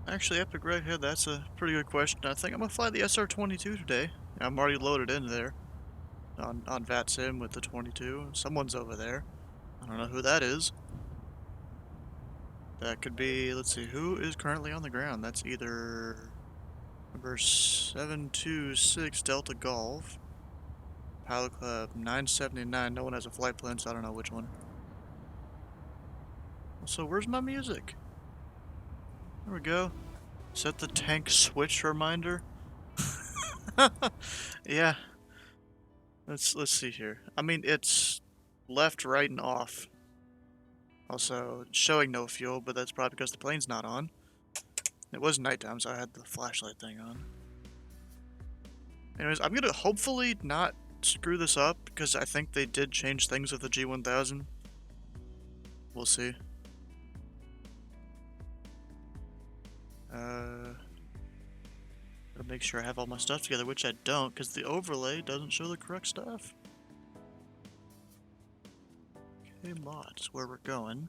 Actually, Epic Redhead, that's a pretty good question. I think I'm gonna fly the SR-22 today. I'm already loaded in there on VATSIM with the 22. Someone's over there. I don't know who that is. That could be, let's see, who is currently on the ground? That's either number 726 Delta Golf, Pilot Club 979. No one has a flight plan, so I don't know which one. So where's my music? There we go. Set the tank switch reminder. Yeah. Let's see here. I mean, it's left, right, and off. Also, showing no fuel, but that's probably because the plane's not on. It was nighttime, so I had the flashlight thing on. Anyways, I'm gonna hopefully not screw this up, because I think they did change things with the G1000. We'll see. Gotta make sure I have all my stuff together, which I don't, because the overlay doesn't show the correct stuff. Okay, mods, where we're going.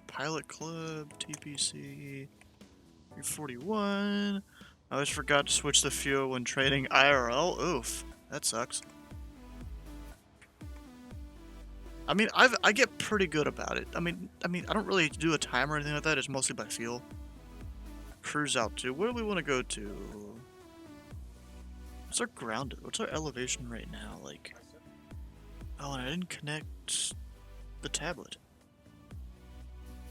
Pilot Club, TPC, 341. I always forgot to switch the fuel when trading IRL. Oof, that sucks. I mean, I get pretty good about it. I mean, I don't really do a time or anything like that. It's mostly by fuel. Cruise altitude. Where do we want to go to? What's our ground? What's our elevation right now? Like, oh, and I didn't connect the tablet.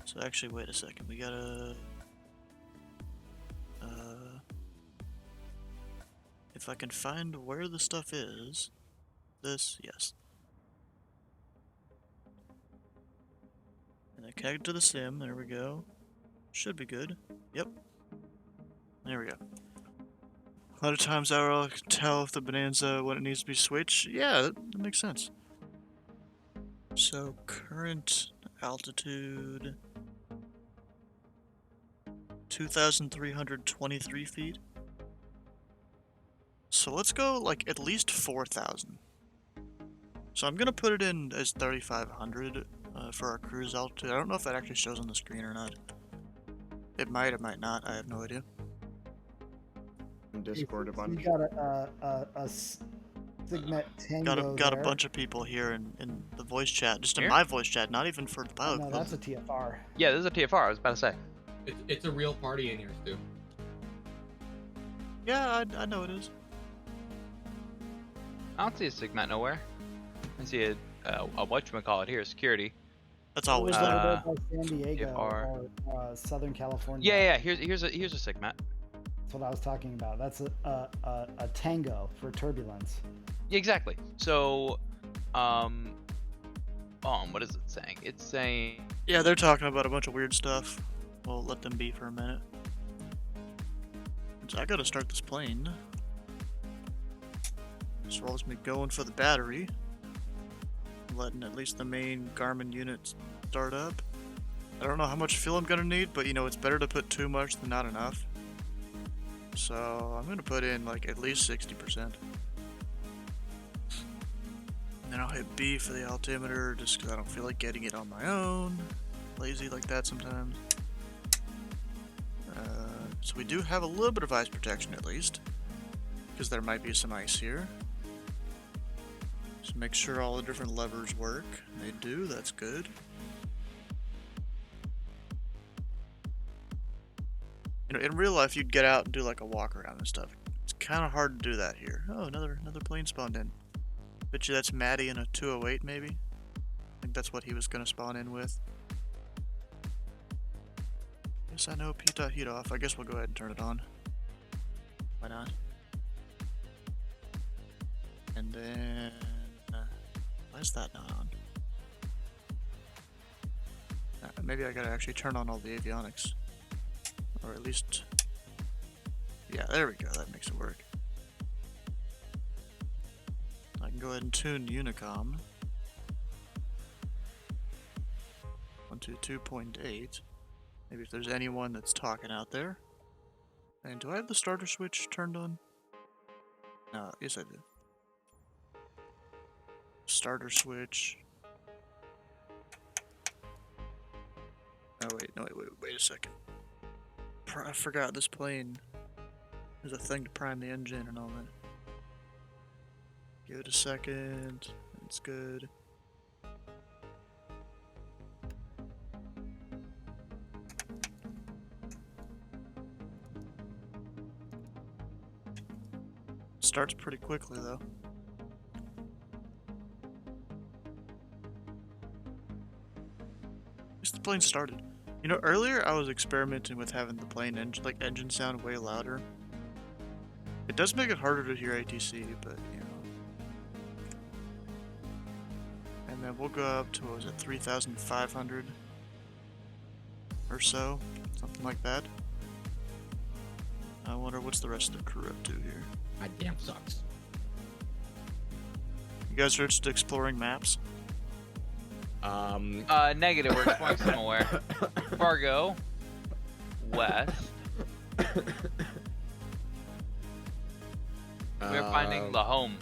So actually, wait a second. We gotta. If I can find where the stuff is, this, yes. And I connect to the sim. There we go. Should be good. Yep. There we go. A lot of times I can tell if the Bonanza when it needs to be switched. Yeah, that makes sense. So current altitude 2,323 feet. So let's go like at least 4,000. So I'm gonna put it in as 3,500 for our cruise altitude. I don't know if that actually shows on the screen or not. It might not. I have no idea. In Discord a bunch. You got a Signet Tango Got a there. bunch of people here in the voice chat, just in Here? my voice chat, not even for the pilot No, club. that's a TFR. Yeah, this is a TFR. I was about to say. It's a real party in here, Stu. Yeah, I know it is. I don't see a Sigmat nowhere. I see a whatchamacallit here, security. That's It always was there. over there by San Diego TFR. or Southern California. Yeah. Here's a Sigmat. That's what I was talking about. That's a Tango for turbulence. Yeah, exactly. So, what is it saying? It's saying. Yeah, they're talking about a bunch of weird stuff. We'll let them be for a minute. So I gotta start this plane. As well as me going for the battery. Letting at least the main Garmin unit start up. I don't know how much fuel I'm gonna need, but you know, it's better to put too much than not enough. So I'm gonna put in like at least 60%. And then I'll hit B for the altimeter just because I don't feel like getting it on my own. Lazy like that sometimes. So we do have a little bit of ice protection at least, because there might be some ice here. So make sure all the different levers work. They do, that's good. You know, in real life you'd get out and do like a walk around and stuff. It's kind of hard to do that here. Oh, another plane spawned in. Bet you that's Maddie in a 208 maybe? I think that's what he was gonna spawn in with. Yes, I know P.heat off. I guess we'll go ahead and turn it on. Why not? And then... why is that not on? Maybe I gotta actually turn on all the avionics. Or at least... yeah, there we go. That makes it work. I can go ahead and tune Unicom. 122.8. Maybe if there's anyone that's talking out there. And do I have the starter switch turned on? No, yes I do. Starter switch. Oh wait a second. I forgot this plane is a thing to prime the engine and all that. Give it a second. It's good. Starts pretty quickly though. At least the plane started. You know, earlier I was experimenting with having the plane engine sound way louder. It does make it harder to hear ATC, but you know. And then we'll go up to, what was it, 3,500 or so, something like that. I wonder what's the rest of the crew up to here. My damn sucks. You guys are just exploring maps? Negative. We're exploring somewhere. Fargo. West. We're finding the home.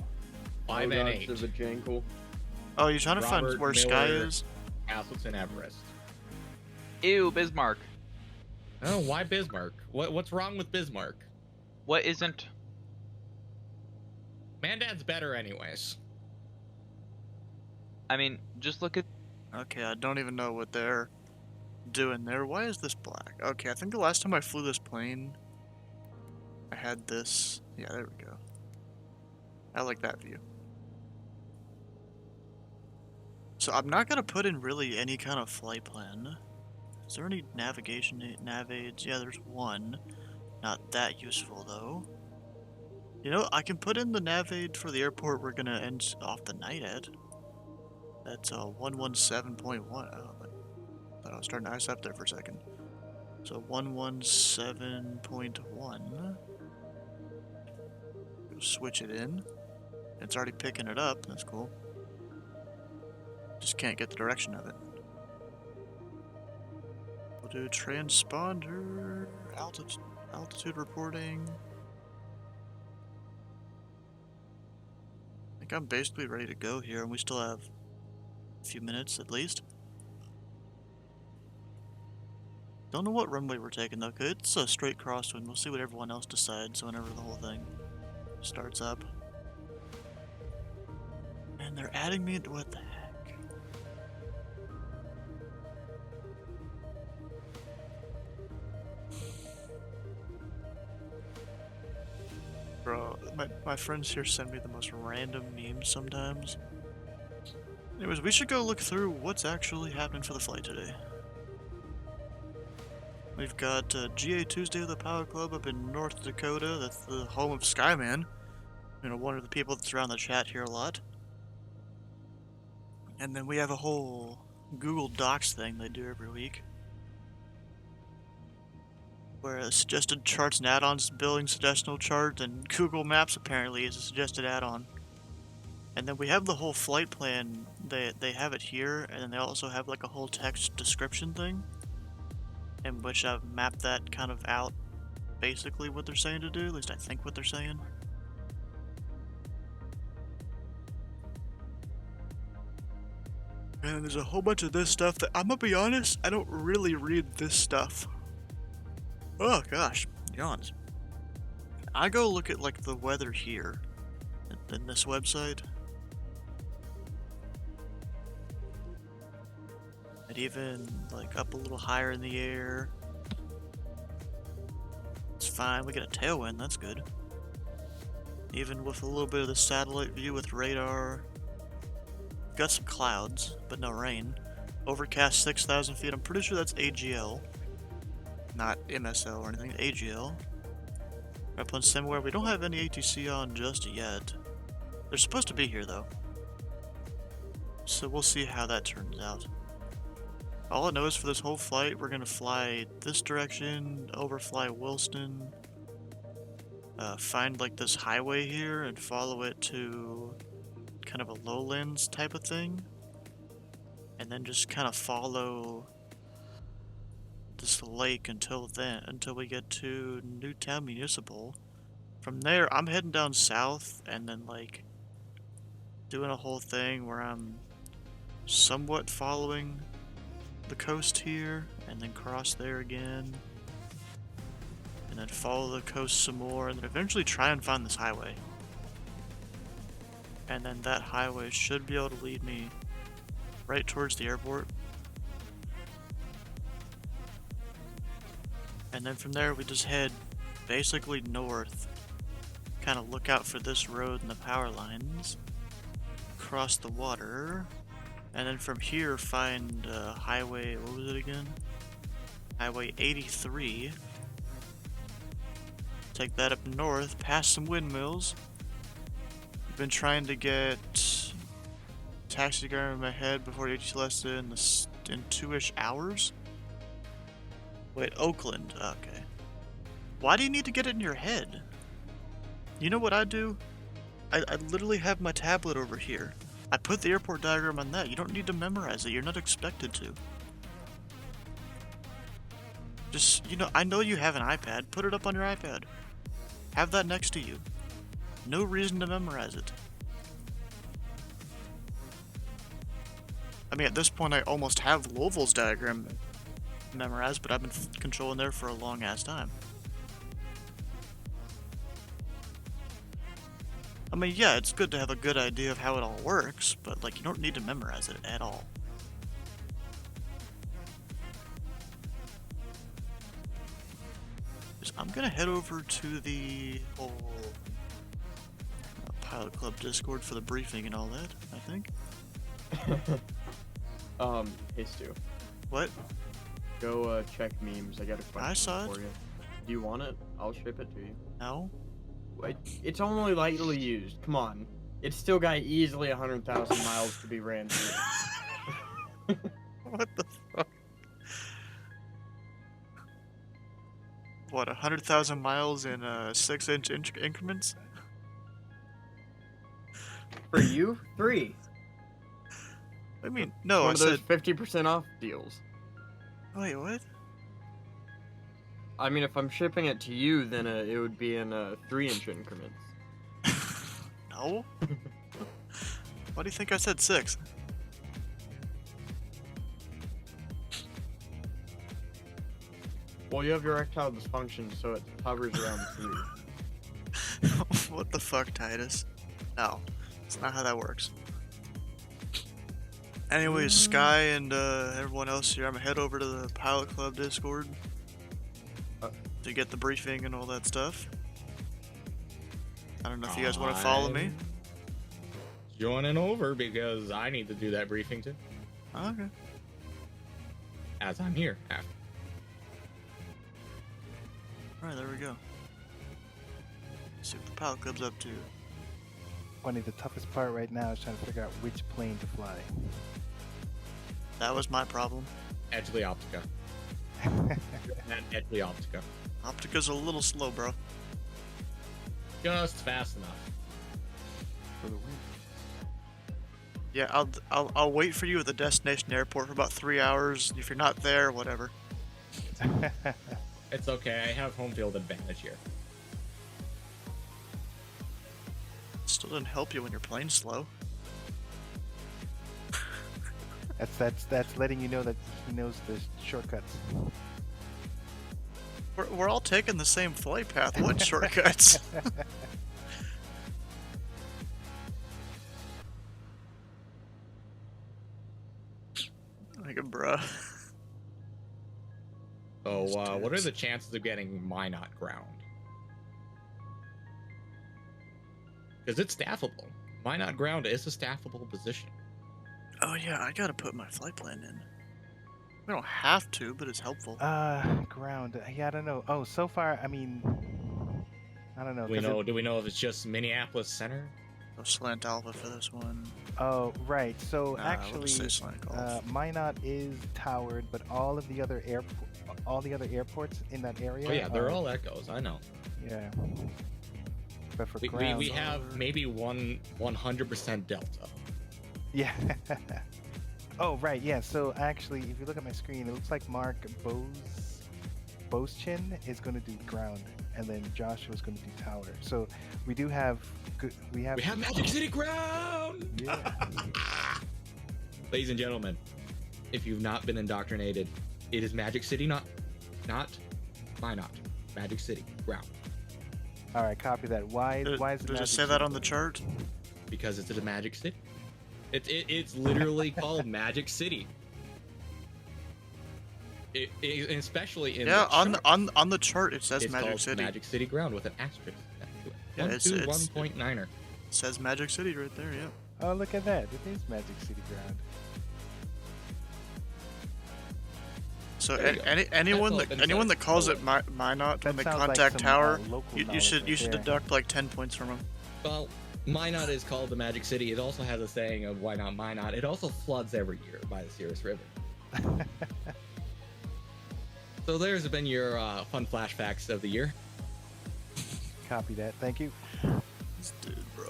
5 and 8. Vajankle. Oh, you're trying to find Robert where Sky Miller. is? Castleton Everest. Ew, Bismarck. Oh, why Bismarck? What's wrong with Bismarck? What isn't? Mandad's better anyways. I mean, just look at. Okay, I don't even know what they're doing there. Why is this black? Okay, I think the last time I flew this plane, I had this. Yeah, there we go. I like that view. So I'm not gonna put in really any kind of flight plan. Is there any navigation nav aids? Yeah, there's one. Not that useful though. You know, I can put in the nav aid for the airport we're gonna end off the night at. That's 117.1. Oh, I thought I was starting to ice up there for a second. So 117.1. Switch it in. It's already picking it up. That's cool. Just can't get the direction of it. We'll do transponder altitude reporting. I think I'm basically ready to go here, and we still have a few minutes at least. Don't know what runway we're taking though, 'cause it's a straight crosswind. We'll see what everyone else decides whenever the whole thing starts up. And they're adding me into what the heck? Bro, my friends here send me the most random memes sometimes. Anyways, we should go look through what's actually happening for the flight today. We've got GA Tuesday of the Power Club up in North Dakota. That's the home of Skyman. You know, one of the people that's around the chat here a lot. And then we have a whole Google Docs thing they do every week, where suggested charts and add-ons building suggestional chart, and Google Maps apparently is a suggested add-on. And then we have the whole flight plan. They have it here, and then they also have like a whole text description thing, in which I've mapped that kind of out, basically what they're saying to do. At least I think what they're saying. And there's a whole bunch of this stuff that, I'm gonna be honest, I don't really read this stuff. Oh gosh, yawns. I go look at like the weather here in this website. And even like up a little higher in the air. It's fine, we get a tailwind, that's good. Even with a little bit of the satellite view with radar. Got some clouds, but no rain. Overcast 6,000 feet. I'm pretty sure that's AGL. Not MSL or anything, AGL. Up on somewhere. We don't have any ATC on just yet. They're supposed to be here though. So we'll see how that turns out. All I know is for this whole flight, we're gonna fly this direction, overfly Wilston, find like this highway here and follow it to kind of a lowlands type of thing, and then just kind of follow this lake until we get to Newtown Municipal. From there, I'm heading down south and then like doing a whole thing where I'm somewhat following the coast here, and then cross there again. And then follow the coast some more, and then eventually try and find this highway. And then that highway should be able to lead me right towards the airport. And then from there we just head basically north. Kind of look out for this road and the power lines. Cross the water. And then from here find highway, what was it again? Highway 83. Take that up north, past some windmills. I've been trying to get taxi driver in my head before HLS in 2-ish hours. Wait, Oakland, okay. Why do you need to get it in your head? You know what I do? I literally have my tablet over here. I put the airport diagram on that. You don't need to memorize it. You're not expected to. Just, you know, I know you have an iPad. Put it up on your iPad. Have that next to you. No reason to memorize it. I mean, at this point, I almost have Louisville's diagram memorized, but I've been controlling there for a long ass time. I mean, yeah, it's good to have a good idea of how it all works, but like, you don't need to memorize it at all. I'm gonna head over to the whole Pilot Club Discord for the briefing and all that, I think. Hey Stu. What? Go check memes. I got a question I saw for it. you. Do you want it? I'll ship it to you. No? It's only lightly used. Come on. It's still got easily 100,000 miles to be ran through. What the fuck? What, 100,000 miles in 6-inch increments? For you, 3. I mean, no, One I of those said. 50% off deals. Wait, what? I mean, if I'm shipping it to you, then it would be in 3-inch increments. No? Why do you think I said 6? Well, you have erectile dysfunction, so it hovers around 3. What the fuck, Titus? No, it's not how that works. Anyways, Sky and everyone else here, I'm gonna head over to the Pilot Club Discord to get the briefing and all that stuff. I don't know if you guys want to follow me. Joining over because I need to do that briefing too. Okay. As I'm here. Alright, there we go. See what the Pilot Club's up to. Funny, the toughest part right now is trying to figure out which plane to fly. That was my problem. Edgeley Optica. Not Edgeley Optica. Optica's a little slow, bro. Just fast enough. For the win. Yeah, I'll wait for you at the destination airport for about 3 hours. If you're not there, whatever. It's okay, I have home field advantage here. Still doesn't help you when your plane's slow. That's letting you know that he knows the shortcuts. We're all taking the same flight path. What shortcuts? Like a bruh. So, what are the chances of getting Minot ground? Because it's staffable. Minot ground is a staffable position. Oh yeah, I gotta put my flight plan in. We don't have to, but it's helpful. Ground. Yeah, I don't know. Oh, so far, I mean, I don't know. Do we know if it's just Minneapolis Center? Go slant alpha for this one. Oh, right. So We'll actually, just say slant golf. Minot is towered, but all the other airports in that area. Oh yeah, they're are- all echoes. I know. Yeah. But for We ground, have maybe 100% Delta. yeah. Oh right, yeah. So actually, if you look at my screen, it looks like Mark Boschin is going to do ground, and then Joshua's going to do tower. So we do have good. We have Magic City ground. Yeah. Ladies and gentlemen, if you've not been indoctrinated, it is Magic City, not Minot. Magic City ground, All right, copy that. Why is it Does it Magic say that City? on the chart? because it's a Magic City. It's literally called Magic City. Especially in Yeah, the chart, on the chart it says it's Magic called City. Magic City ground with an asterisk next to it. Yeah, it's- 121.9er. It says Magic City right there. Yeah. Oh, look at that. It is Magic City ground. So There you go. anyone That's all that anyone been that calls said. it Minot when That they sounds like contact some, Tower, local you knowledge should right you should there. deduct like 10 points from them. Well, Minot is called the Magic City. It also has a saying of why not Minot. It also floods every year by the Sirius River. So there's been your fun flash facts of the year. Copy that. Thank you. This dude, bro.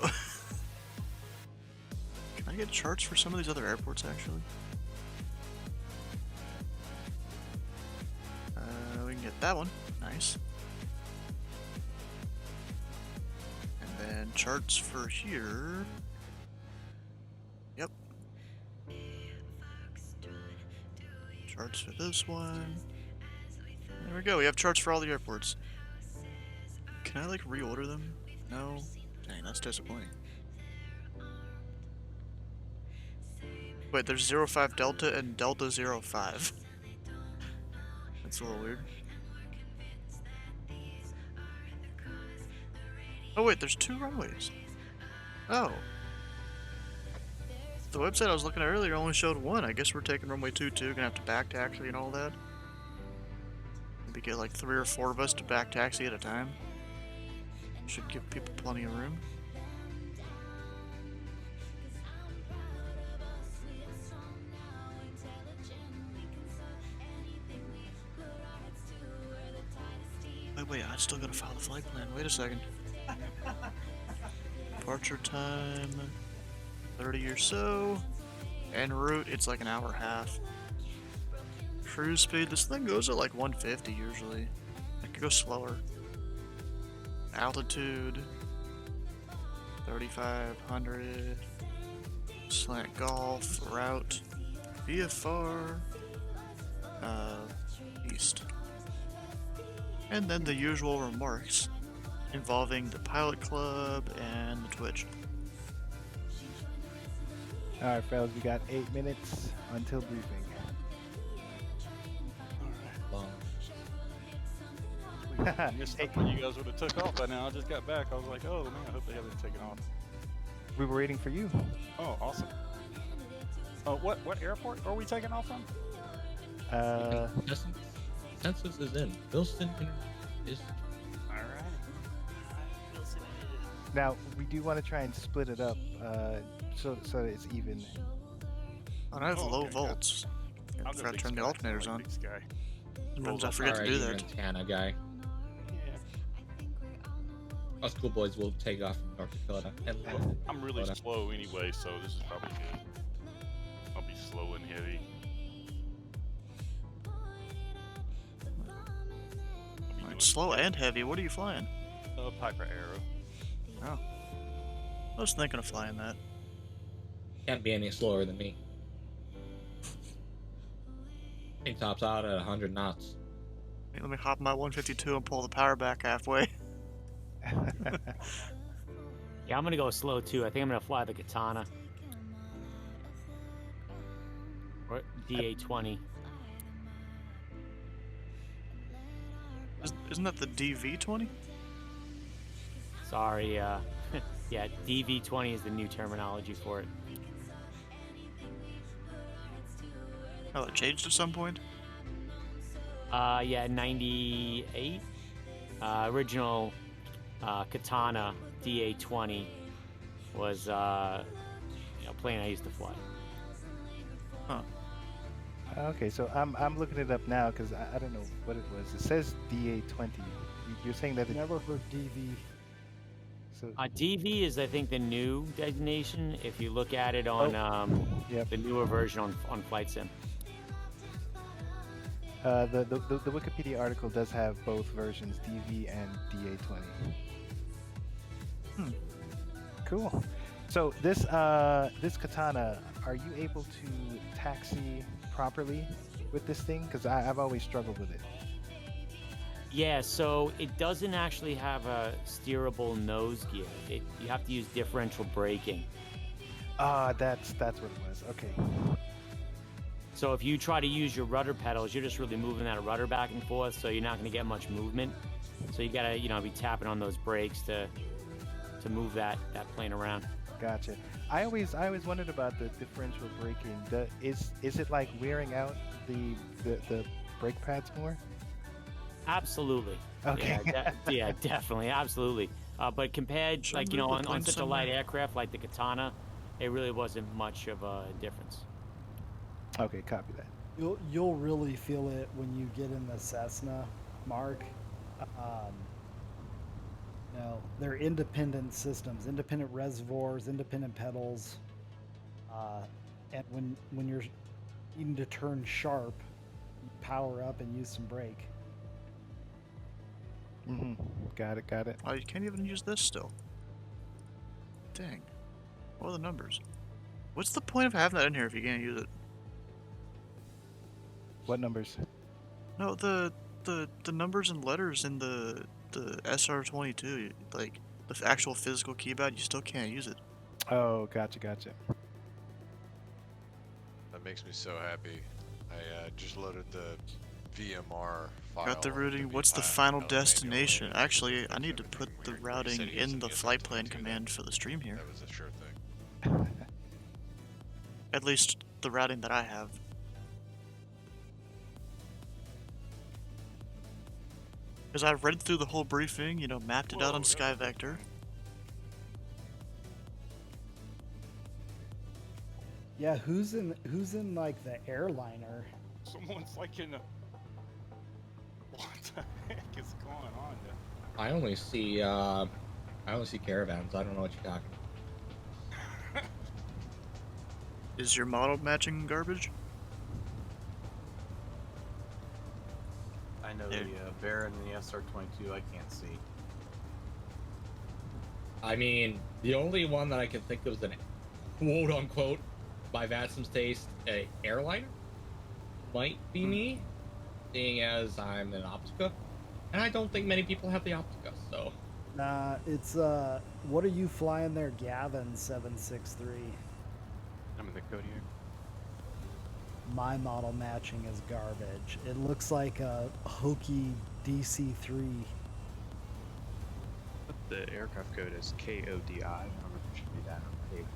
Can I get charts for some of these other airports actually? We can get that one. Nice. And then charts for here. Yep. Charts for this one. There we go. We have charts for all the airports. Can I like reorder them? No. Dang, that's disappointing. Wait, there's 05 Delta and Delta 05. That's a little weird. Oh wait, there's 2 runways. Oh. The website I was looking at earlier only showed 1. I guess we're taking runway 2 too. Gonna have to back taxi and all that. Maybe get like 3 or 4 of us to back taxi at a time. Should give people plenty of room. Wait, I still gotta file the flight plan. Wait a second. Departure time, 30 or so. En route, it's like an hour and a half. Cruise speed, this thing goes at like 150 usually. I could go slower. Altitude, 3,500. Slant golf, route, VFR, east. And then the usual remarks involving the Pilot Club and the Twitch. All right, fellas, we got 8 minutes until briefing. Long. Missed up when you guys would have took off by now. I just got back. I was like, oh man, I hope they haven't taken off. We were waiting for you. Oh, awesome. What airport are we taking off from? Census is in. Wilson is. All right. Now we do want to try and split it up, so that it's even. And I have Oh, low okay, volts. I'll I go forgot to Big turn the Sky. alternators I'll on. go Big Sky. Sometimes I Rolls forget to do Alright, that. Montana guy. Yeah. Us cool boys will take off from North Dakota. And I'm really Dakota. slow anyway, so this is probably good. I'll be slow and heavy. I'll be doing Slow and heavy. What are you flying? Piper Arrow. I was thinking of flying that. Can't be any slower than me. Thing tops out at 100 knots. Hey, let me hop my 152 and pull the power back halfway. Yeah, I'm gonna go slow too. I think I'm gonna fly the Katana. Or DA-20. Isn't that the DV-20? Sorry, yeah, DV-20 is the new terminology for it. Oh, it changed at some point? Yeah, 98. Original Katana DA-20 was a plane I used to fly. Okay, so I'm looking it up now because I don't know what it was. It says DA-20. You're saying that it, Never heard DV. so DV is, I think, the new designation. If you look at it on yep. the newer version on Flight Sim. The Wikipedia article does have both versions, DV and DA-20. Cool. So this katana, are you able to taxi properly with this thing? Because I've always struggled with it. Yeah, so it doesn't actually have a steerable nose gear. You have to use differential braking. That's what it was. Okay. So if you try to use your rudder pedals, you're just really moving that rudder back and forth, so you're not going to get much movement. So you gotta, be tapping on those brakes to move that plane around. Gotcha. I always wondered about the differential braking. Is it like wearing out the brake pads more? Absolutely. Okay. Yeah, definitely, absolutely. But compared, Should I like move the on plane such a somewhere? light aircraft like the Katana, it really wasn't much of a difference. Okay, copy that. You'll really feel it when you get in the Cessna, Mark. Um, they're independent systems, independent reservoirs, independent pedals. And when you're needing to turn sharp, you power up and use some brake. Mm-hmm. Got it. Oh, you can't even use this still. Dang. What are the numbers? What's the point of having that in here if you can't use it? What numbers? No, the numbers and letters in the SR22, like the actual physical keypad, you still can't use it. Oh, gotcha. That makes me so happy. I just loaded the VMR file. Got the routing. What's the final destination? Actually, I need to put the routing in the flight plan command for the stream here. That was a sure thing. At least the routing that I have. Because I read through the whole briefing, mapped it out on SkyVector. Yeah, who's in like the airliner? Someone's like in a. What the heck is going on there? I only see caravans. I don't know what you're talking about. Is your model matching garbage? I know There. the Baron and the SR-22 I can't see. I mean, the only one that I can think of is an quote unquote, by Vatsum's taste, a airliner might be me, seeing as I'm an Optica, and I don't think many people have the Optica. So, It's what are you flying there, Gavin 763? I'm in the Kodiak. My model matching is garbage. It looks like a hokey DC-3. The aircraft code is KODI. I don't know if it should be that on paper.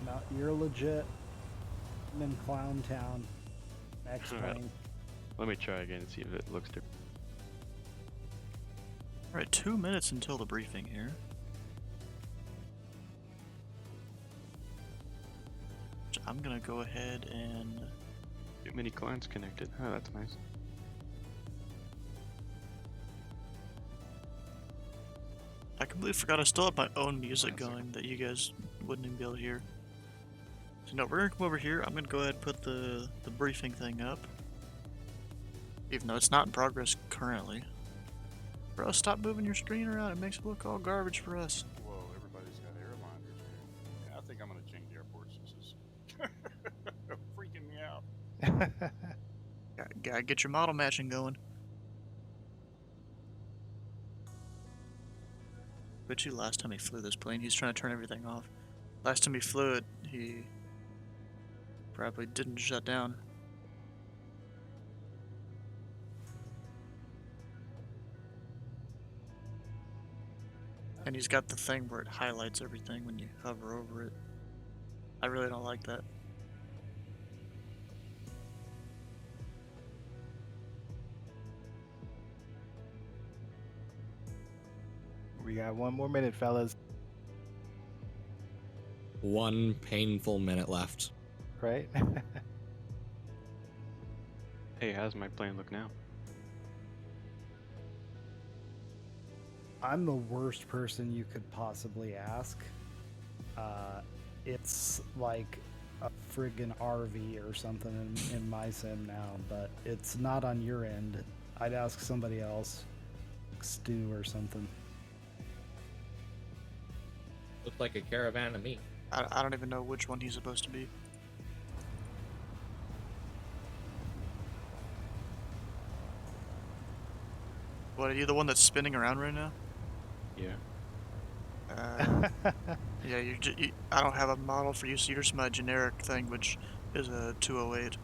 No, you're legit. I'm in Clown Town. Next Alright. plane. Let me try again and see if it looks different. Alright, 2 minutes until the briefing here. So I'm gonna go ahead and... Too many clients connected. Oh, that's nice. I completely forgot I still have my own music going that you guys wouldn't even be able to hear. So no, we're gonna come over here. I'm gonna go ahead and put the briefing thing up. Even though it's not in progress currently. Bro, stop moving your screen around. It makes it look all garbage for us. Whoa, everybody's got airliners here. Yeah, I think I'm gonna change airports. This is freaking me out. Gotta get your model matching going. Bet you last time he flew this plane, he's trying to turn everything off. Last time he flew it, he probably didn't shut down. And he's got the thing where it highlights everything when you hover over it. I really don't like that. We got 1 more minute, fellas. 1 painful minute left. Right? Hey, how's my plane look now? I'm the worst person you could possibly ask. It's like a friggin' RV or something in my sim now, but it's not on your end. I'd ask somebody else, Stu or something. Looks like a caravan to me. I don't even know which one he's supposed to be. What, are you the one that's spinning around right now? Yeah. Yeah, I don't have a model for you, so you're just my generic thing, which is a 208.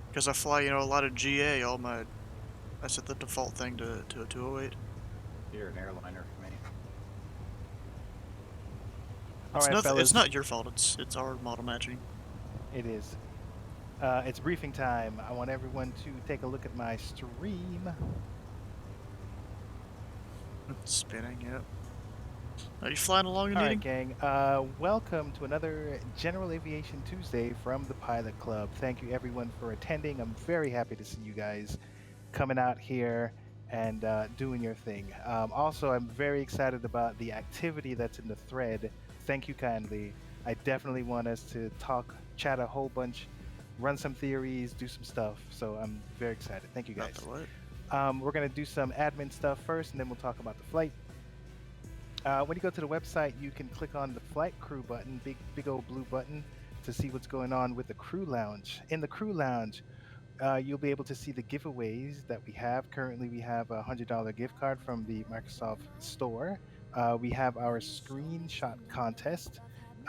Because I fly, a lot of GA, I set the default thing to a 208. You're an airliner for me. All right, fellas. It's not your fault, it's our model matching. It is. It's briefing time. I want everyone to take a look at my stream. Spinning, yep. Are you flying along and All eating? right, gang. Welcome to another General Aviation Tuesday from the Pilot Club. Thank you, everyone, for attending. I'm very happy to see you guys coming out here and doing your thing. Also, I'm very excited about the activity that's in the thread. Thank you kindly. I definitely want us to chat a whole bunch, run some theories, do some stuff. So I'm very excited. Thank you, guys. We're going to do some admin stuff first, and then we'll talk about the flight. When you go to the website, you can click on the flight crew button, big old blue button, to see what's going on with the crew lounge. In the crew lounge, you'll be able to see the giveaways that we have. Currently, we have a $100 gift card from the Microsoft Store. We have our screenshot contest.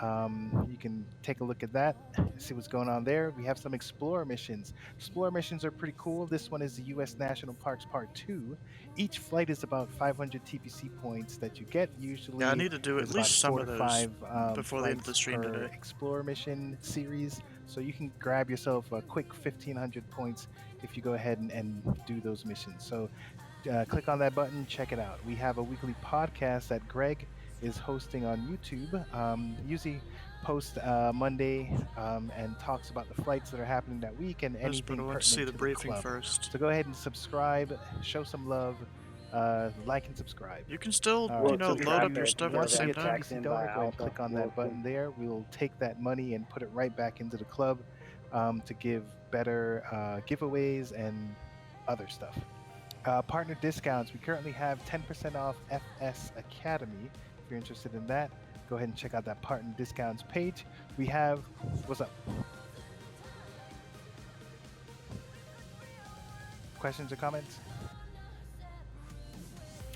You can take a look at that, see what's going on there. We have some Explorer missions. Explorer missions are pretty cool. This one is the U.S. National Parks Part 2. Each flight is about 500 TPC points that you get. Usually, yeah, I need to do at there's about least some 4 of to those 5 before the end of the flights stream per today. Explorer mission series. So you can grab yourself a quick 1,500 points if you go ahead and do those missions. So click on that button, check it out. We have a weekly podcast that Greg is hosting on YouTube. Usually posts Monday and talks about the flights that are happening that week and But anything I want pertinent to see the to briefing club. first. So go ahead and subscribe, show some love, like and subscribe. You can still, Right. load up your stuff at the same time. Once you donor, go ahead and click on that button there. We'll take that money and put it right back into the club to give better giveaways and other stuff. Partner discounts. We currently have 10% off FS Academy. If you're interested in that, go ahead and check out that partner discounts page. We have, what's up? Questions or comments?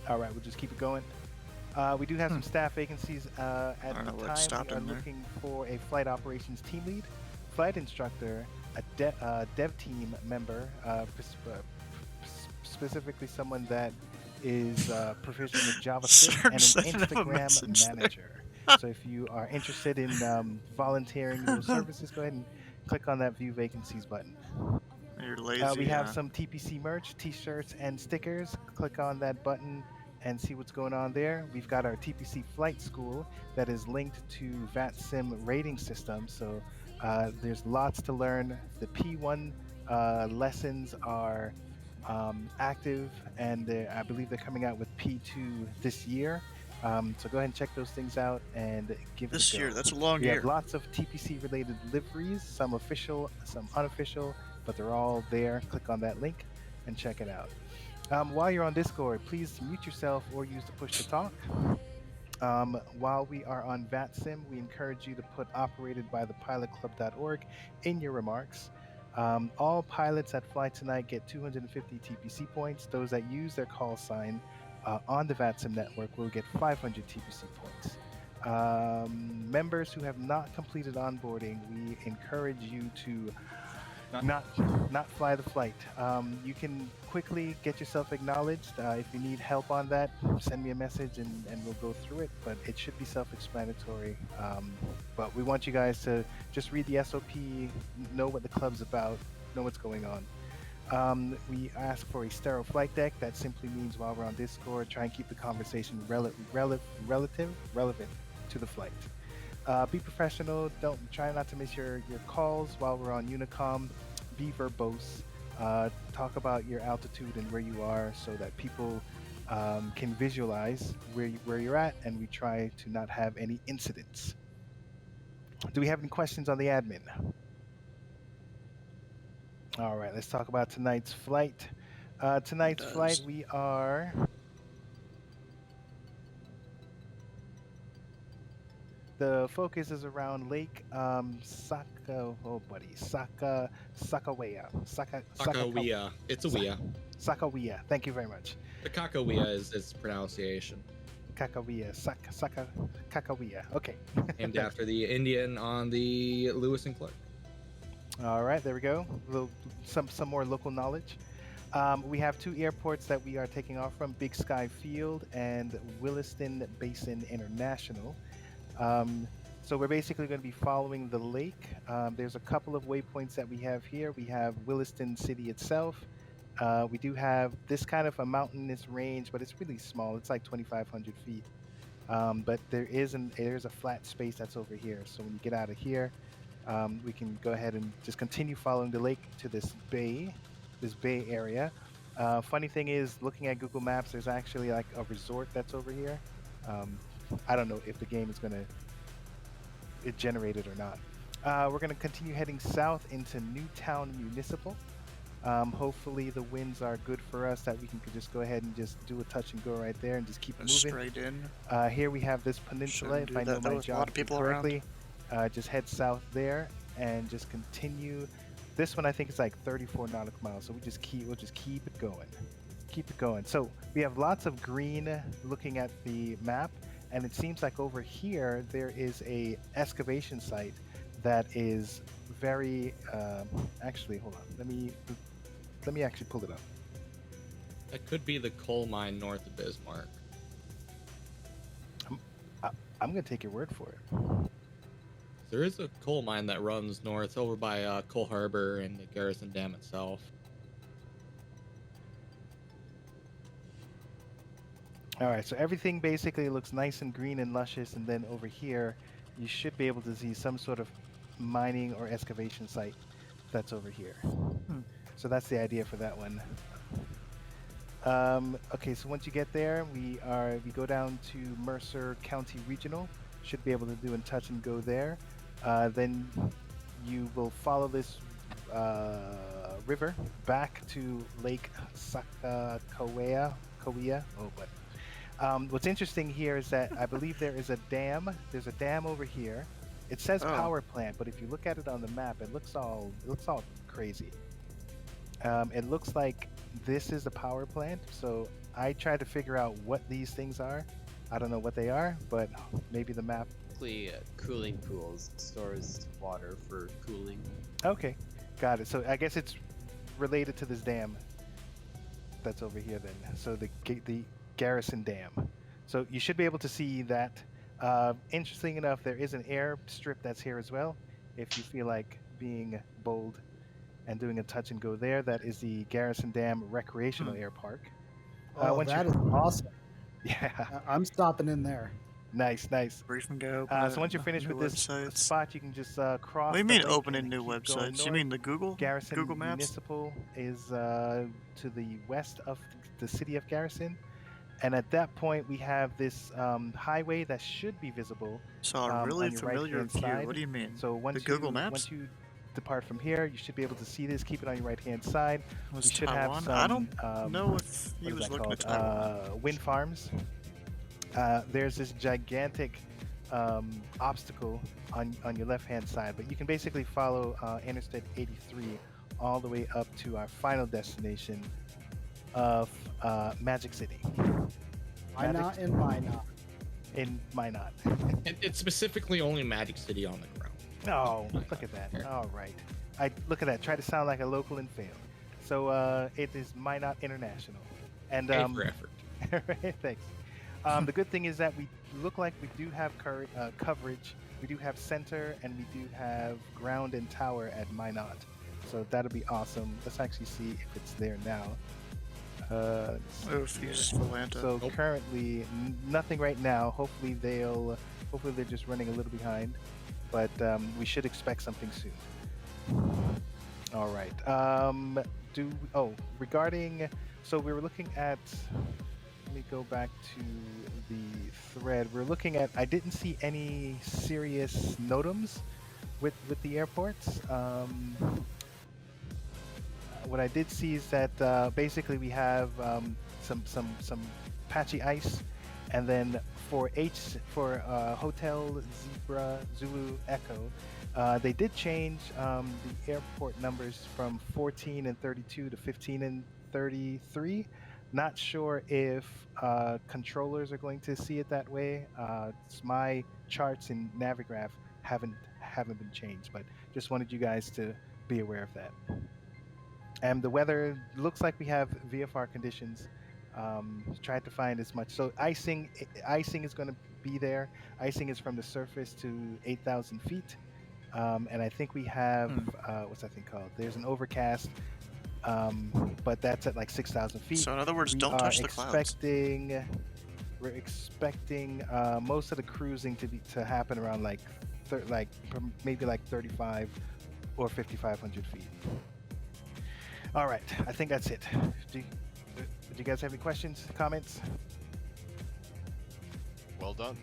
All right, we'll just keep it going. We do have some staff vacancies at the time. We are looking for a flight operations team lead, flight instructor, a dev team member, specifically someone that is proficient with JavaScript, and an Instagram manager. So if you are interested in volunteering those services, go ahead and click on that view vacancies button. You're lazy. We have some TPC merch, t-shirts, and stickers. Click on that button and see what's going on there. We've got our TPC flight school that is linked to VATSIM rating system. So there's lots to learn. The P1 lessons are active, and I believe they're coming out with P2 this year. So go ahead and check those things out and give it a go. This year, that's a long year. We have lots of TPC related liveries, some official, some unofficial, but they're all there. Click on that link and check it out. While you're on Discord, please mute yourself or use the push to talk. While we are on VATSIM, we encourage you to put operatedbythepilotclub.org in your remarks. All pilots that fly tonight get 250 TPC points. Those that use their call sign on the VATSIM network will get 500 TPC points. Members who have not completed onboarding, we encourage you to not fly the flight. You can quickly get yourself acknowledged. If you need help on that, send me a message and we'll go through it, but it should be self-explanatory. But we want you guys to just read the SOP, know what the club's about, know what's going on. We ask for a sterile flight deck. That simply means while we're on Discord, try and keep the conversation relevant to the flight. Be professional. Don't try not to miss your calls while we're on Unicom. Be verbose. Talk about your altitude and where you are so that people can visualize where you're at, and we try to not have any incidents. Do we have any questions on the admin? All right, let's talk about tonight's flight. Tonight's flight, we are the focus is around Lake Sakawea. Kakawea. It's a Wea. Sakawea. Thank you very much. The Kakawea is its pronunciation. Kakawea. Kakawea. Okay. Named after the Indian on the Lewis and Clark. All right, there we go. Some more local knowledge. We have two airports that we are taking off from: Big Sky Field and Williston Basin International. So we're basically going to be following the lake. There's a couple of waypoints that we have here. We have Williston City itself. We do have this kind of a mountainous range, but it's really small. It's like 2,500 feet. But there's a flat space that's over here. So when you get out of here, we can go ahead and just continue following the lake to this bay area. Funny thing is, looking at Google Maps, there's actually like a resort that's over here. I don't know if the game is gonna generate it or not. We're gonna continue heading south into Newtown Municipal. Hopefully the winds are good for us, that we can just go ahead and just do a touch and go right there and just keep moving. Straight in. Here we have this peninsula. Shouldn't If do I know that. There my was a lot of geography people around. correctly, just head south there and just continue. This one I think is like 34 nautical miles, so we'll just keep it going. Keep it going. So we have lots of green looking at the map, and it seems like over here there is a excavation site that is very actually, hold on. Let me actually pull it up. That could be the coal mine north of Bismarck. I'm gonna take your word for it. There is a coal mine that runs north over by Coal Harbor and the Garrison Dam itself. All right, so everything basically looks nice and green and luscious, and then over here, you should be able to see some sort of mining or excavation site that's over here. So that's the idea for that one. Okay, so once you get there, we go down to Mercer County Regional. Should be able to do a touch and go there. Then you will follow this river back to Lake Sakawea. Oh, but what's interesting here is that I believe there is a dam. There's a dam over here. It says power plant, but if you look at it on the map, it looks all crazy. It looks like this is the power plant. So I tried to figure out what these things are. I don't know what they are, but maybe the map. Cooling pools stores water for cooling. Okay, got it. So I guess it's related to this dam that's over here then. So the Garrison Dam. So you should be able to see that. Interesting enough, there is an airstrip that's here as well. If you feel like being bold and doing a touch and go there, that is the Garrison Dam Recreational Air Park. Oh, that is awesome. Yeah. I'm stopping in there. Nice. Brief and go. So once you're finished with this spot, you can just cross. What do you the mean lake opening and new keep going websites? You north. mean the Google Garrison Maps? Municipal is to the west of the city of Garrison, and at that point we have this highway that should be visible. So a really on your familiar right-hand view. side. What do you mean? So once the Google Maps? Once you depart from here, you should be able to see this. Keep it on your right-hand side. Was You should Taiwan? have some. I don't know if he what is was that looking at called? Taiwan. Wind farms. There's this gigantic obstacle on your left-hand side, but you can basically follow Interstate 83 all the way up to our final destination of Magic City. Minot and Minot. In Minot. It's specifically only Magic City on the ground. Oh, look at that. All right. Look at that. Try to sound like a local and fail. So it is Minot International. And Pay for effort. thanks. The good thing is that we look like we do have coverage. We do have center, and we do have ground and tower at Minot. So that'll be awesome. Let's actually see if it's there now. So currently nothing right now. Hopefully they're just running a little behind, but we should expect something soon. All right. Regarding, so we were looking at. Let me go back to the thread. We're looking at. I didn't see any serious NOTAMs with the airports. What I did see is that basically we have some patchy ice, and then for Hotel Zebra Zulu Echo, they did change the airport numbers from 14 and 32 to 15 and 33. Not sure if controllers are going to see it that way. My charts in Navigraph haven't been changed, but just wanted you guys to be aware of that. And the weather looks like we have VFR conditions. Tried to find as much. So icing is going to be there. Icing is from the surface to 8,000 feet. And I think we have what's that thing called? There's an overcast, but that's at like 6,000 feet. So in other words, We don't are touch the clouds. We're expecting most of the cruising to happen around maybe like 35 or 5,500 feet. All right, I think that's it. Do you guys have any questions, comments? Well done.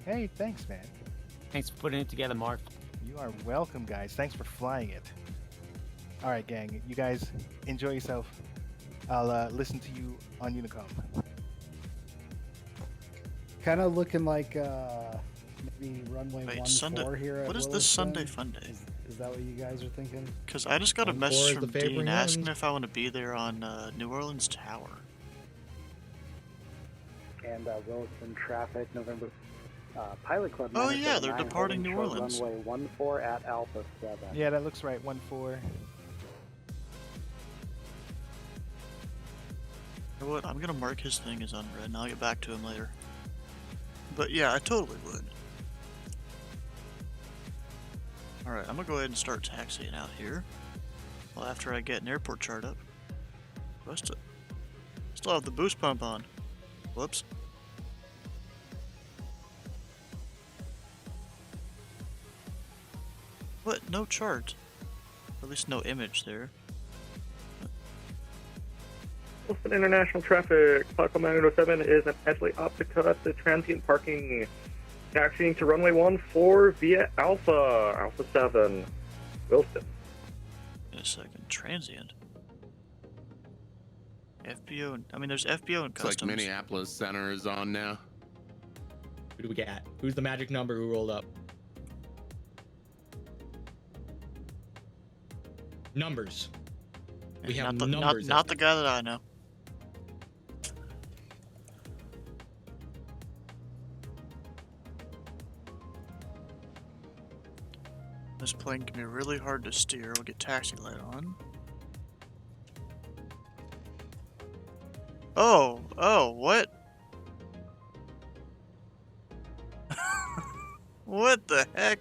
Hey, thanks, man. Thanks for putting it together, Mark. You are welcome, guys. Thanks for flying it. All right, gang. You guys enjoy yourself. I'll listen to you on Unicom. Kind of looking like maybe runway 14 Sunday. here at What is this Williston. Sunday fun day? Is that what you guys are thinking? Because I just got a 14 message is from the favoring Dean asking ones. if I want to be there on New Orleans Tower. And Williston traffic, November. Pilot Club. Oh yeah, they're 909 departing New holding Orleans. short Runway 14 at Alpha 7. Yeah, that looks right. 1-4. You know what? I'm gonna mark his thing as unread, and I'll get back to him later. But yeah, I totally would. Alright, I'm gonna go ahead and start taxiing out here. Well, after I get an airport chart up. Do I still have the boost pump on. Whoops. What? No chart. Or at least no image there. Wilson International traffic, platform 907 is an Ashley Optica to transient parking. Taxiing to runway 14 via Alpha 7, Wilson. In a second, transient. FBO, I mean there's FBO and It's customs. like Minneapolis Center is on now. Who do we got? Who's the magic number who rolled up? Numbers. We have not the, numbers. Not the guy that I know. This plane can be really hard to steer. We'll get taxi light on. Oh, what? What the heck?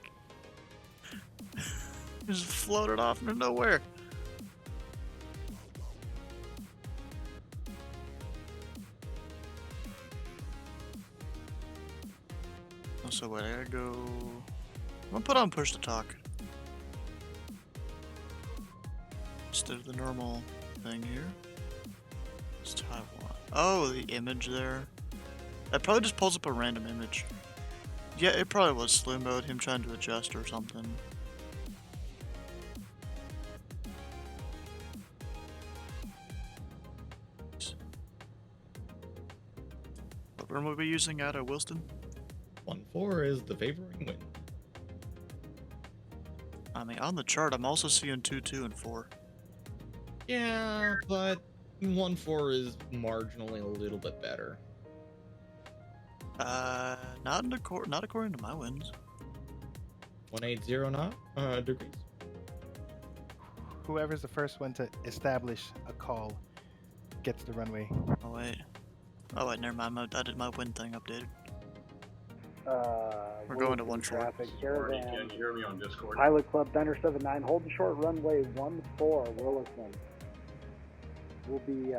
Just floated off into nowhere. Oh, so wait, I gotta go. I'm gonna put on push to talk instead of the normal thing here. It's Taiwan. Oh, the image there. That probably just pulls up a random image. Yeah, it probably was slow mode, him trying to adjust or something. What room will we be using out of Wilston? 1-4 is the favoring wind. I mean, on the chart, I'm also seeing 2-2 and 4. Yeah, but 1-4 is marginally a little bit better. Not according to my winds. 180 degrees. Whoever's the first one to establish a call gets the runway. Oh wait. Never mind. I did my wind thing updated. We're going to 1-4. Traffic, Marty, can you hear me on Discord? Pilot Club 979, holding short runway 14, Williston. We'll be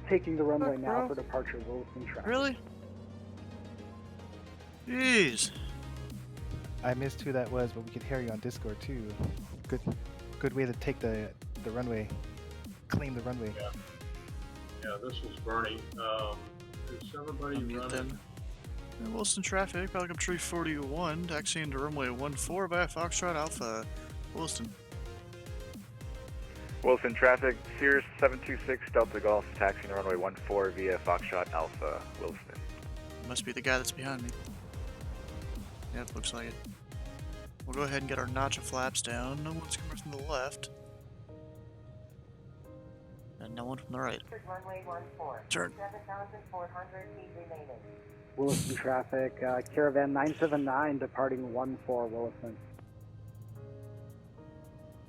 taking the runway now for departure, Williston traffic. Really? Jeez. I missed who that was, but we could hear you on Discord too. Good way to take the runway, claim the runway. Yeah, this was Bernie. Is everybody running? Them. Wilson traffic, Pelican Tree 41, taxiing to runway 14 via Foxtrot Alpha, Wilson. Wilson traffic, Sears 726 Delta Golf, taxiing to runway 14 via Foxtrot Alpha, Wilson. Must be the guy that's behind me. Yep, looks like it. We'll go ahead and get our notch of flaps down. No one's coming from the left. And no one from the right. Runway 14. Turn. 7,400 feet remaining. Williston traffic, Caravan 979 departing 14 Williston.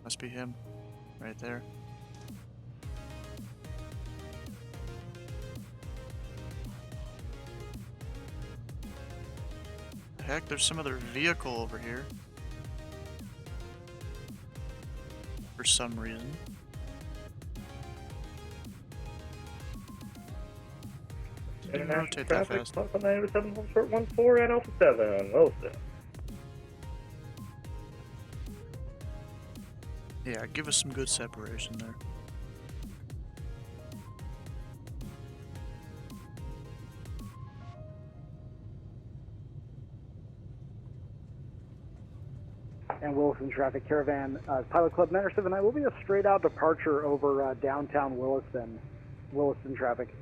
Must be him. Right there. Heck, there's some other vehicle over here. For some reason. Didn't rotate that fast. Clock on 907, hold short 14 at Alpha 7, Wilson. Yeah, give us some good separation there. And Williston traffic, Caravan, Pilot Club 979 will be a straight out departure over downtown Williston. Williston traffic.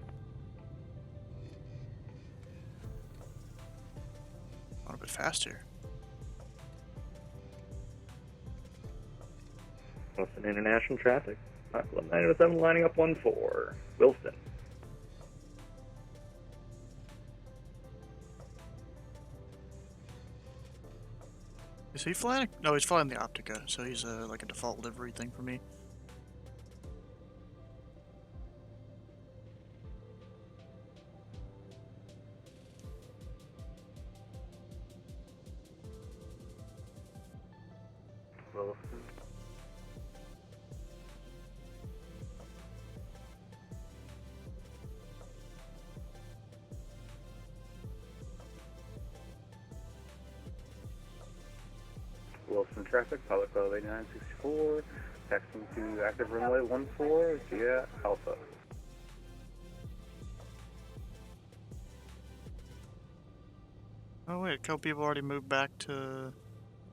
A little bit faster. Wilson International traffic. Pilot Club 907 lining up 14, Wilson. Is he flying? No, he's flying the Optica, so he's like a default livery thing for me. Wilson. Wilson traffic, Pilot Club 8964, taxiing to active runway 14 via Alpha. Oh wait, a couple people already moved back to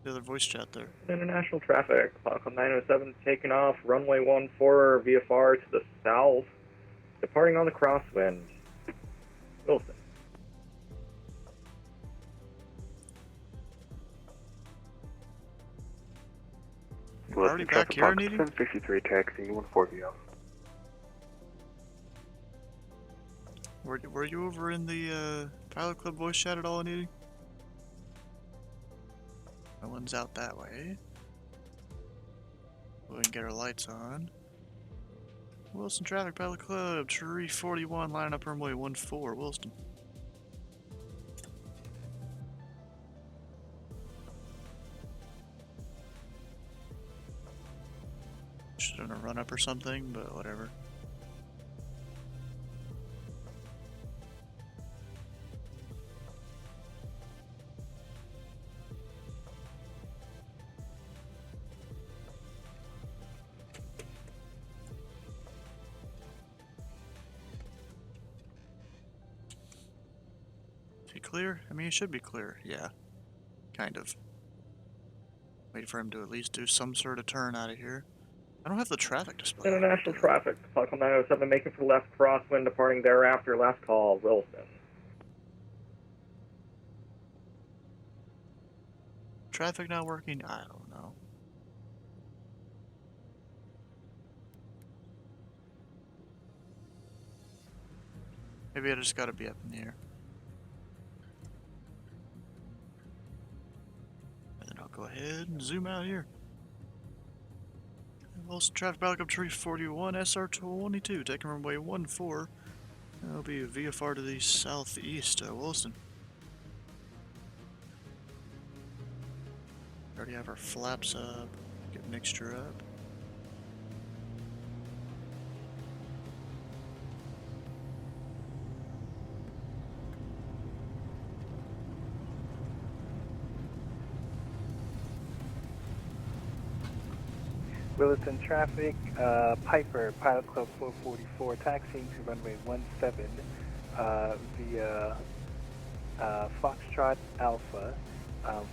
the other voice chat there. International traffic, Pilot Club 907 taking off runway 14 VFR to the south, departing on the crosswind, Wilson. Already back here, Needy? 763 taxiing 14 VL. Were you over in the Pilot Club voice chat at all, Needy? No one's out that way. We can get our lights on. Wilson traffic, Pilot Club, Tree 41, lining up runway 14, Wilson. Should have done a run up or something, but whatever. Is he clear? I mean, he should be clear. Yeah. Kind of. Wait for him to at least do some sort of turn out of here. I don't have the traffic display. International traffic, Pilot Club 907 making for the left crosswind, departing thereafter, last call, Wilson. Traffic not working? I don't know. Maybe I just gotta be up in the air. And then I'll go ahead and zoom out here. Wilson traffic, Pilot Club Tree 41, SR22, taking runway 14. That'll be a VFR to the southeast, Wilson. Already have our flaps up, get mixture up. Williston traffic, Piper, Pilot Club 444, taxiing to runway 17 via Foxtrot Alpha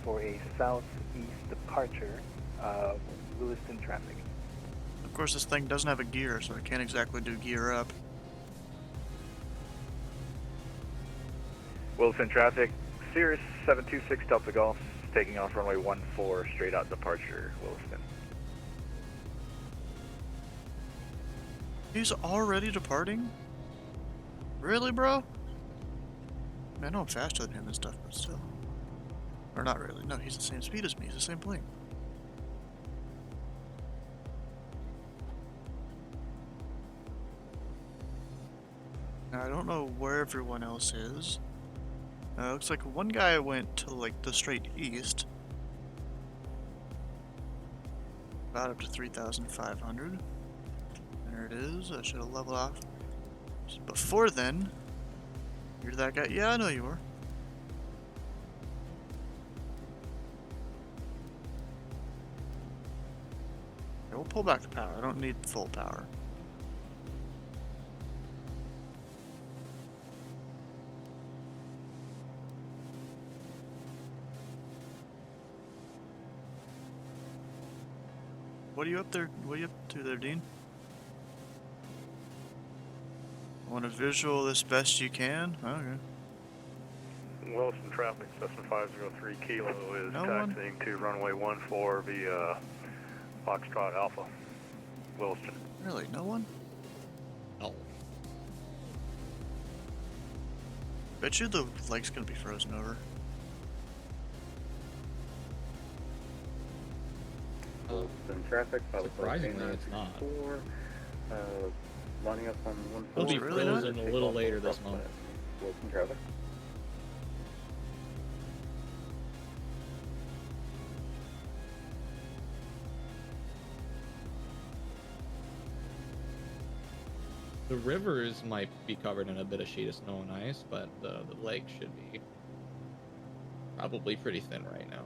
for a southeast departure, Williston traffic. Of course, this thing doesn't have a gear, so it can't exactly do gear up. Wilson traffic, Cirrus 726 Delta Golf, taking off runway 14, straight out departure, Williston. He's already departing? Really, bro? Man, I know I'm faster than him and stuff, but still. Or not really. No, he's the same speed as me. He's the same plane. Now, I don't know where everyone else is. Looks like one guy went to, like, the straight east. About up to 3,500. There it is. I should have leveled off. Just before then, you're that guy. Yeah, I know you were. Okay, we'll pull back the power. I don't need full power. What are you up there? What are you up to there, Dean? Want to visual this best you can? Okay. Wilson traffic, Cessna 503 Kilo is No taxiing to runway 14 via Foxtrot Alpha, Wilson. Really? No one? No. Bet you the lake's gonna be frozen over. Wilson traffic, Surprisingly, it's not. Lining up on 14. It'll be really frozen a little later this month. Wilson traffic. The rivers might be covered in a bit of sheet of snow and ice, but the lake should be probably pretty thin right now.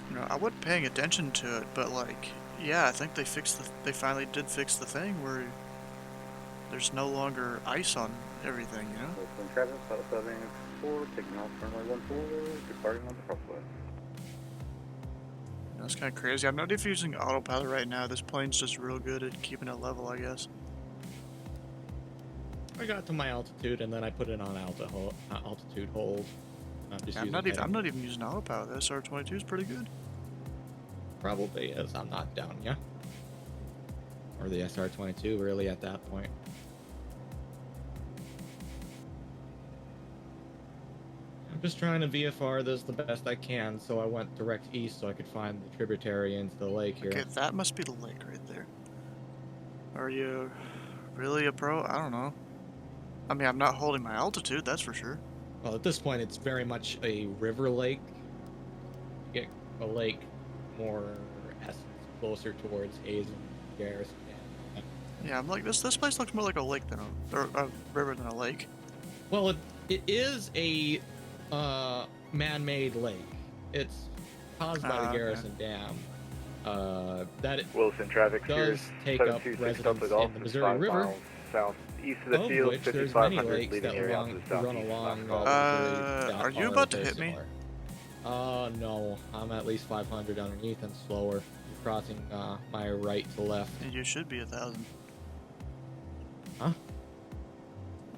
You know, I wasn't paying attention to it, but like, yeah, I think they finally did fix the thing where there's no longer ice on everything, you know? Wilson traffic, South 784, taking off runway 14, departing on the crossway. That's kind of crazy. I'm not even using autopilot right now. This plane's just real good at keeping it level, I guess. I got to my altitude and then I put it on altitude hold. I'm not even using autopilot. The SR-22 is pretty good. Probably is. I'm not down yet. Or the SR-22 really at that point. I'm just trying to VFR this the best I can, so I went direct east so I could find the tributary into the lake here. Okay, that must be the lake right there. Are you really a pro? I don't know. I mean, I'm not holding my altitude, that's for sure. Well, at this point, it's very much a river lake. You get a lake more closer towards Hayes and Garrison. Yeah, I'm like, this place looks more like a lake than a river than a lake. Well, it is a man-made lake. It's caused by the Garrison Dam. That it Wilson traffic, does take up residence in the Missouri River, southeast of the of field, which there's many 5,500 lakes leading that area out to the run southeast. along. Are you about to hit me? No. I'm at least 500 underneath and slower. I'm crossing my right to left. You should be 1,000. Huh?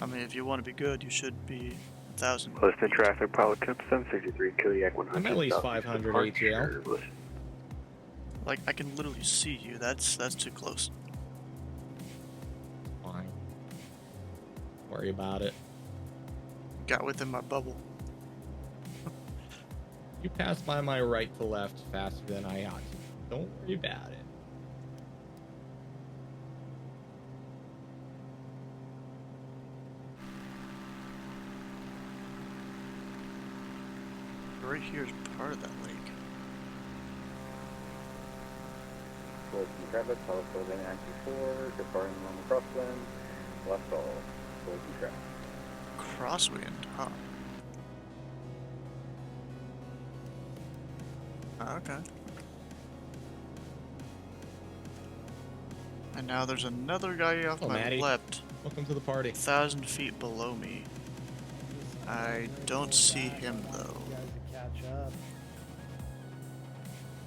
I mean, if you want to be good, you should be 1,000. Wilson traffic, pilot temp 763, Kodiak 100. I'm at least 500 ATL. Like, I can literally see you. That's too close. Fine. Worry about it. Got within my bubble. You passed by my right to left faster than I ought to. Don't worry about it. Right here is part of that lake. Wilson traffic, pilot code 994, departing on the crosswind, left all, Wilson traffic. Crosswind, huh? Okay. And now there's another guy off my Maddie. left. Welcome to the party. 1,000 feet below me. I don't see him though. You guys to catch up.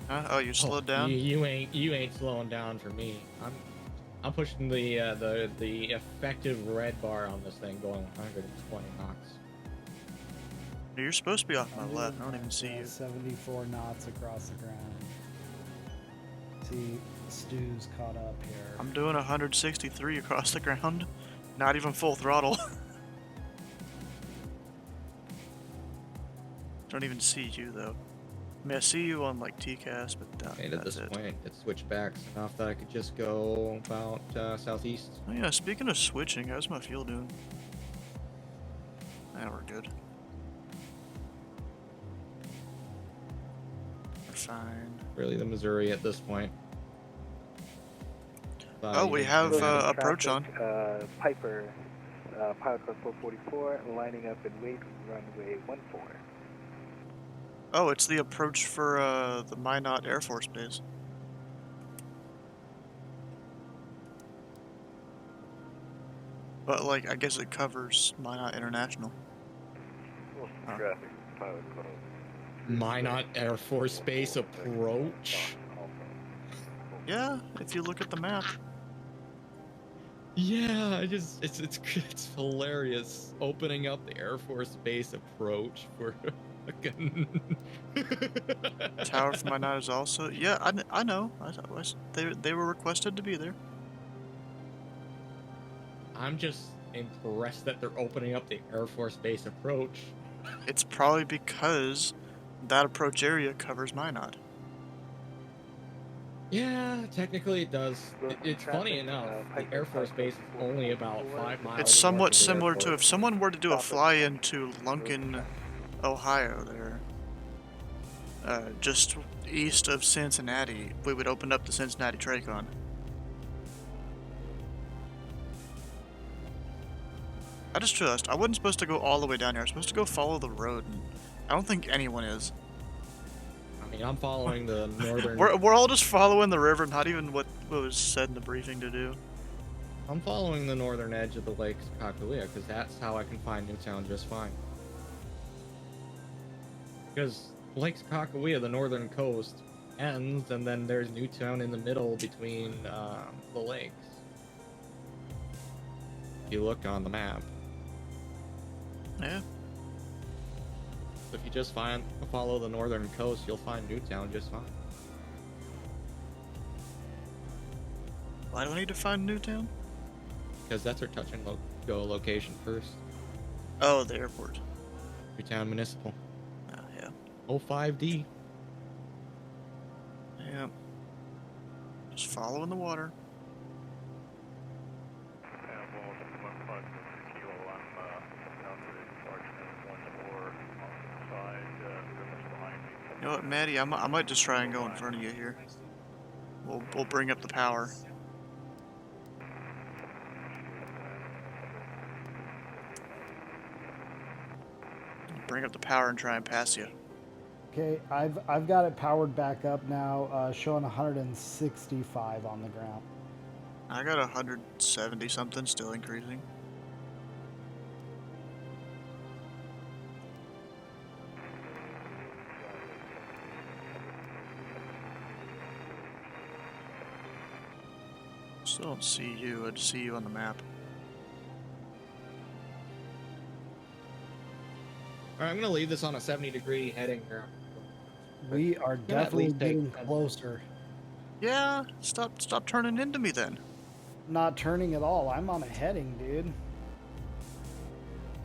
Huh? Oh, you slowed down? You ain't slowing down for me. I'm pushing the effective red bar on this thing, going 120 knots. You're supposed to be off my left. I don't even see you. 74 knots across the ground. See, Stu's caught up here. I'm doing 163 across the ground. Not even full throttle. Don't even see you though. I mean, I see you on like TCAS, but And at that's this it. point, it switched back enough that I could just go about southeast. Oh yeah, speaking of switching, how's my fuel doing? Yeah, we're good. We're fine. Really, the Missouri at this point. Oh, we have approach on. Piper, pilot code 444, lining up in wait, runway 14. Oh, it's the approach for the Minot Air Force Base. But like, I guess it covers Minot International. Traffic, pilot code. Minot Air Force Base approach. Yeah, if you look at the map. Yeah, it's hilarious opening up the Air Force Base approach for fucking Tower for Minot is also. Yeah, I know. They were requested to be there. I'm just impressed that they're opening up the Air Force Base approach. It's probably because that approach area covers Minot. Yeah, technically it does. It's funny enough, the Air Force Base is only about 5 miles. It's somewhat north of the similar to airport. if someone were to do a fly-in to Lunkin, Ohio there, just east of Cincinnati, we would open up the Cincinnati Tracon. I just realized I wasn't supposed to go all the way down here. I was supposed to go follow the road, and I don't think anyone is. I mean, I'm following the northern. We're all just following the river, not even what was said in the briefing to do. I'm following the northern edge of the Lake Kakawea because that's how I can find Newtown just fine. Because Lake Kakawea, the northern coast, ends, and then there's Newtown in the middle between the lakes. If you look on the map. Yeah. So if you just follow the northern coast, you'll find Newtown just fine. Why do I need to find Newtown? Because that's our touch and go location first. Oh, the airport. Newtown Municipal. Oh, yeah. 05D. Yeah. Just following the water. You know what, Maddie? I might just try and go in front of you here. We'll bring up the power. Bring up the power and try and pass you. Okay, I've got it powered back up now, showing 165 on the ground. I got 170 something, still increasing. Still don't see you. I just see you on the map. Alright, I'm gonna leave this on a 70-degree heading here. We are Gonna at definitely least take getting closer. Yeah, stop turning into me then. Not turning at all. I'm on a heading, dude.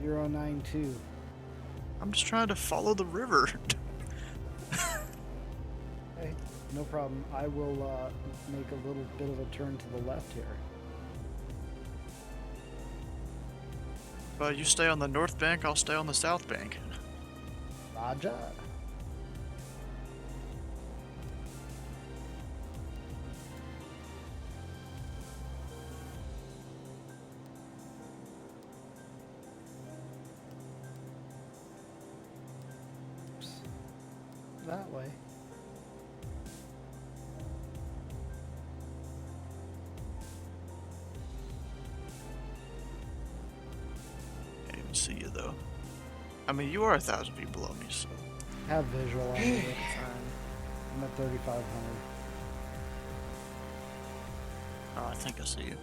092. I'm just trying to follow the river. Hey, no problem. I will make a little bit of a turn to the left here. You stay on the north bank, I'll stay on the south bank. Roger. That way. Can't even see you though. I mean, you are 1,000 feet below me, so. Have visual on me. I'm at 3,500. I think I see you.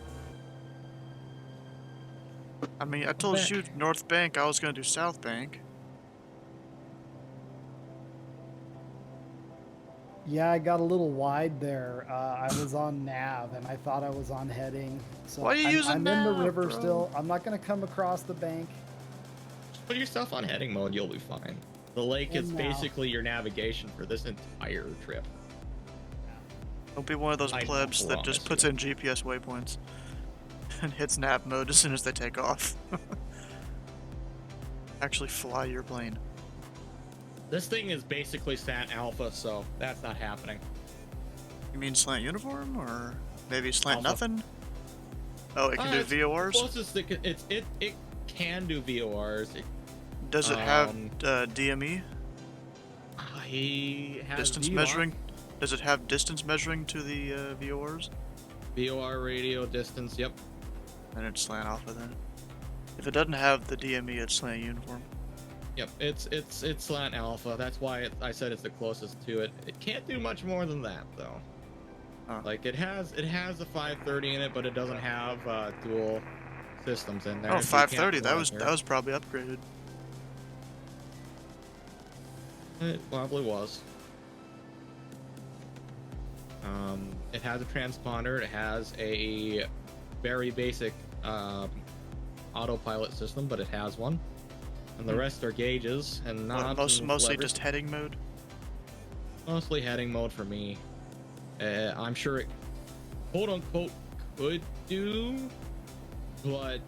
I mean, I told you North Bank, I was gonna do South Bank. Yeah, I got a little wide there. I was on nav, and I thought I was on heading. So Why are you using I'm in the nav, river bro? still. I'm not gonna come across the bank. Put yourself on heading mode, you'll be fine. The lake is And now. basically your navigation for this entire trip. Don't be one of those I plebs that promise just puts you. in GPS waypoints and hits nav mode as soon as they take off. Actually fly your plane. This thing is basically slant alpha, so that's not happening. You mean slant uniform, or maybe slant Alpha. nothing? Oh, it can do It's VORs? Closest it can do VORs. Does it have DME? He has Distance VOR. measuring? Does it have distance measuring to the VORs? VOR radio distance, yep. Then it's slant alpha then. If it doesn't have the DME, it's slant uniform. Yep, it's slant alpha. That's why I said it's the closest to it. It can't do much more than that though. Like it has a 530 in it, but it doesn't have dual systems in there. Oh, so you can't 530. fly That here. was probably upgraded. It probably was. It has a transponder. It has a very basic autopilot system, but it has one. And the rest are gauges and What, knobs. mostly just heading mode? Mostly heading mode for me. I'm sure it, quote unquote, could do, but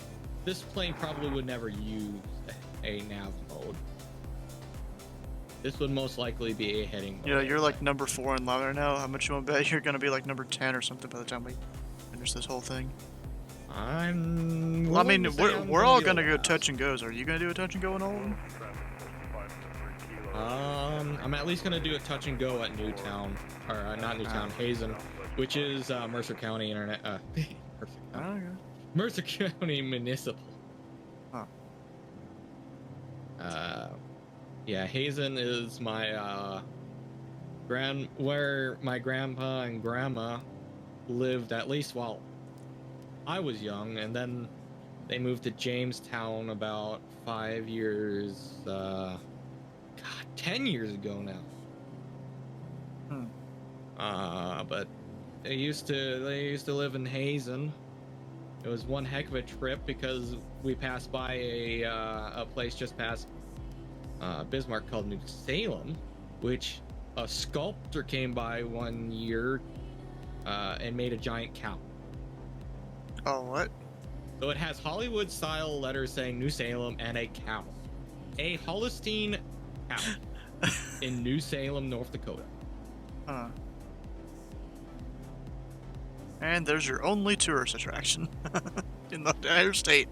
this plane probably would never use a nav mode. This would most likely be a heading mode. You know, you're like number 4 in ladder now. How much you want to bet you're gonna be like number 10 or something by the time we finish this whole thing? Well, I mean, we're all gonna go last. touch and goes. Are you gonna do a touch and go in all of them? I'm at least gonna do a touch and go at Newtown, or not Newtown, Hazen, which is Mercer County Internet. Mercer County Municipal. Huh. Yeah, Hazen is my where my grandpa and grandma lived, at least while I was young, and then they moved to Jamestown about 5 years, 10 years ago now. But they used to live in Hazen. It was one heck of a trip because we passed by a place just past Bismarck called New Salem, which a sculptor came by one year and made a giant cow. Oh, what? So it has Hollywood-style letters saying New Salem and a cow. A Holstein cow in New Salem, North Dakota. Huh. And there's your only tourist attraction in the entire state.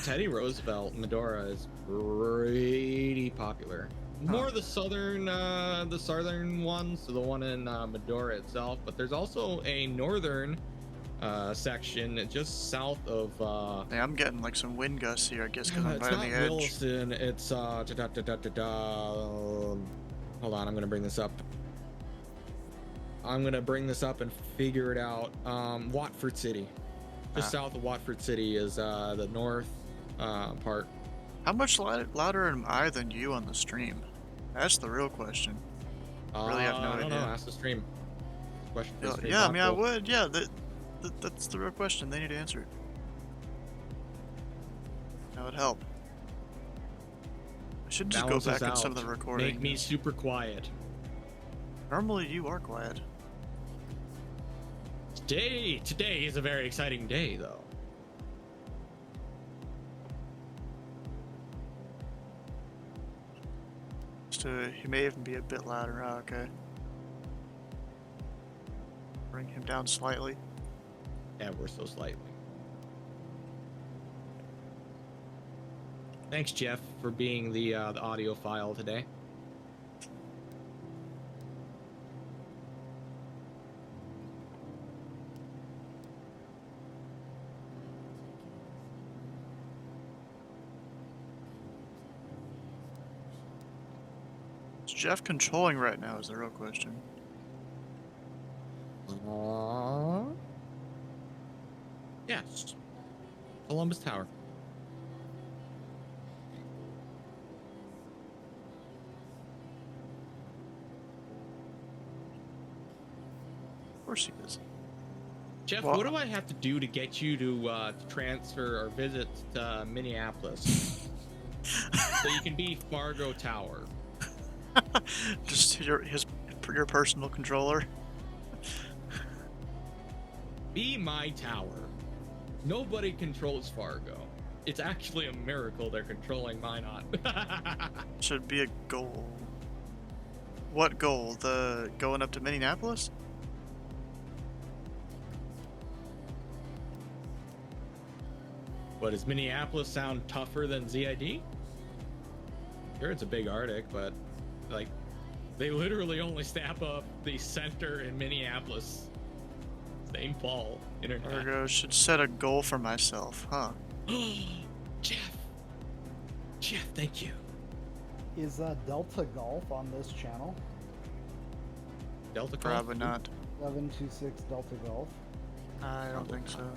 Teddy Roosevelt, Medora is pretty popular. More the southern one, so the one in Medora itself. But there's also a northern section just south of. Yeah, I'm getting like some wind gusts here, I guess, because I'm It's right on not the edge. Williston. It's hold on, I'm gonna bring this up. I'm gonna bring this up and figure it out. Watford City, just south of Watford City is the north part. How much louder am I than you on the stream? That's the real question. Really have no I idea. don't know. Ask the stream. Question for the stream Yeah, I mean, I console. would. Yeah, that's the real question. They need to answer it. That would help. I should just Balance go us back in some of out. the recording. Make me super quiet. Normally, you are quiet. Today is a very exciting day, though. He may even be a bit louder. Oh, okay. Bring him down slightly. Ever so slightly. Thanks, Jeff, for being the audio file today. Is Jeff controlling right now is the real question. Yes. Columbus Tower. Of course he is. Jeff, Well, what do I have to do to get you to transfer or visit Minneapolis so you can be Fargo Tower? Just your personal controller. Be my tower. Nobody controls Fargo. It's actually a miracle they're controlling Minot. Should be a goal. What goal? The going up to Minneapolis? What, does Minneapolis sound tougher than ZID? Sure, it's a big Arctic, but like they literally only snap up the center in Minneapolis. St. Paul International. Fargo should set a goal for myself, huh? Jeff, thank you. Is Delta Golf on this channel? Delta Golf? Probably not. 726 Delta Golf. I don't think so.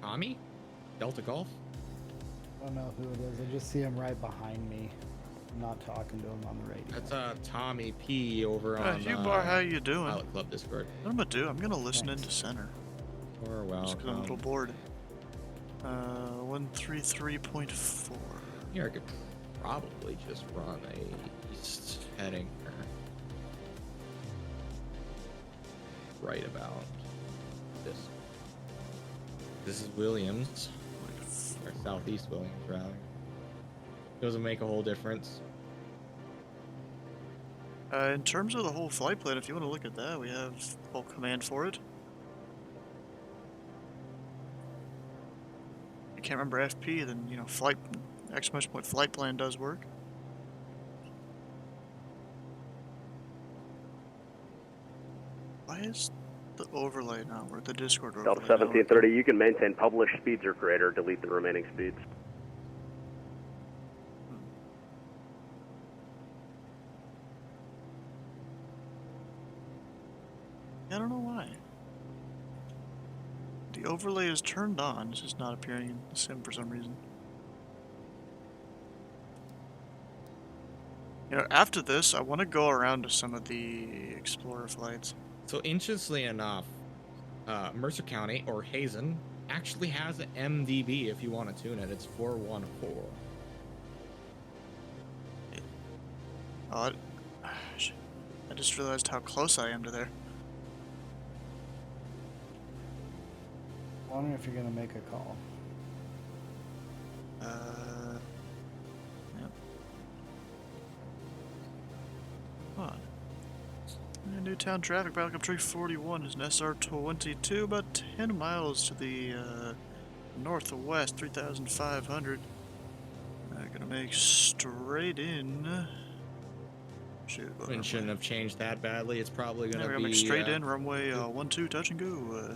Tommy? Delta Golf? I don't know who it is. I just see him right behind me. I'm not talking to him on the radio. That's Tommy P over on Hubar, how you doing? Pilot Club Discord. What I'm gonna do? I'm gonna listen into center. Or Just 'cause I'm a little bored. 133.4. Here I could probably just run a east heading right about this. This is Williams, or Southeast Williams rather. Doesn't make a whole difference. In terms of the whole flight plan, if you want to look at that, we have full command for it. You can't remember FP, then, you know, flight, exclamation point flight plan does work. Why is the overlay not work? The Discord overlay. Delta 1730, you can maintain published speeds or greater, delete the remaining speeds. I don't know why. The overlay is turned on, it's just not appearing in the sim for some reason. You know, after this, I want to go around to some of the Explorer flights. So interestingly enough, Mercer County, or Hazen, actually has an MDB if you want to tune it. It's 414. Oh, I just realized how close I am to there. I wonder if you're going to make a call. Yep. Come on. Newtown traffic, backup tree 41 is an SR-22, about 10 miles to the northwest, 3,500. Gonna make straight in. Shoot. Wind shouldn't have changed that badly. It's probably gonna We're gonna be make straight in, runway 12, touch and go.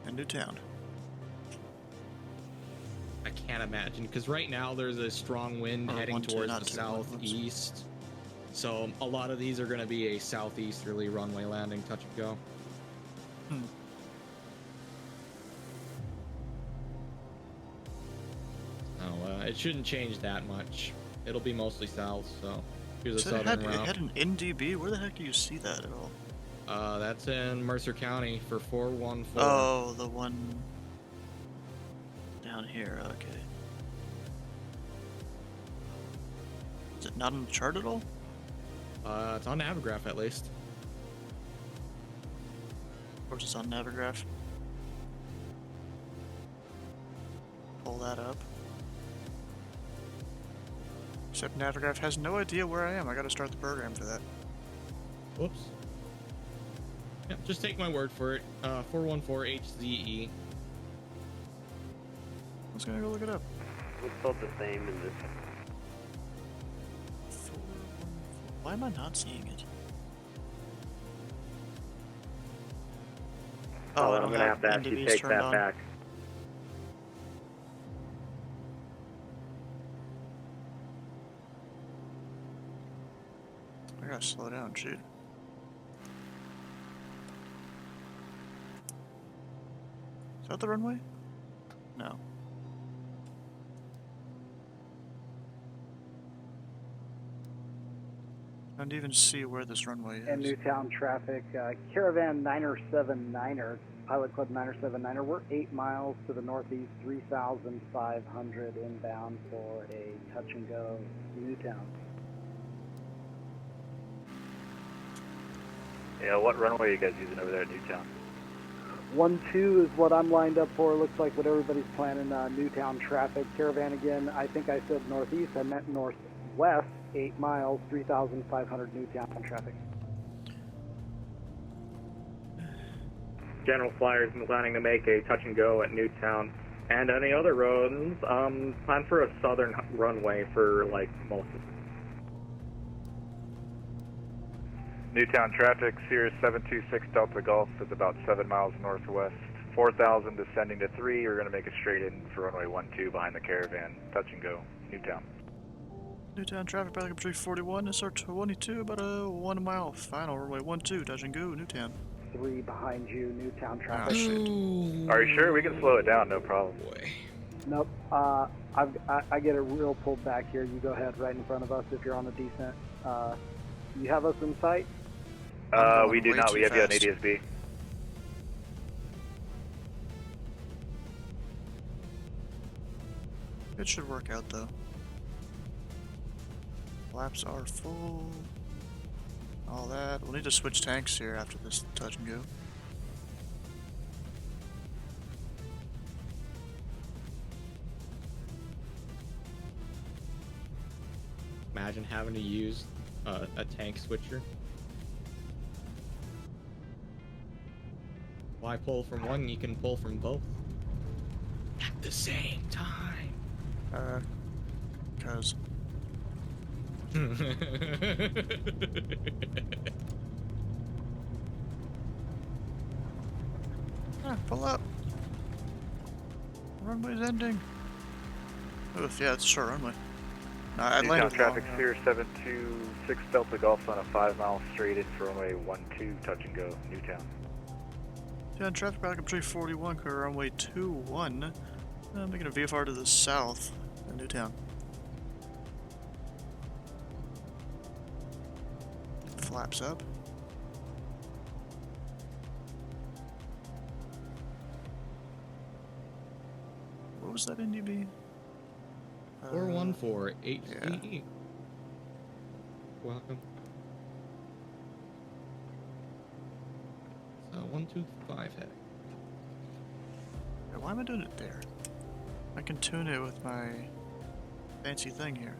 In Newtown. I can't imagine, because right now there's a strong wind heading towards the southeast. So a lot of these are going to be a southeasterly runway landing, touch and go. Oh, it shouldn't change that much. It'll be mostly south, so here's a southern route. It had an NDB? Where the heck do you see that at all? That's in Mercer County for 414. Oh, the one down here, okay. Is it not on the chart at all? It's on Navigraph at least. Of course it's on Navigraph. Pull that up. Except Navigraph has no idea where I am. I gotta start the program for that. Whoops. Yeah, just take my word for it. 414 HZE. I was gonna go look it up. It's spelled the same in this. Why am I not seeing it? Oh, I'm gonna have to ask you to take that back. I gotta slow down ground sheet. Is that the runway? No. I don't even see where this runway And is. Newtown traffic, Caravan 979er, Pilot Club 979er, we're 8 miles to the northeast, 3,500 inbound for a touch and go Newtown. Yeah, what runway are you guys using over there at Newtown? 1-2 is what I'm lined up for. Looks like what everybody's planning. Newtown traffic. Caravan again, I think I said northeast. I meant northwest. 8 miles, 3,500 Newtown traffic. General Flyers planning to make a touch and go at Newtown. And any other runs, plan for a southern runway for, like, most of it. Newtown traffic, Sirius 726 Delta Golf is about 7 miles northwest. 4,000 descending to 3. We're going to make a straight in for runway 12 behind the Caravan. Touch and go, Newtown. Newtown traffic, back up 341, SR22, about a 1 mile final, runway 12, touch and go, Newtown. 3 behind you, Newtown Ah, traffic. shit. Are you sure? We can slow it down, no problem. Nope. I get it real pulled back here. You go ahead right in front of us if you're on a descent. You have us in sight? We do way not. too We have you on fast. ADSB. It should work out though. Flaps are full. All that. We'll need to switch tanks here after this touch and go. Imagine having to use a tank switcher. Why pull from one? You can pull from both at the same time. Cause pull up. Runway's ending. Oof, yeah, it's a short runway. No, I Newtown landed traffic, long. Sirius 726 Delta Golf on a 5 mile straight in for runway 12, touch and go, Newtown. Yeah, traffic back up 341, clear runway 21. Making a VFR to the south in Newtown. Flaps up. What was that NDB? 414 HCE. Welcome. So 125 heading. Why am I doing it there? I can tune it with my fancy thing here.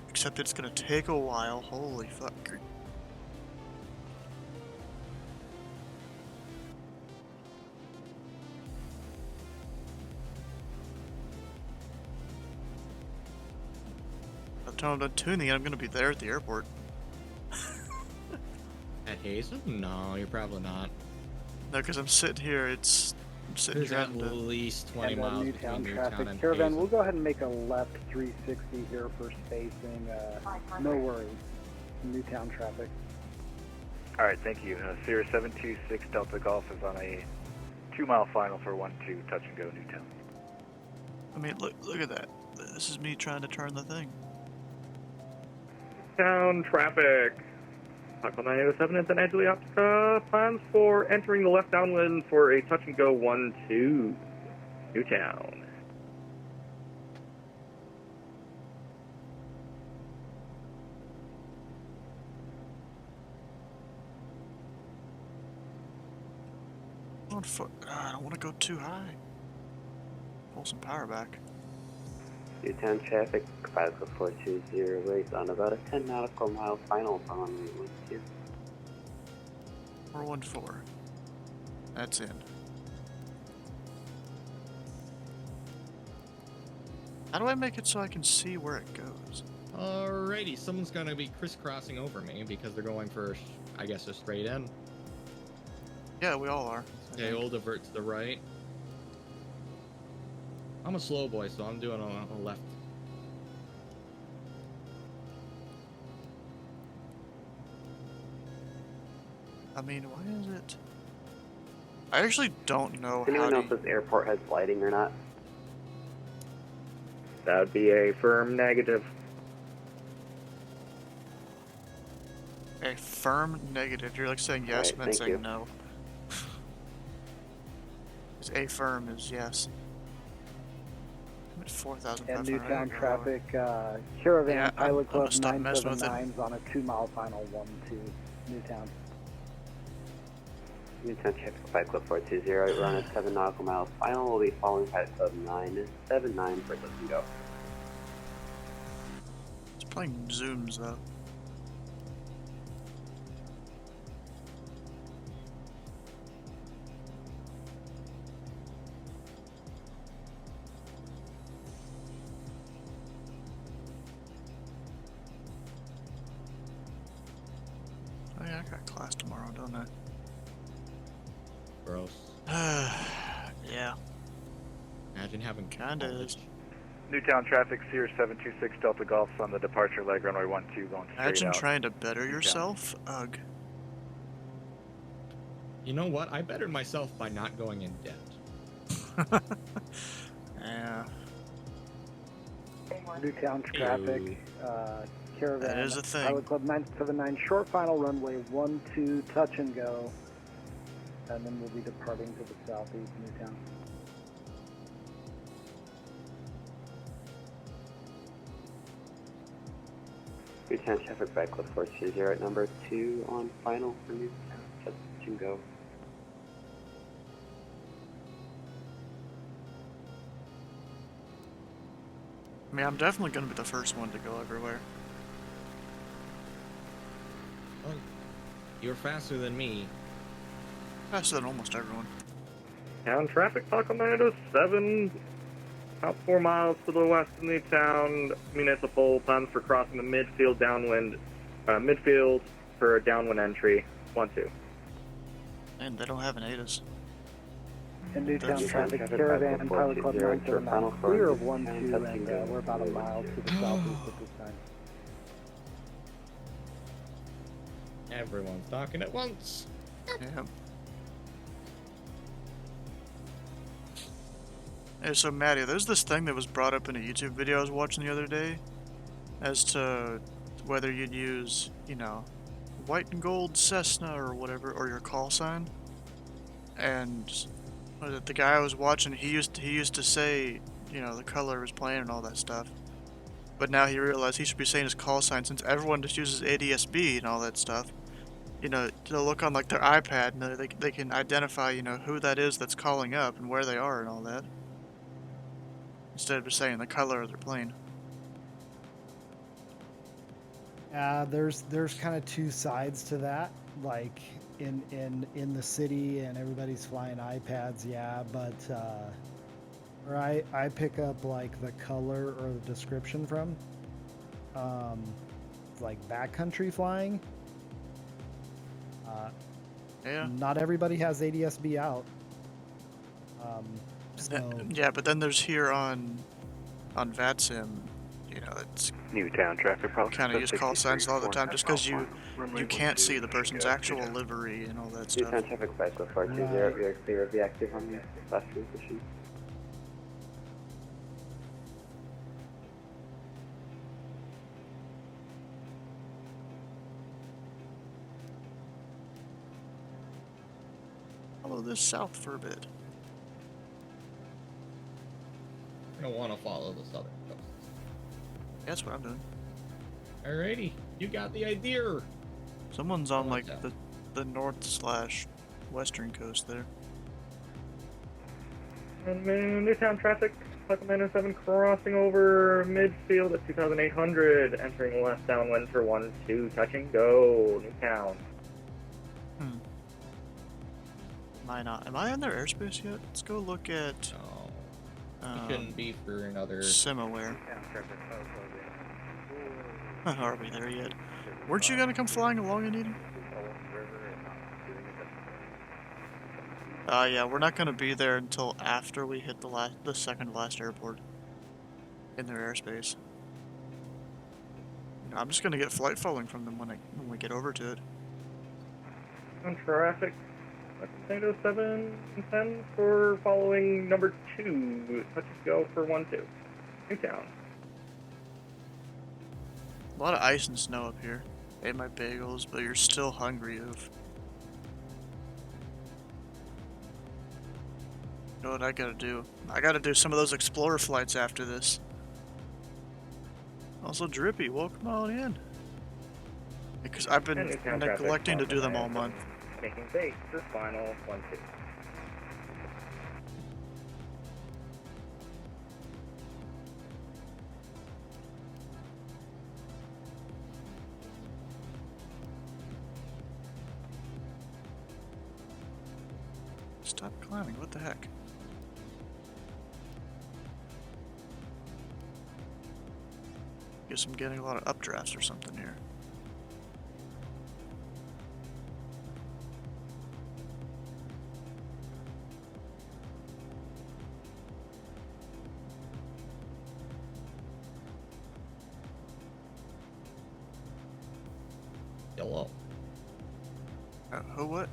Except it's gonna take a while. Holy fuck. By the time I'm done tuning it, I'm gonna be there at the airport. At Hazel? No, you're probably not. No, because I'm sitting here. I'm sitting There's here at having to... least 20 And miles Newtown between traffic. Newtown and Caravan, Hazel. we'll go ahead and make a left 360 here for spacing. No worries. Newtown traffic. Alright, thank you. Sirius 726 Delta Golf is on a 2 mile final for 12, touch and go, Newtown. I mean, look at that. This is me trying to turn the thing. Town traffic. Taco 907 is an Edgley Optica. Plans for entering the left downwind for a touch and go 12, Newtown. I don't want to go too high. Pull some power back. Newtown traffic, 50420 race on about a 10 nautical mile final on Route 12. 414. That's in. How do I make it so I can see where it goes? Alrighty, someone's gonna be crisscrossing over me because they're going for, I guess, a straight in. Yeah, we all are. Okay, we'll divert to the right. I'm a slow boy, so I'm doing a left. I mean, why is it? I actually don't know Does how anyone know to. if this airport has lighting or not? That would be a firm negative. A firm negative. You're like saying yes Alright, and then thank saying you. no. 'Cause a firm is yes. I'm at 4,500. And Newtown Oh. traffic, Caravan Yeah, Pilot I'm Club gonna stop messing with it. 979's on a 2-mile final 1-2 Newtown. Newtown traffic Pilot Club 420, run at 7 nautical miles final. Will be following Pilot Club 979 for touch and go. It's playing zooms though. Oh yeah, I got class tomorrow, don't I? Gross. Yeah, Imagine having kinda is. Newtown traffic, Sears 726 Delta Golf on the departure leg, runway 12 going straight Imagine out. trying to better Newtown. yourself. Ugh. You know what? I bettered myself by not going in debt. Yeah. Newtown traffic, Caravan That is a thing. Pilot Club 979 short final runway 12 touch and go. And then we'll be departing to the southeast Newtown. Newtown traffic Pilot Club 420 at number 2 on final for Newtown. Touch and go. I mean, I'm definitely gonna be the first one to go everywhere. Well, you're faster than me. Faster than almost everyone. Town traffic, Taco 907. About 4 miles to the west of Newtown. Municipal plans for crossing the midfield downwind. Midfield for a downwind entry. 1-2. And they don't have an ATIS. And Newtown That's traffic, traffic, Caravan Pilot Pilot Club Club 420, 979 final clear of for 1-2 Newtown, and touch and go. we're about a mile to the southeast at this time. Everyone's talking at once. Yeah. Hey, so Maddie, there's this thing that was brought up in a YouTube video I was watching the other day as to whether you'd use, you know, white and gold Cessna or whatever, or your call sign. And the guy I was watching, he used to say, you know, the color of his plane and all that stuff. But now he realized he should be saying his call sign since everyone just uses ADSB and all that stuff. You know, they'll look on like their iPad and they can identify, you know, who that is that's calling up and where they are and all that. Instead of just saying the color of their plane. There's kind of two sides to that. Like in the city and everybody's flying iPads, yeah, but where I pick up like the color or the description from, like backcountry flying. Yeah. Not everybody has ADSB out. So Yeah, but then there's here on VATSIM, you know, it's Newtown traffic, kind of use call signs all the time just because you can't see the person's actual livery and all that stuff. Newtown traffic Pilot Club 420, we are clear of the active on the last position. Follow this south for a bit. I don't want to follow the southern coast. That's what I'm doing. Alrighty, you got the idea. Someone's on like the north/western coast there. And Newtown traffic, Taco 907 crossing over midfield at 2,800. Entering west downwind for 1-2. Touch and go. Newtown. Am I in their airspace yet? Let's go look at. No. You shouldn't be for another. Simaware. Are we there yet? Weren't you gonna come flying along, Anita? Yeah, we're not gonna be there until after we hit the second last airport in their airspace. I'm just gonna get flight following from them when we get over to it. On traffic, Tornado 710 for following number 2. Touch and go for 1-2. Newtown. A lot of ice and snow up here. Ate my bagels, but you're still hungry. Of. You know what I gotta do? I gotta do some of those Explorer flights after this. Also, Drippy, welcome on in. Because I've been Newtown neglecting to traffic, do them all Foxtrot month. Making base for final 1-2. Stop climbing, what the heck? Guess I'm getting a lot of updrafts or something here. Hello. Who what?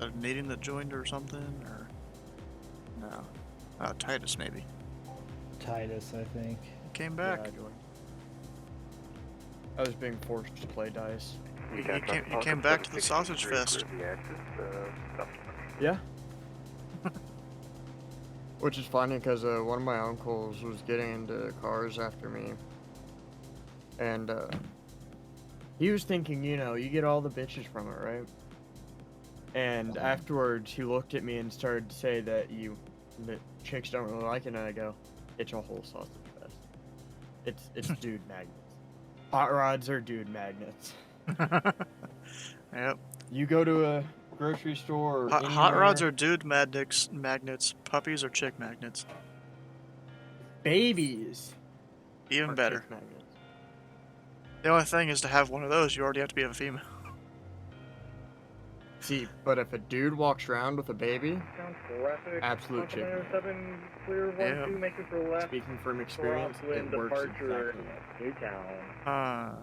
A meeting that joined or something, or no? Titus maybe. Titus, I think. He came back. Yeah, I joined. I was being forced to play dice. He came back to the sausage fest. Yeah. Which is funny because one of my uncles was getting into cars after me. And he was thinking, you know, you get all the bitches from it, right? And afterwards, he looked at me and started to say that chicks don't really like it, and I go, it's a whole sausage fest. It's dude magnets. Hot rods are dude magnets. Yep. You go to a grocery store or Hot rods anywhere- are dude magnets. Puppies are chick magnets. Babies. Even are better. chick magnets. The only thing is to have one of those, you already have to be a female. See, but if a dude walks around with a baby, Traffic, absolute chick. Continental 7, clear 1-2, Yeah. making for left. Speaking from experience, Crosswind it works departure, exactly. Newtown.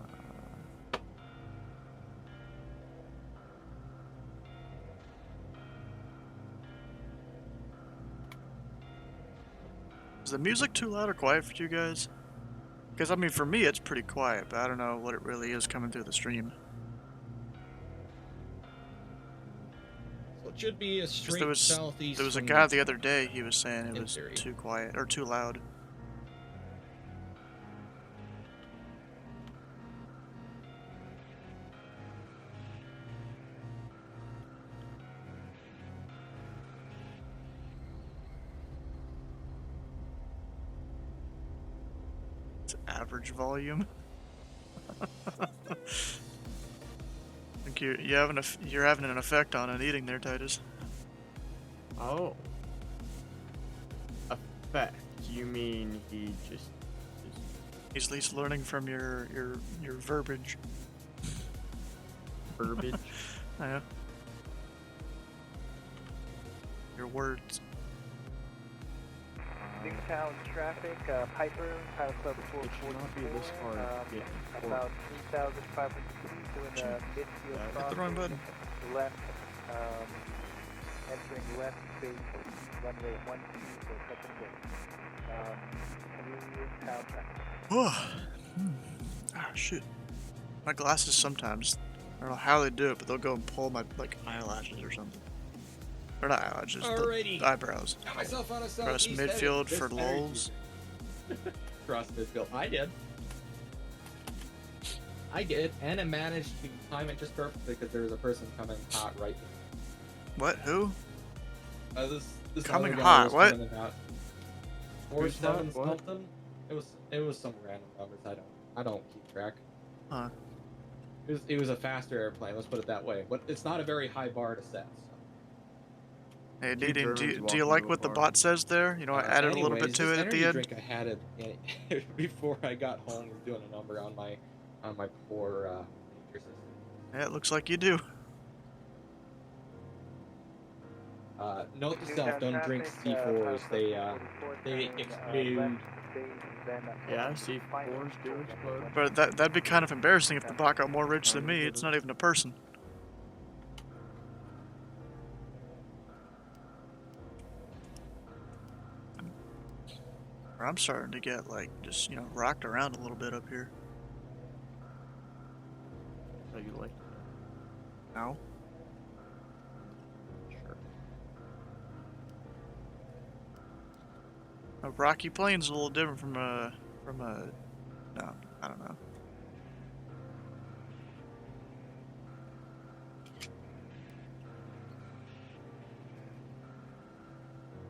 Is the music too loud or quiet for you guys? Because, I mean, for me, it's pretty quiet, but I don't know what it really is coming through the stream. So it should be a 'Cause straight southeast. there was a from guy the other day, he was saying it in was theory. too quiet, or too loud. It's average volume. I think you're having an effect on it eating there, Titus. Oh. Effect. You mean he just... He's at least learning from your verbiage. Verbiage? Yeah. Your words. Newtown traffic, Piper, Pilot Club It should not be this 444, hard to get about 3,500 feet doing the midfield Hit crossing. the wrong button. Left, entering left base, runway 12 for touch and go. Newtown traffic. Ah, shoot. My glasses sometimes, I don't know how they do it, but they'll go and pull my, like, eyelashes or something. Or not eyelashes, Alrighty. the eyebrows. Got myself on a Press southeast midfield headed. for This energy lulls. Cross midfield. I did, and I managed to time it just perfectly because there was a person coming hot right. What? Who? This Coming other guy hot, was what? coming in hot. Who's 47 hot? What? something. It was some random numbers. I don't keep track. Huh. It was a faster airplane. Let's put it that way. But it's not a very high bar to set. So. Hey, Two Deedee, Germans do walking you like to a what the bar. bot says there? You know, I added a little bit Anyways, to this it at the energy end. drink I had it before I got home was doing a number on my poor nature system. Yeah, it looks like you do. Note to self: don't drink C4s. They explode Yeah, I see fours do explode. But that'd be kind of embarrassing if the bot got more rich than me. It's not even a person. I'm starting to get like just rocked around a little bit up here. Oh, you like? No. Sure. A rocky plain's a little different from a no, I don't know.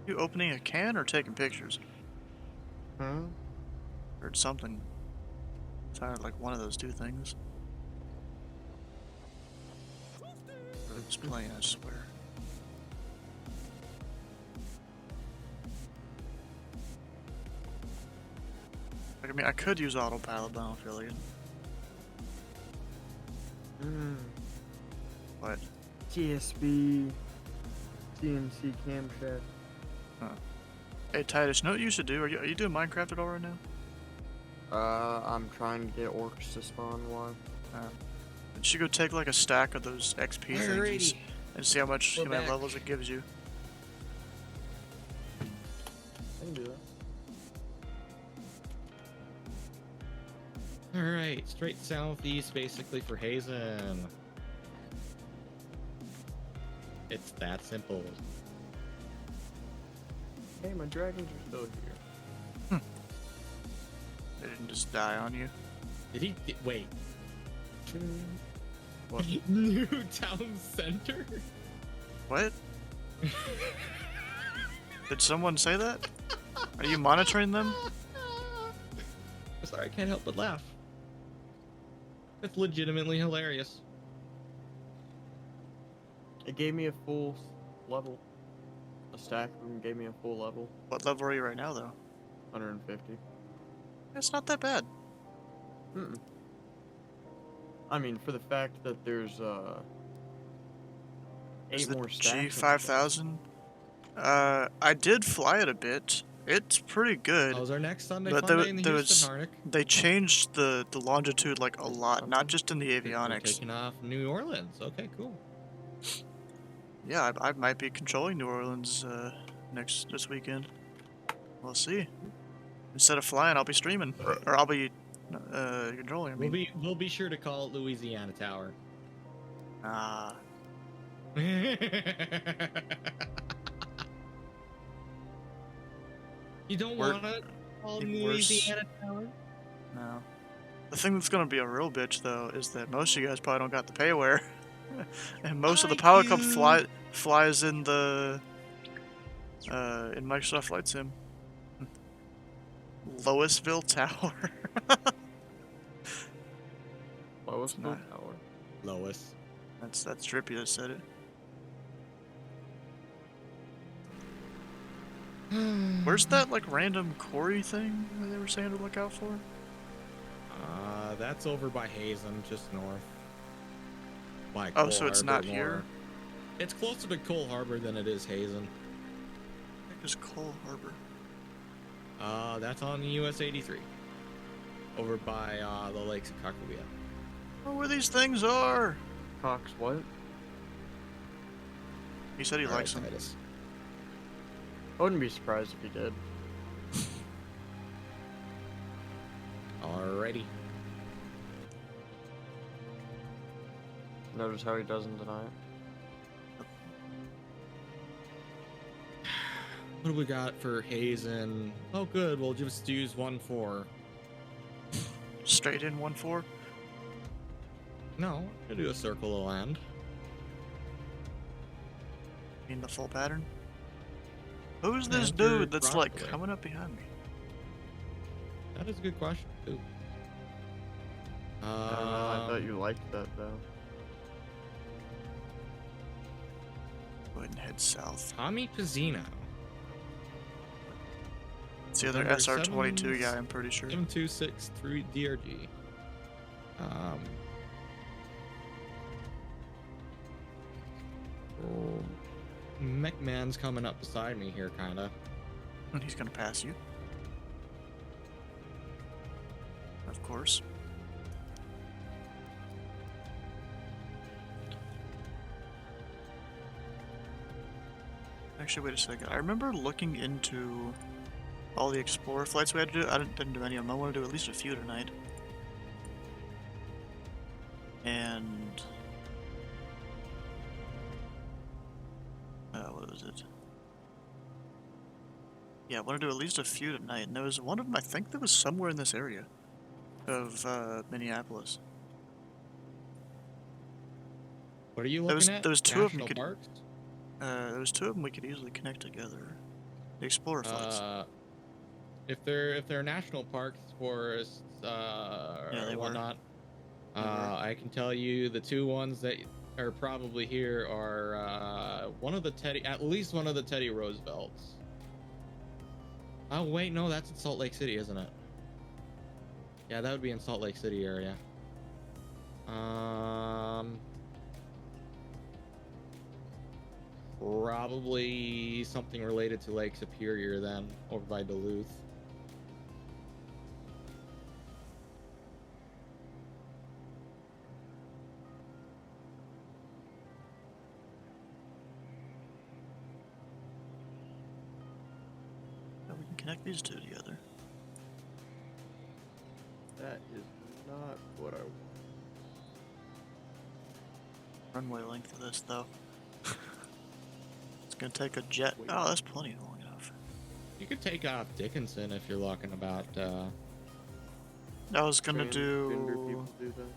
You opening a can or taking pictures? Hmm? Heard something. Sounded like one of those two things. It's playing, I swear. Like, I mean, I could use autopilot, but I don't feel like it. What? TSB, CNC camshaft. Huh. Hey Titus, you know what you should do? Are you doing Minecraft at all right now? I'm trying to get orcs to spawn. Why? You should go take like a stack of those XP things and see how many levels it gives you. I can do that. Alright, straight southeast basically for Hazen. It's that simple. Hey, my dragons are still here. They didn't just die on you. Did he? Wait. What? New town center? What? Did someone say that? Are you monitoring them? I'm sorry, I can't help but laugh. It's legitimately hilarious. It gave me a full level. A stack of them gave me a full level. What level are you right now, though? 150. That's not that bad. Mm-mm. I mean, for the fact that there's, Is 8 the more stacks. G5000? I did fly it a bit. It's pretty good. How's our next Sunday But fun day in the Houston, Harnick? they changed the longitude like a lot, not just in the We're avionics. taking off New Orleans. Okay, cool. Yeah, I might be controlling New Orleans this weekend. We'll see. Instead of flying, I'll be streaming, or I'll be controlling. I mean, We'll be sure to call it Louisiana Tower. ah, You don't Word- want to call it even worse. Louisiana Tower? no. The thing that's gonna be a real bitch though is that most of you guys probably don't got the payware, and most of the Power Club flies in the in Microsoft Flight Sim. Loisville Tower. Loisville Tower. Lois. That's Drippy that said it. Where's that like random quarry thing that they were saying to look out for? That's over by Hazen, just north. By Oh, Cole so it's Harbor not here? more. It's closer to Cole Harbor than it is Hazen. What is Cole Harbor? That's on the US 83. Over by the lakes of Kakubia. Oh, where these things are! Cox, what? He said he likes them. Titus. I wouldn't be surprised if he did. Alrighty. Notice how he doesn't deny it. What do we got for Hazen? Oh, good. We'll just use 1-4. Straight in 1-4? No, we'll do a circle of land. In the full pattern? Who's this Enter dude that's like properly. coming up behind me? That is a good question, too. I don't know, I thought you liked that though. Go ahead and head south. Tommy Pizzino. It's the other Number SR-22 guy, I'm pretty sure. 726 through DRG. McMahon's coming up beside me here, kinda. And he's gonna pass you. Of course. Actually, wait a second. I remember looking into all the Explorer flights we had to do. I didn't do any of them. I want to do at least a few tonight. And... what was it? Yeah, I want to do at least a few tonight. And there was one of them, I think, that was somewhere in this area of Minneapolis. What are you looking at? There was two of them. National parks? There was two of them we could easily connect together. The Explorer flights. If they're national parks, forests, yeah, they or whatnot, were. I can tell you the two ones that are probably here are at least one of the Teddy Roosevelts. Oh wait, no, that's in Salt Lake City, isn't it? Yeah, that would be in Salt Lake City area. Probably something related to Lake Superior then, over by Duluth. Yeah, we can connect these two together. That is not what I want. Runway length of this, though. It's gonna take a jet. Oh, that's plenty long enough. You could take off Dickinson if you're looking about. I was gonna Transgender people do that.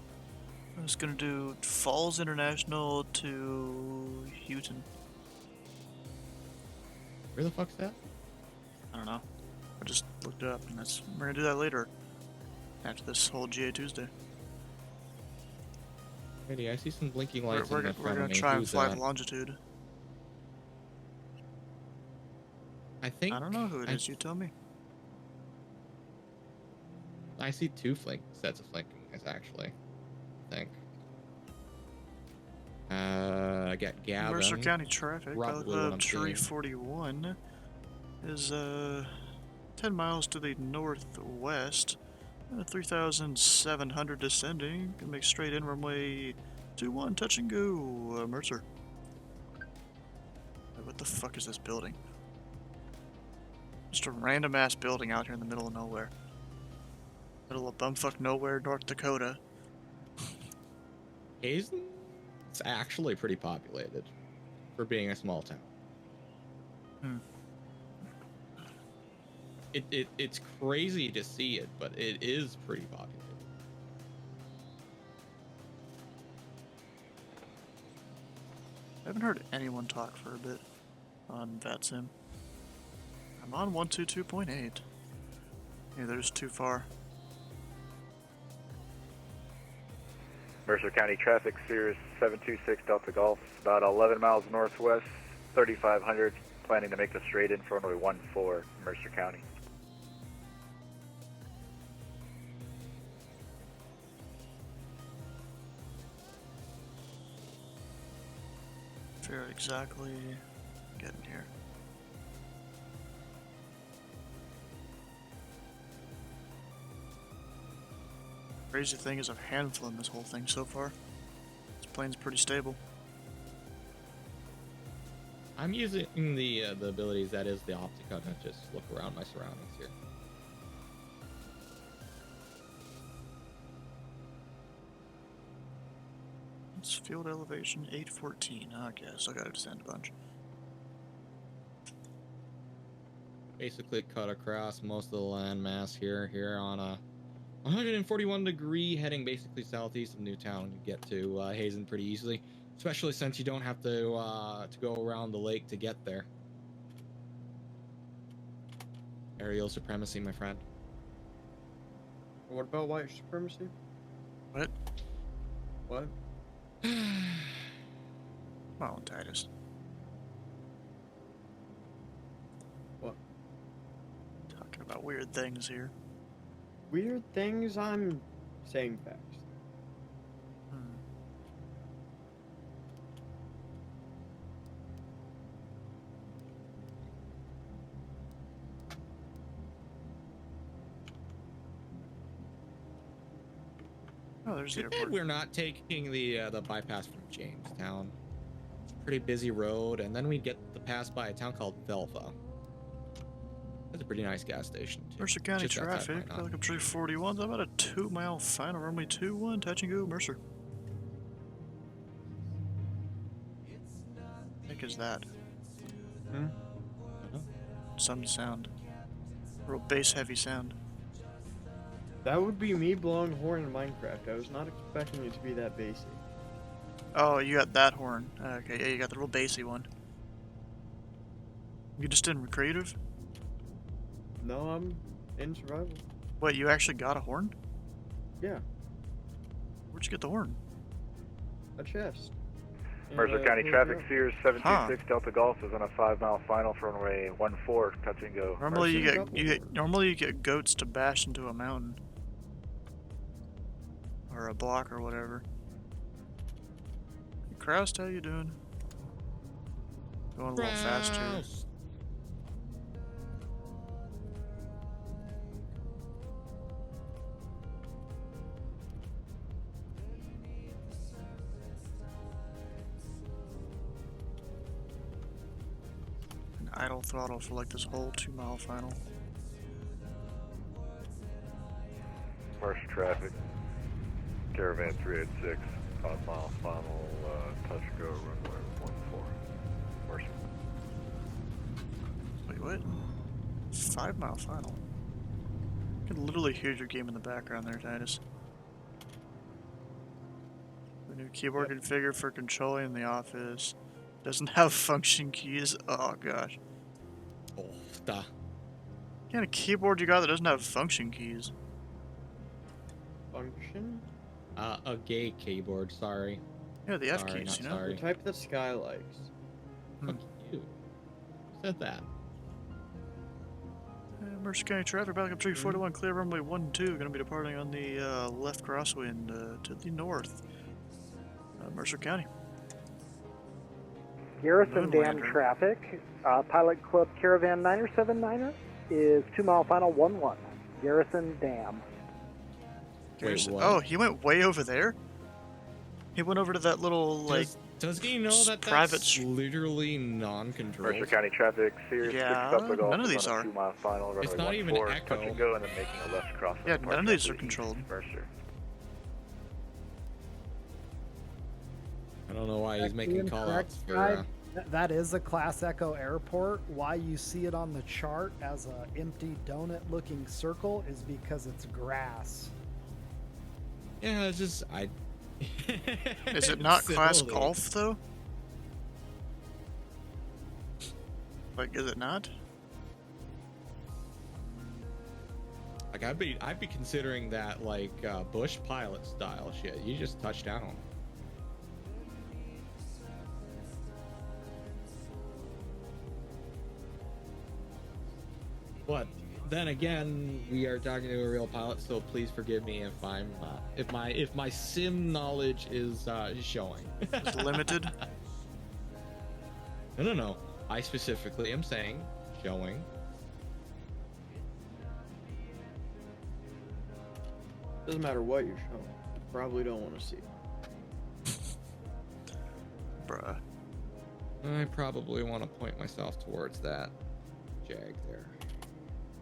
I was gonna do Falls International to Houghton. Where the fuck's that? I don't know. I just looked it up, and we're gonna do that later. After this whole GA Tuesday. Ready, I see some blinking lights. We're gonna try and fly longitude. I don't know who it is. You tell me. I see two sets of flanking guys actually. I think. I got Gavin. Mercer County traffic. Probably what I'm Tree seeing. 41 is 10 miles to the northwest. 3,700 descending. Can make straight in runway 21, touch and go. Mercer. What the fuck is this building? Just a random ass building out here in the middle of nowhere. Middle of bumfuck nowhere, North Dakota. Hazen? It's actually pretty populated for being a small town. It's crazy to see it, but it is pretty populated. I haven't heard anyone talk for a bit on VATSIM. I'm on 122.8. Yeah, there's too far. Mercer County traffic, Sears 726 Delta Golf, about 11 miles northwest, 3,500, planning to make the straight in for runway 14, Mercer County. Figure out exactly getting here. Crazy thing is I've hand flown this whole thing so far. This plane's pretty stable. I'm using the abilities that is the Optica to just look around my surroundings here. It's field elevation 814. Okay, so I gotta descend a bunch. Basically cut across most of the landmass here on a 141 degree heading basically southeast of Newtown. You get to Hazen pretty easily, especially since you don't have to go around the lake to get there. Aerial supremacy, my friend. What about white supremacy? What? What? Come on, Titus. What? Talking about weird things here. Weird things? I'm saying facts. Oh, there's the And airport. we're not taking the bypass from Jamestown. It's a pretty busy road, and then we get the pass by a town called Velva. That's a pretty nice gas station too. Mercer County just outside traffic, Minot. Pelican 341, about a 2-mile final, runway 21, touch and go, Mercer. What the heck is that? Some sound. Real bass heavy sound. That would be me blowing a horn in Minecraft. I was not expecting it to be that bassy. Oh, you got that horn. Okay, yeah, you got the real bassy one. You just in creative? No, I'm in survival. Wait, you actually got a horn? Yeah, Where'd you get the horn? a chest. Mercer County Blue traffic, Hill. Sears 726 Delta Golf is on a 5-mile final for runway 14, touch and go. Normally you get goats to bash into a mountain. Or a block or whatever. Kraust, how you doing? Going a little fast here. An idle throttle for like this whole 2-mile final. Mercer traffic, Caravan 386, 5-mile final, touch and go, runway 14. Mercer. Wait, what? 5-mile final? You can literally hear your game in the background there, Titus. The new keyboard configure for controlling the office. Doesn't have function keys. Oh gosh. Oh, da. What kind of keyboard you got that doesn't have function keys? Function? A gay keyboard, sorry. Yeah, the F Sorry, keys, not you know? sorry. The type that Sky likes. Fuck you. Who said that? Mercer County traffic, backup 341, clear runway 12. Gonna be departing on the left crosswind to the north. Mercer County. Garrison Dam Moonlander. traffic, Pilot Club Caravan 979er is 2-mile final 11. Garrison Dam. Garrison- what? Oh, he went way over there? He went over to that little, like, Does he know that private that's literally non-controlled? Mercer County traffic, Sears 6 Yeah, Delta Golf none of is these on a are. 2-mile final, runway It's not even 14, echo. touch and go, and then making a left cross. Yeah, none of these are controlled. Mercer. I don't know why he's making Ian, call correct outs for. side, that is a Class Echo airport. Why you see it on the chart as a empty donut-looking circle is because it's grass. Yeah, it's just I. is it not class Silly. golf, though? Like, is it not? Like I'd be considering that like Bush pilot style shit. You just touch down. But then again, we are talking to a real pilot, so please forgive me if I'm if my sim knowledge is showing. It's limited? No. I specifically am saying showing. Doesn't matter what you're showing. You probably don't want to see. Bruh. I probably want to point myself towards that jag there.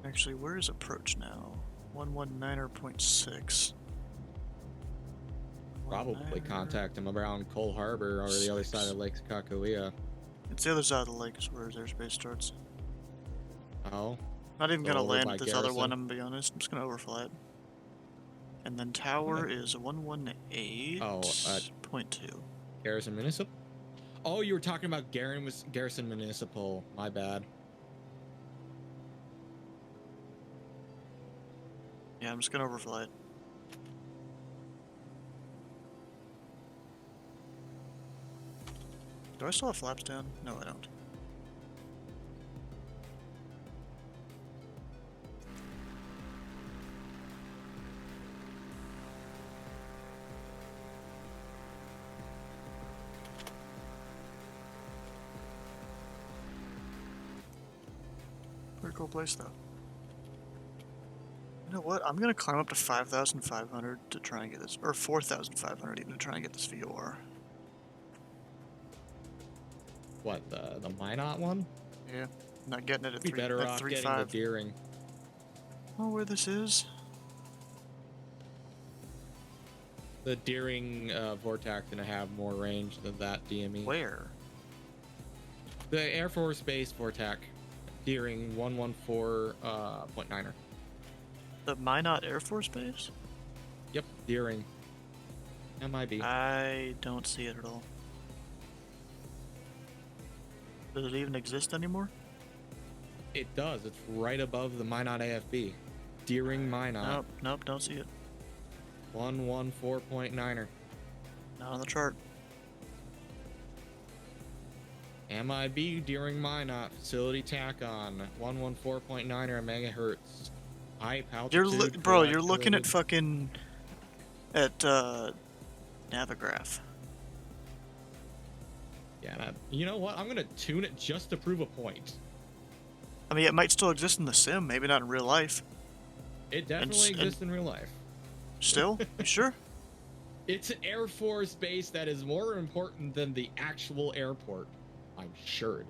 Actually, where is approach now? 119.6. Probably contact him around Cole Harbor or the other side of Lake Kakawea. It's the other side of the lake is where his airspace starts. Oh. Not even gonna Over land by at this other one, Garrison? I'm gonna be honest. I'm just gonna overfly it. And then tower is 118.2. Garrison Municipal? Oh, you were talking about Garrison Municipal. My bad. Yeah, I'm just gonna overfly it. Do I still have flaps down? No, I don't. Pretty cool place, though. You know what? I'm gonna climb up to 5,500 to try and get this, or 4,500 even to try and get this VOR. What, the Minot one? Yeah, not getting it at Be better at off 3.5. getting the Deering. Oh, where this is? The Deering Vortex gonna have more range than that DME. Where? The Air Force Base Vortex. Deering 114.9er. The Minot Air Force Base? Yep, Deering. MIB. I don't see it at all. Does it even exist anymore? It does. It's right above the Minot AFB. Deering Minot. Nope, don't see it. 114.9er. Not on the chart. MIB Deering Minot. Facility TACON. 114.9er megahertz. High altitude. Bro, you're looking at fucking... at, Navigraph. Yeah, you know what? I'm gonna tune it just to prove a point. I mean, it might still exist in the sim, maybe not in real life. It definitely exists in real life. Still? You sure? It's an Air Force base that is more important than the actual airport. I'm sure it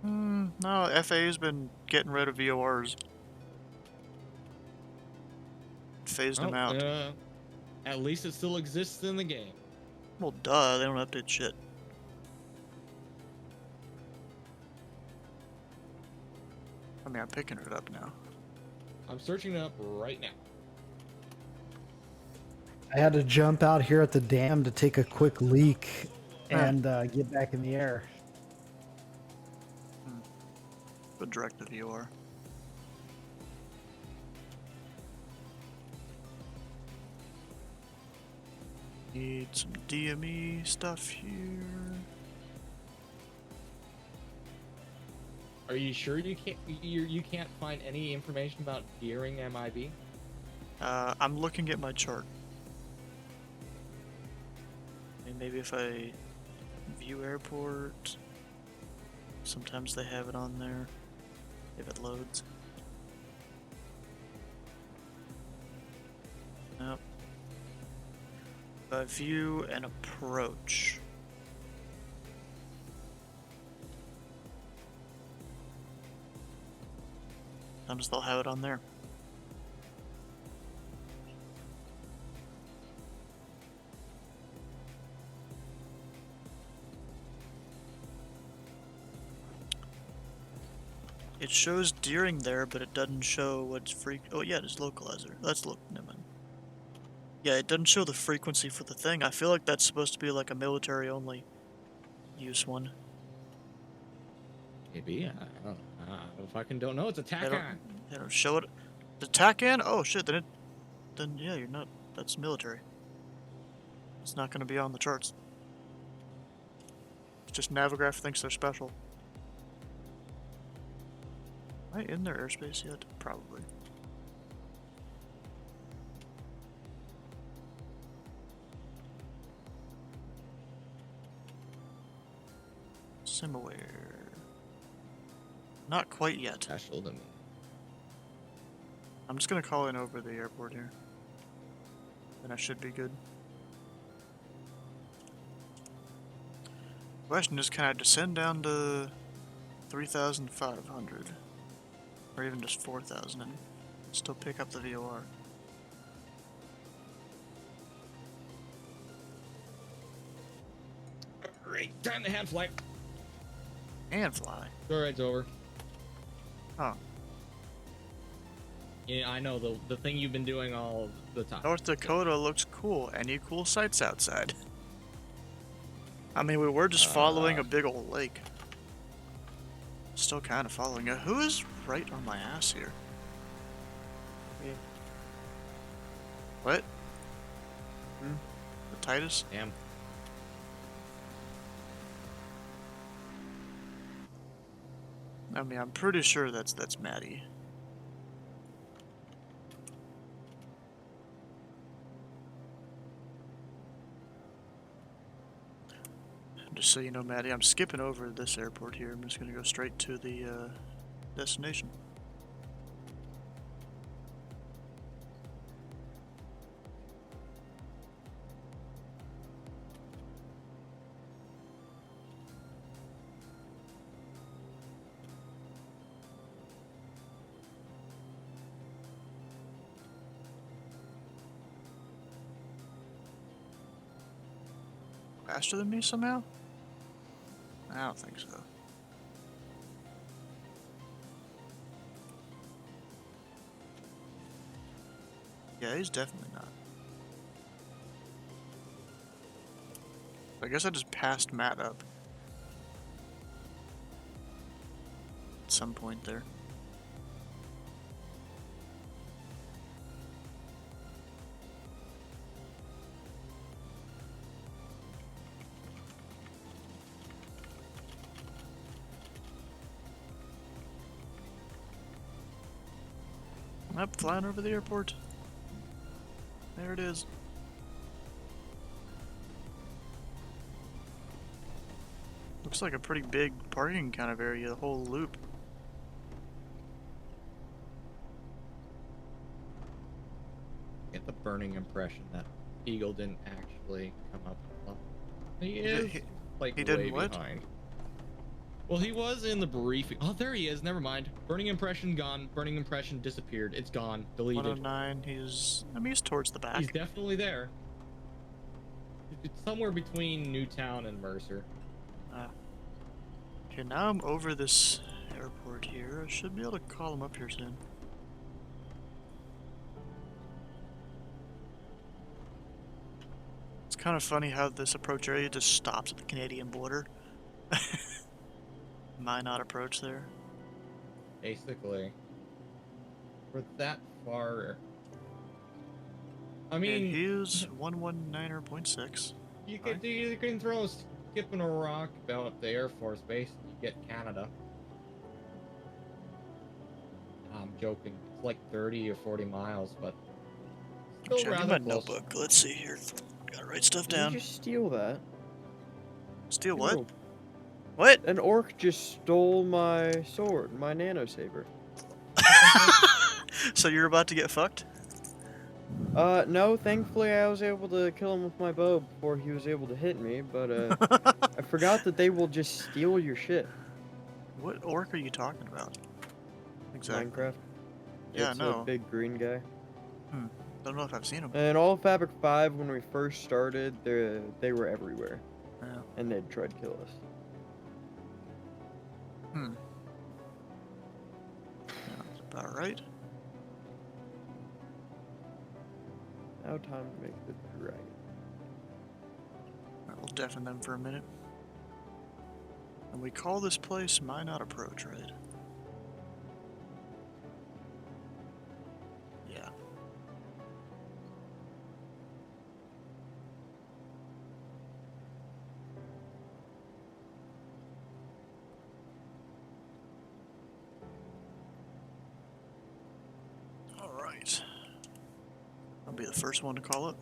exists. No, FAA's been getting rid of VORs. Phased them out. At least it still exists in the game. Well, duh, they don't update shit. I mean, I'm picking it up now. I'm searching it up right now. I had to jump out here at the dam to take a quick leak and get back in the air. But direct to VOR. Need some DME stuff here. Are you sure you can't find any information about Deering MIB? I'm looking at my chart. And maybe if I view airport, sometimes they have it on there if it loads. Nope. View and approach. Sometimes they'll have it on there. It shows Deering there, but it doesn't show what's Oh yeah, it is localizer. Let's look. Never mind. Yeah, it doesn't show the frequency for the thing. I feel like that's supposed to be like a military-only use one. Maybe. I don't know. It's a TACON. They don't show it. The TACON? Oh shit! Then yeah, you're not. That's military. It's not going to be on the charts. It's just Navigraph thinks they're special. Am I in their airspace yet? Probably. Simaware. Not quite yet. Special to me. I'm just gonna call in over the airport here. Then I should be good. Question is, can I descend down to 3,500? Or even just 4,000 and still pick up the VOR? Alright, time to hand fly. And fly. Alright, it's over. Oh. Yeah, I know, the thing you've been doing all the time. North Dakota looks cool. Any cool sights outside? I mean, we were just following a big old lake. Still kind of following it. Who is right on my ass here? Me. What? The Titus? Damn. I mean, I'm pretty sure that's Maddie. Just so you know, Maddie, I'm skipping over this airport here. I'm just gonna go straight to the destination. faster than me somehow? I don't think so. Yeah, he's definitely not. I guess I just passed Matt up. At some point there. Up, flying over the airport. There it is. Looks like a pretty big parking kind of area, the whole loop. Get the burning impression that Eagle didn't actually come up with one. He is like he way didn't what? behind. Well, he was in the briefing. Oh, there he is. Never mind. Burning impression gone. Burning impression disappeared. It's gone. Deleted. 109. I mean, he's towards the back. He's definitely there. It's somewhere between Newtown and Mercer. Okay, now I'm over this airport here. I should be able to call him up here soon. It's kind of funny how this approach area just stops at the Canadian border. Minot approach there. Basically. We're that far. I mean, and he's 119.6. You can throw a skip and a rock about the Air Force Base and you get Canada. I'm joking. It's like 30 or 40 miles, but still Checking rather my close. notebook. Let's see here. Gotta write stuff Did down. you just steal that? Steal what? No. What? An orc just stole my sword, my nano saber. So you're about to get fucked? No, thankfully I was able to kill him with my bow before he was able to hit me, but, I forgot that they will just steal your shit. What orc are you talking about? Exactly. Minecraft. Yeah, It's no. a big green guy. Don't know if I've seen him. And all of Fabric 5, when we first started, they were everywhere. Yeah. And they'd try to kill us. That's about right. Now time to make the dragon. Alright, we'll deafen them for a minute. And we call this place Minot Approach, right? Yeah. Alright. I'll be the first one to call it.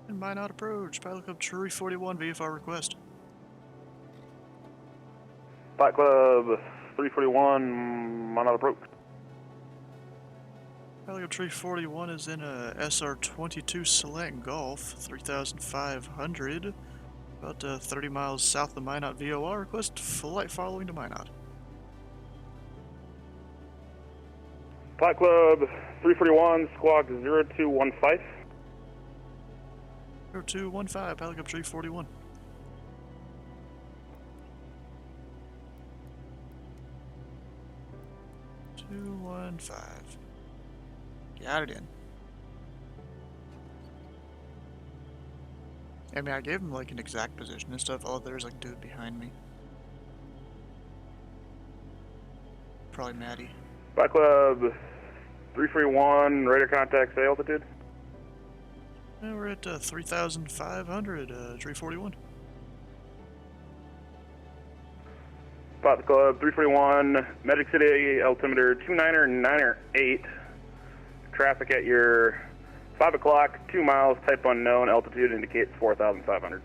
And Minot Approach, Pilot Club 341 VFR request. Flight Club 341, Minot Approach. Pilot Club 341 is in a SR-22 Select Golf 3500, about 30 miles south of Minot VOR. Request flight following to Minot. Flight Club 341, Squawk 0215. 0215, Pilot Club 341. Got it in. I mean, I gave him like an exact position and stuff. Oh, there's like dude behind me. Probably Maddie. Flight Club 341, radar contact, say altitude. Yeah, we're at 3,500, 341. Flight Club 341, Magic City, altimeter 29908. Traffic at your 5 o'clock, 2 miles, type unknown, altitude indicates 4,500.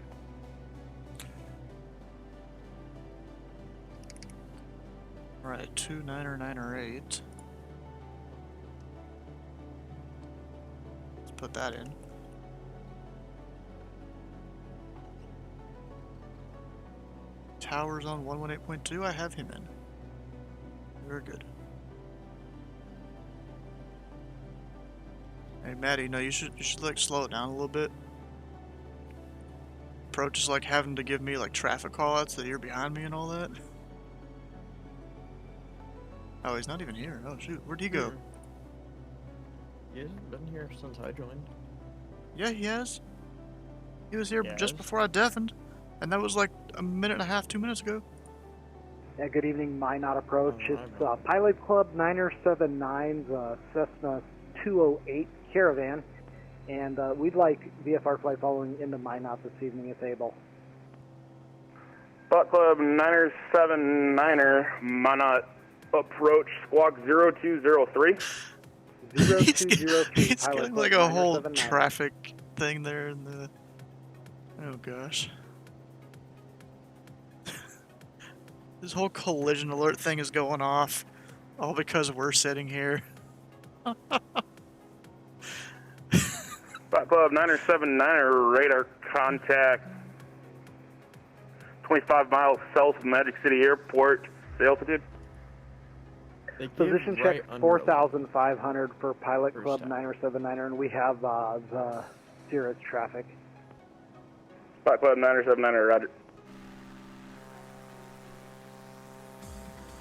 Alright, 29908. Let's put that in. Towers on 118.2, I have him in. Very good. Hey, Maddie, no, you should like slow it down a little bit. Approach is like having to give me like traffic callouts that you're behind me and all that. Oh, he's not even here. Oh shoot, where'd he go? He hasn't been here since I joined. Yeah, he has. He was here just Yes? before I deafened, and that was like a minute and a half, 2 minutes ago. Yeah, good evening, Minot Approach. Oh, It's Pilot Club 979's Cessna 208 Caravan, and we'd like VFR flight following into Minot this evening if able. Spot Club 979er, Minot Approach, Squawk 0203. 0203, He's Pilot getting Club like a whole 979er. traffic thing there in the... Oh gosh. This whole collision alert thing is going off, all because we're sitting here. Spot Club 979er, radar contact 25 miles south of Magic City Airport. The altitude? Position check 4,500 for Pilot Club 979er, and we have the Cirrus traffic. Spot Club 979er, roger.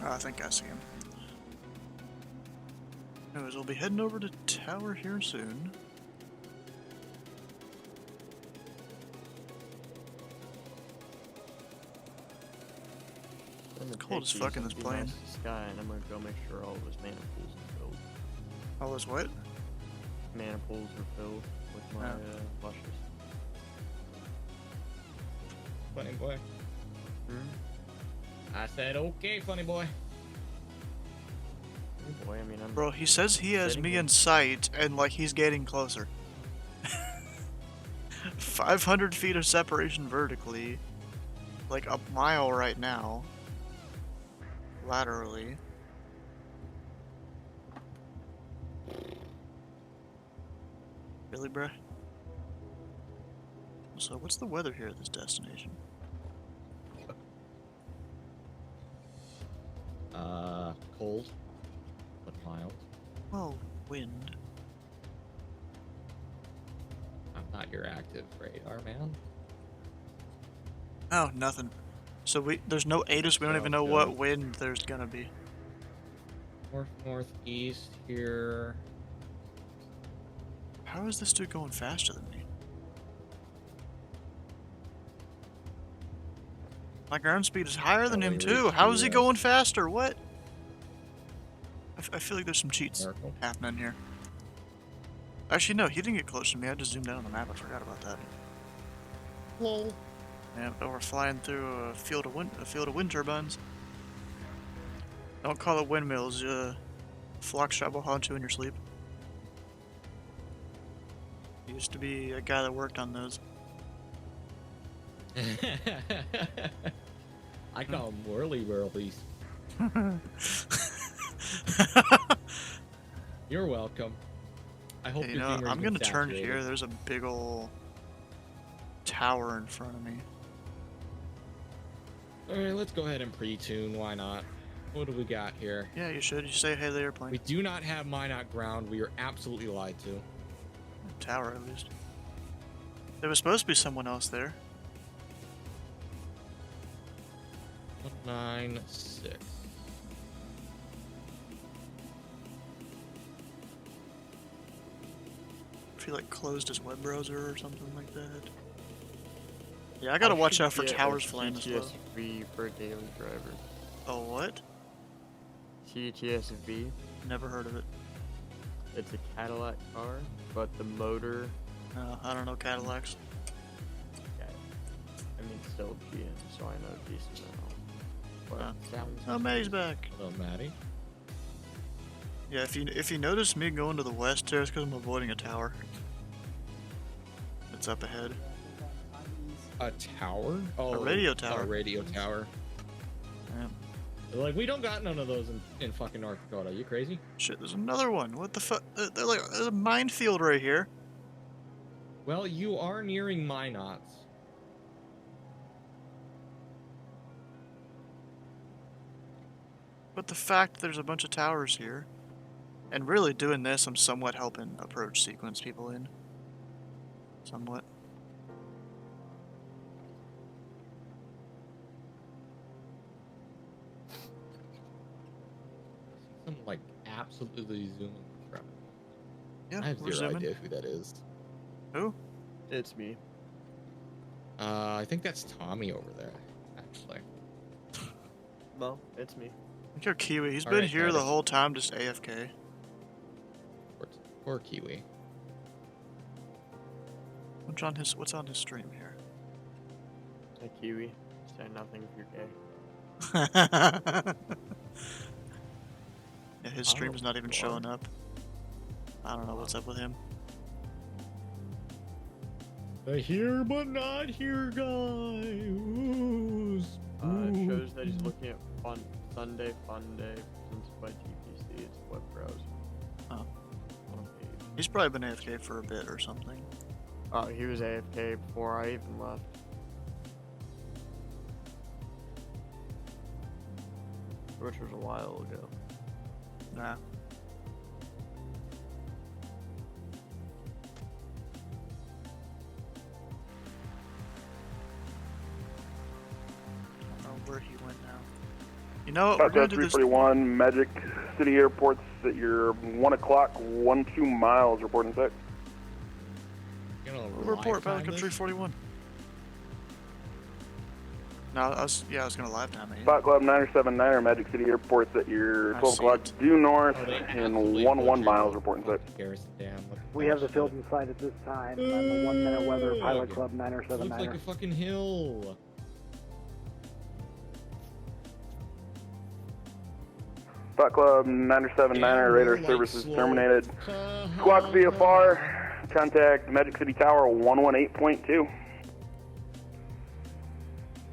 Oh, I think I see him. Anyways, we'll be heading over to Tower here soon. It's cold as fuck in this plane. Sky, and I'm gonna go make sure all those maniples are filled. All those what? Maniples are filled with my flushes. Funny boy. Hmm? I said, okay, funny boy. Boy, I mean, I'm Bro, he says he has me in sight, and like he's getting closer. 500 feet of separation vertically, like a mile right now. Laterally. Really, bruh? So, what's the weather here at this destination? Cold, but mild. Oh, wind. I'm not your active radar, man. Oh, nothing. So there's no ATIS, we don't even know what wind there's gonna be. Northeast here. How is this dude going faster than me? My ground speed is higher than him too. How is he going faster? What? I feel like there's some cheats happening here. Actually, no, he didn't get close to me. I just zoomed out on the map. I forgot about that. Lol. Yeah, but we're flying through a field of wind turbines. Don't call it windmills. Flock shot will haunt you in your sleep. Used to be a guy that worked on those. I call them whirlies. You're welcome. I hope Hey, your fingers I'm get gonna turn saturated. here. There's a big ol' tower in front of me. Alright, let's go ahead and pre-tune. Why not? What do we got here? Yeah, you should. You say hey to the airplane. We do not have Minot ground. We are absolutely lied to. Tower, at least. There was supposed to be someone else there. 196. If he like closed his web browser or something like that. Yeah, I gotta watch out for towers flying as well. CTSV for a daily driver. Oh, what? CTSV. Never heard of it. It's a Cadillac car, but the motor. I don't know Cadillacs. Okay. I mean, still GM, so I know a decent amount. But Oh, Maddie's back. Hello, Maddie. Yeah, if you notice me going to the west here, it's because I'm avoiding a tower. It's up ahead. A tower? Oh, a radio tower. A radio tower. Yeah. Like, we don't got none of those in fucking North Dakota. You crazy? Shit, there's another one. What the fuck? There's a minefield right here. Well, you are nearing Minots. But the fact there's a bunch of towers here, and really doing this, I'm somewhat helping approach sequence people in. Somewhat. Some like absolutely zooming crap. Yeah, I have we're zero zooming. idea who that is. Who? It's me. I think that's Tommy over there, actually. No, it's me. Look at Kiwi. He's All been right, here the Titus. whole time, just AFK. Poor Kiwi. What's on his stream here? Hey, Kiwi. Say nothing if you're gay. Yeah, his stream's not even showing up. I don't know what's up with him. The here but not here guy. Ooh, It shows that he's looking at Sunday Fun Day presented by TPC. It's a web browser. Oh. He's probably been AFK for a bit or something. He was AFK before I even left. Which was a while ago. Nah. I don't know where he went now. You know what? We're gonna do this. 341 Magic City Airport's at your 1 o'clock, 12 miles, reporting sec. Report, Pilot Cup 341. No, I was gonna live time it. Spot Club 979 Magic City Airport's at your I 12 see o'clock it. due north Oh, they and absolutely 11 butchered miles, the reporting sec. Garrison Dam. Look at We that have the shit. field in sight at this time. I'm the 1 minute weather Pilot Club Looks 979er. like a fucking hill. Spot Club 979 radar like services slow. terminated. Squawk VFR, contact Magic City Tower 118.2.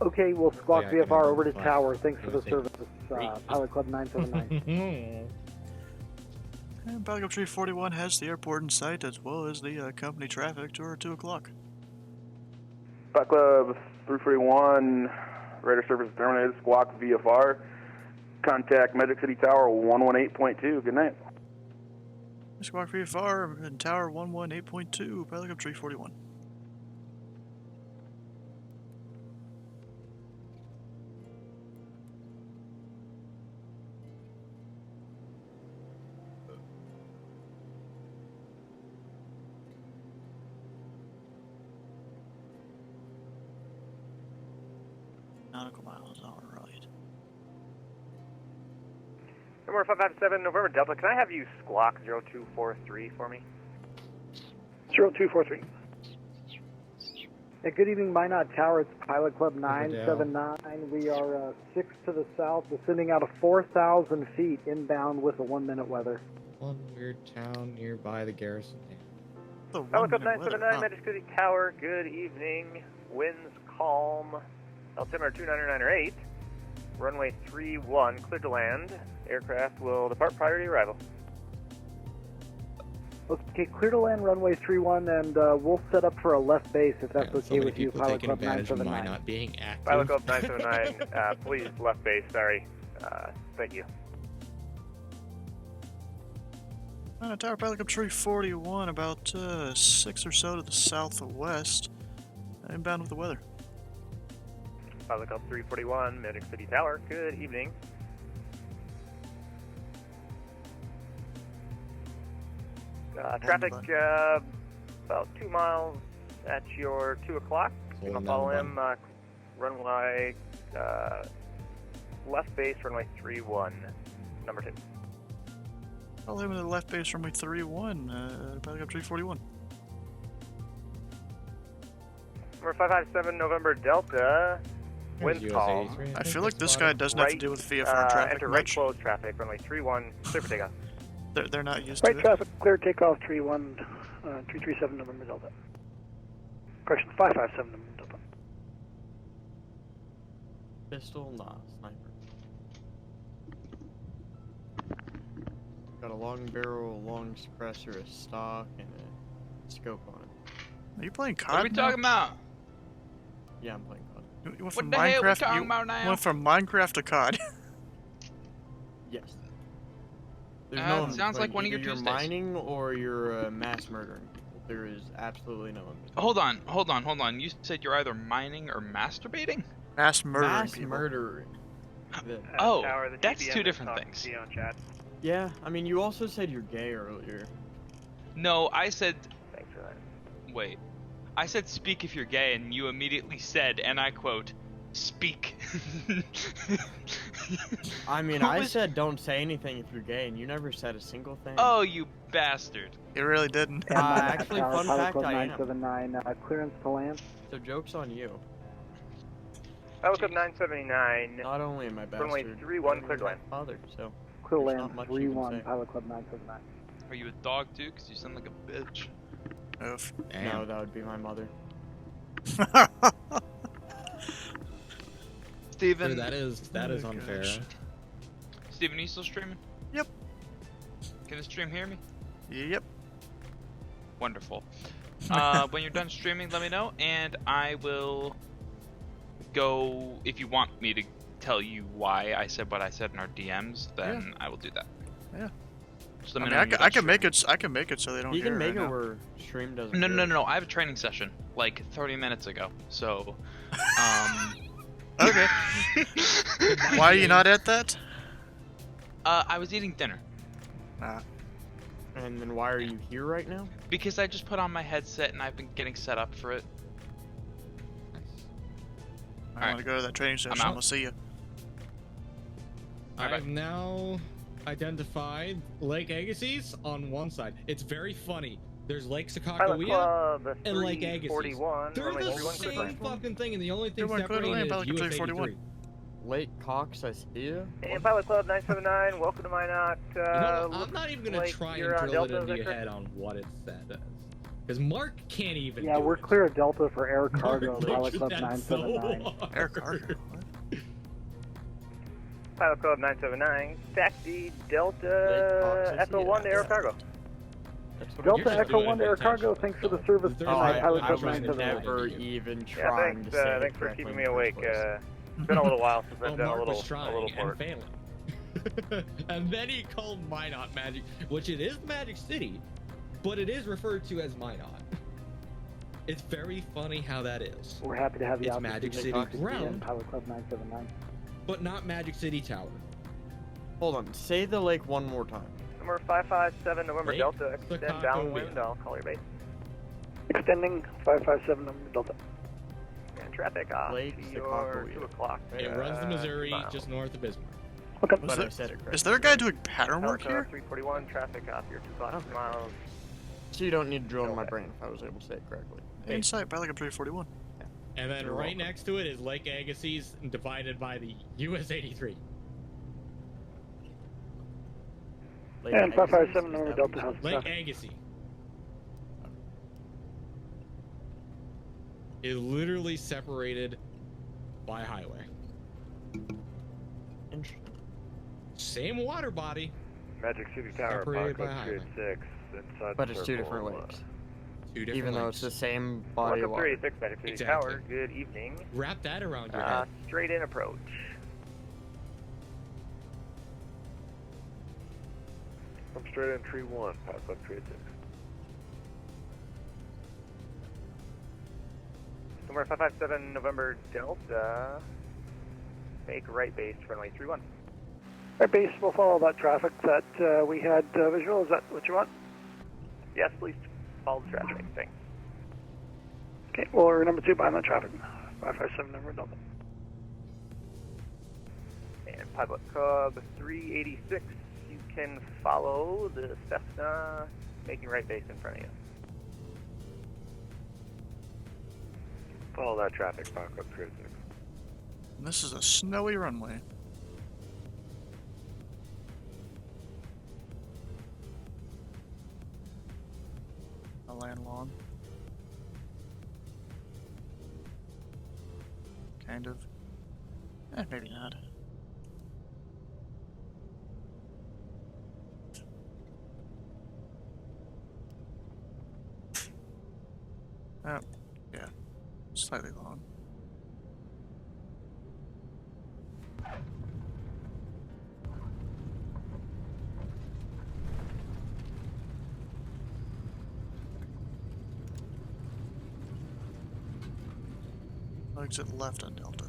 Okay, we'll squawk Yeah, I can VFR over to identify. tower. Thanks for the Thank service, Great. Pilot Club 979. And Pilot Cup 341 has the airport in sight as well as the company traffic to 2 o'clock. Spot Club 341 radar service terminated. Squawk VFR, contact Magic City Tower 118.2. Good night. Squawk VFR and Tower 118.2, Pilot Cup 341. Nautical miles, alright. Number 557 November Delta, can I have you squawk 0243 for me? 0243. Yeah, good evening, Minot Tower. It's Pilot Club 979. We are 6 to the south, descending out of 4,000 feet inbound with a 1 minute weather. One weird town nearby the Garrison Dam. Pilot Club 979, Magic City Tower, good evening. Winds calm. Altimeter 299.8. Runway 31, clear to land. Aircraft will depart prior to arrival. Okay, clear to land runway 31, and we'll set up for a left base if that's So okay many with you, people Pilot taking Club advantage of my 979. not being active. Pilot Club 979, please left base, sorry. Thank you. Tower Pilot Cup 341, about 6 or so to the southwest. Inbound with the weather. Pilot Club 341, Magic City Tower, good evening. Traffic about 2 miles at your 2 o'clock. You can follow him, runway left base, runway 31, number 2. Follow him to the left base runway 31, Pilot Cup 341. Number 557 November Delta, winds USA calm. 83. I think feel like that's this spotted. guy doesn't have to deal with VFR traffic Enter right much. close traffic, runway 31, clear for takeoff. They're not used Right to it. traffic, clear takeoff 337 November Delta. Correction, 557 November Delta. Pistol? Nah, sniper. Got a long barrel, a long suppressor, a stock, and a scope on it. Are you playing COD What are we talking about? Yeah, I'm playing COD. You went What from the hell we Minecraft, talking about now? went from Minecraft to COD. Yes. There's no in it sounds like between. one of Either your you're Tuesdays. mining or you're mass murdering people. There is absolutely no in between. Hold on. You said you're either mining or masturbating? Mass murdering Mass people. murdering. Oh, Tower, the that's GPM two is different talking things. to you on chat. Yeah, I mean, you also said you're gay earlier. No, I said. Thanks for that. Wait. I said speak if you're gay, and you immediately said, and I quote, speak. I mean, Who I was- said don't say anything if you're gay, and you never said a single thing. Oh, you bastard. It really didn't. Actually, Tower, fun Pilot fact, Club I am. 979, clearance to land. So joke's on you. Pilot Club 979. Not only am I bastard, Runway 31, clear to land. father, so Clear there's land not much you can 31, say. Pilot Club 979. Are you a dog too? Because you sound like a bitch. Oof. No, that would be my mother. Steven. Sir, that is unfair. gosh. Steven, are you still streaming? Yep. Can the stream hear me? Yep. Wonderful. When you're done streaming, let me know, and I will go. If you want me to tell you why I said what I said in our DMs, then I will do that. Yeah. Just let I me mean, know when you're I done can make streaming. it. I can make it so they don't You hear can make right it now. where stream doesn't. No. I have a training session like 30 minutes ago. So, Okay. Why are you not at that? I was eating dinner And then why are you here right now? because I just put on my headset and I've been getting set up for it. I want to go to that training session. out. We'll see you. I've now identified Lake Agassiz on one side. It's very funny. There's Lake Pilot Sakakawea Club and Lake Agassiz. 341. They're runway the 31, clear to land. same fucking thing, and the only thing 31, clear to separating land, is Pilot Club US 341. 83. Lake Cox, I see you. And Pilot Club 979, welcome to Minot. I'm not even gonna like try you're and on drill it Delta, into is your that head on what it says. Because Mark can't even Yeah, do we're it. clear of Delta for air cargo, Mark Pilot looked Club at that so 979. hard. Air cargo. Pilot Club 979, taxi Lake Cox, Delta I see Echo it. 1 to Air Yeah. Cargo. That's what Delta just Echo doing 1 to Air Cargo, intentionally. thanks for the service There's Oh, tonight, Pilot I Club was 979. never even Yeah, trying to say it thanks for correctly keeping in me the awake. first place. It's been a little while since Well, I've done Mark a was little trying and port. failing. And then he called Minot Magic, which it is Magic City, but it is referred to as Minot. It's very funny how that is. We're happy to have you It's out. this Magic evening, City Cox, ground. Pilot Club 979. But not Magic City Tower. Hold on, say the lake one more time. Number 557, November Lake Delta, extend Sakakawea. downwind, I'll call your base. Extending 557 November Delta. And traffic off Lake to your Sakakawea. 2 o'clock. It runs the Missouri mile. just north of Bismarck. Okay. But I said it correctly. Is there a guy doing pattern Pilot work Club here? 341, traffic off your 2 o'clock Okay. miles. So you don't need to drill in my brain if I was able to say it correctly. Inside, Pilot Club 341. And then You're right welcome. next to it is Lake Agassiz divided by the US 83. Lake And Agassiz, 557 is November that Delta what you has said? Lake traffic. Agassiz is literally separated by a highway. Interesting. Same water body, Magic City Tower, separated Pilot by a Club highway. 36, inside But the it's two circle, different lakes. Two different Even though lakes. it's the same body of Welcome water. 386, Magic City Exactly. Tower, good evening. Wrap that around your head. Straight in approach. I'm straight in tree 1, Pilot Club 36. Number 557, November Delta. Make right base, runway 31. Our base will follow that traffic that we had visual. Is that what you want? Yes, please follow the traffic. Thanks. Okay, well, we're number 2 behind that traffic. 557 November Delta. And Pilot Club 386, you can follow the Cessna, making right base in front of you. Follow that traffic, Pilot Club 36. And this is a snowy runway. A land long. Kind of. Maybe not. Oh, yeah. Slightly long. exit left on Delta.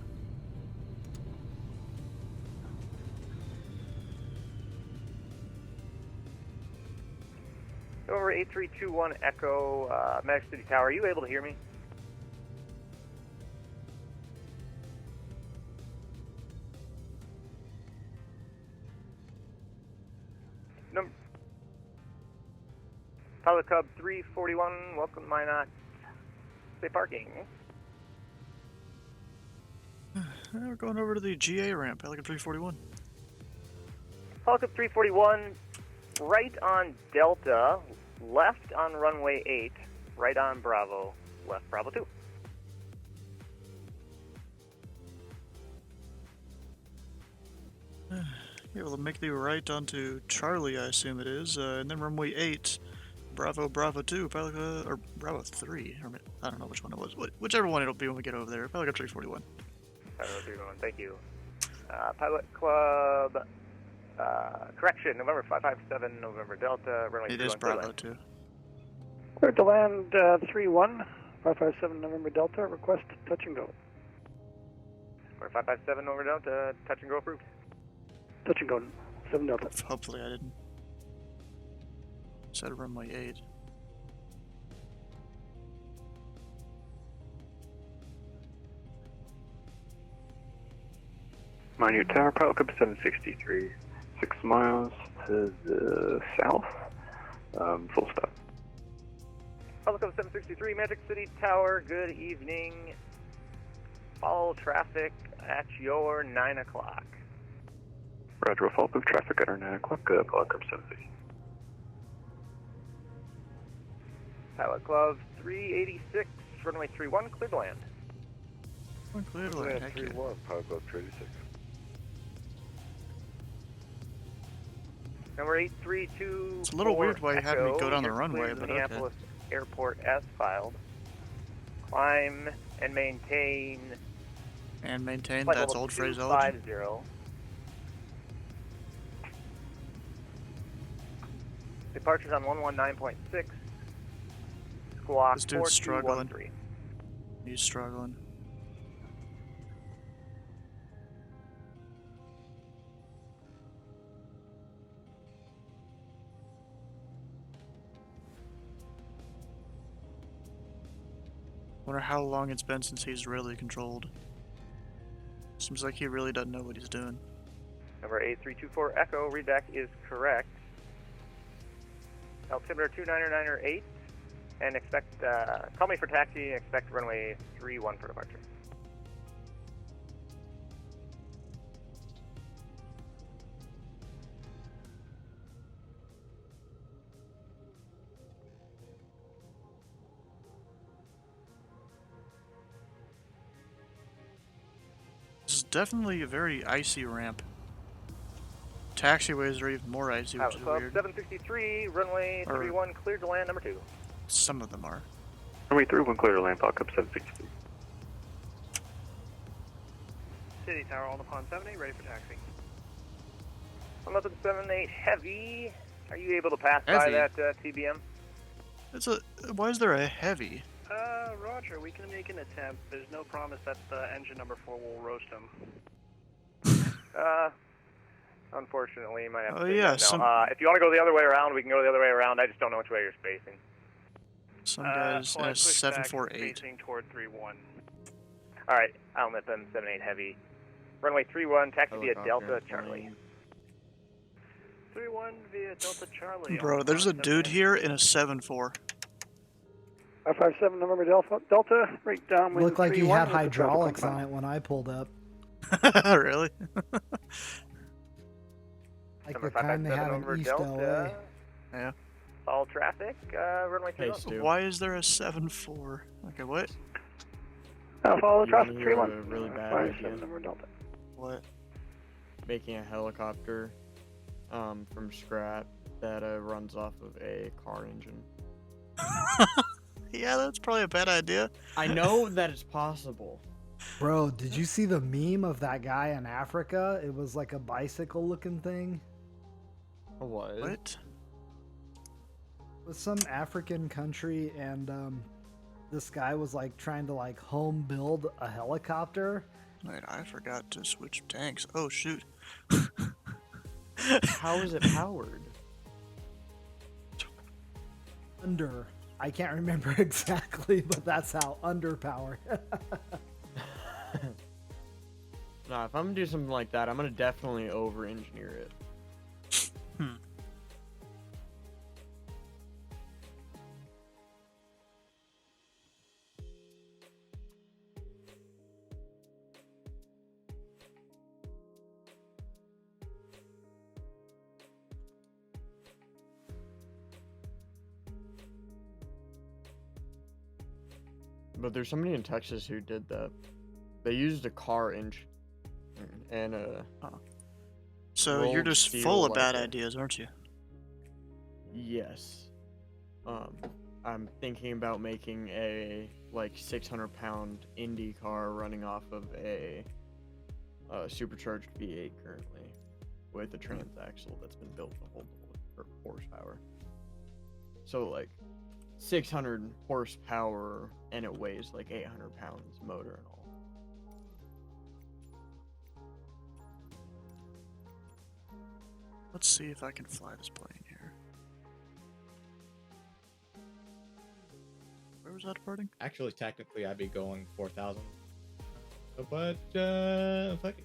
Over 8321 Echo, Magic City Tower. Are you able to hear me? Pilot Cub 341, welcome to Minot. Say parking. We're going over to the GA ramp, Pelican 341. Pilot Cub 341, right on Delta, left on runway 8, right on Bravo, left Bravo 2. Be able to make the right onto Charlie, I assume it is, and then runway 8, Bravo 2, or Bravo 3, or I don't know which one it was. Whichever one it'll be when we get over there. Pelican 341. Pilot 341, thank you. Pilot Club, correction, November 557, November Delta, runway 31. It is Bravo 2. Clear to land 31, 557 November Delta, request touch and go. Or 557 November Delta, touch and go approved. Touch and go, 7 Delta. Hopefully I didn't. Said runway 8. Minute Tower, Pilot Cub 763, 6 miles to the south, full stop. Pilot Cub 763, Magic City Tower, good evening. Follow traffic at your 9 o'clock. Roger, we'll follow traffic at our 9 o'clock, Pilot Cub 760. Pilot Club 386, runway 31, clear to land. Clear to land, heck yeah. Pilot Club 386. Number 832. It's a little weird why you had me go down the runway, but okay. Minneapolis Airport as filed. Climb and maintain. And maintain, flight that's level old phraseology. 250. Departures on 119.6. Squawk This dude's struggling. 4213. He's struggling. Wonder how long it's been since he's really controlled. Seems like he really doesn't know what he's doing. Number 8324 Echo, readback is correct. Altimeter 29908, and expect, call me for taxi, and expect runway 31 for departure. This is definitely a very icy ramp. Taxiways are even more icy, which is weird. 763, runway 31, cleared to land, number 2. Some of them are. Runway 31, clear to land, Pilot Cub 763. City Tower, all upon 78, ready for taxi. I'm up at 78 heavy. Are you able to pass by that TBM? It's a. Why is there a heavy? Roger, we can make an attempt. There's no promise that engine number 4 will roast him. Unfortunately, you might have to Oh say yeah, that now. If you want to go the other way around, we can go the other way around. I just don't know which way you're spacing. Some guys 748. Spacing toward 31. All right, I'll let them 78 heavy. Runway 31, taxi via Delta Charlie. 31 via Delta Charlie. Bro, there's a dude here in a 7-4. 557 November Delta, right down with Looked like he 31 had with the traffic hydraulics light. on it when I pulled up. Really? Like the kind they have in East LA. Yeah. All traffic, runway 31. Why is there a 7-4? Okay, what? Follow the traffic You 31. have a really bad 557 idea. November Delta. What? Making a helicopter from scrap that runs off of a car engine. Yeah, that's probably a bad idea. I know that it's possible. Bro, did you see the meme of that guy in Africa? It was like a bicycle looking thing. What? What? It was some African country, and this guy was like trying to like home build a helicopter. Wait, I forgot to switch tanks. Oh shoot. How is it powered? Under. I can't remember exactly, but that's how underpowered. Nah, if I'm gonna do something like that, I'm gonna definitely over-engineer it. But there's somebody in Texas who did that. They used a car engine and So you're rolled just steel full of like bad a- ideas, aren't you? Yes. I'm thinking about making a like 600-pound Indy car running off of a supercharged V8 currently, with a transaxle that's been built to hold the horsepower. So like 600 horsepower, and it weighs like 800 pounds, motor and all. Let's see if I can fly this plane here. Where was that departing? Actually, technically, I'd be going 4,000. But, fuck it.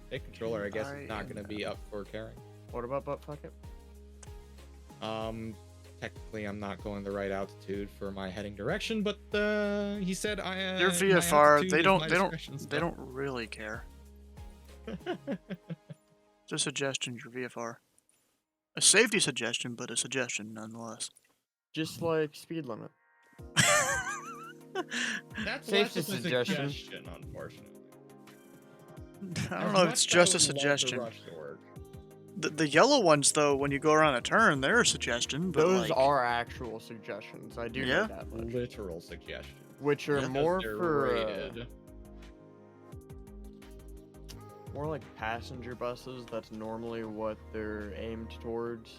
Hey, controller, I guess, is not going to be up for carrying. What about butt fuck it? Technically, I'm not going the right altitude for my heading direction, but he said I. Your my VFR, altitude they is don't, my they don't, discretion, they so- don't really care. It's a suggestion, your VFR. A safety suggestion, but a suggestion nonetheless. Just like speed limit. That's Safety less of a suggestion. suggestion, unfortunately. I don't know if it's just a suggestion. The yellow ones, though, when you go around a turn, they're a suggestion. But Those like, are actual suggestions. I do Yeah? know that much. Literal suggestion. Which are Because more they're for rated. more like passenger buses. That's normally what they're aimed towards.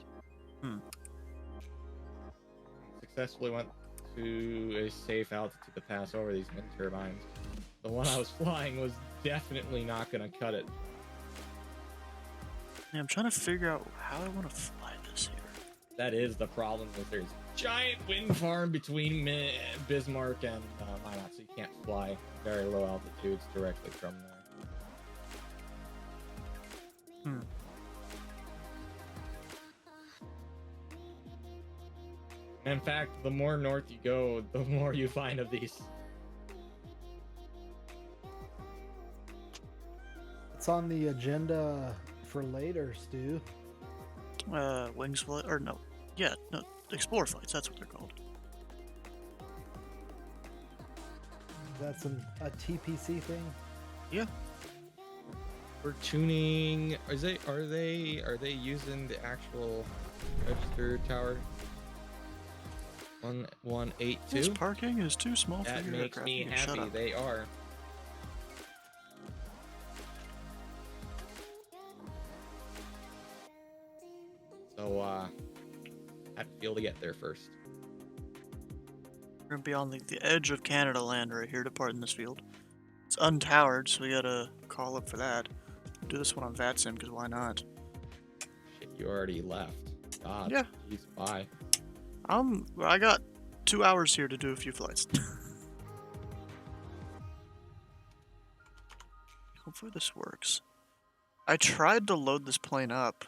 Successfully went to a safe altitude to pass over these wind turbines. The one I was flying was definitely not going to cut it. yeah, I'm trying to figure out how I want to fly this here. That is the problem, is there's a giant wind farm between Bismarck and Minot, so you can't fly very low altitudes directly from there. In fact, the more north you go, the more you find of these. It's on the agenda for later, Stu. Wings flight, or no. Yeah, no, Explorer flights, that's what they're called. That's a TPC thing. Yeah. We're tuning. Are they using the actual register tower? 1182. This parking is too small for That your makes aircraft. me You shut happy. up. They are. So I have to be able to get there first. We're gonna be on the edge of Canada land right here, departing this field. It's untowered, so we gotta call up for that. Do this one on VATSIM, because why not? Shit, you already left. God. Yeah. Jeez, bye. I got 2 hours here to do a few flights. Hopefully this works. I tried to load this plane up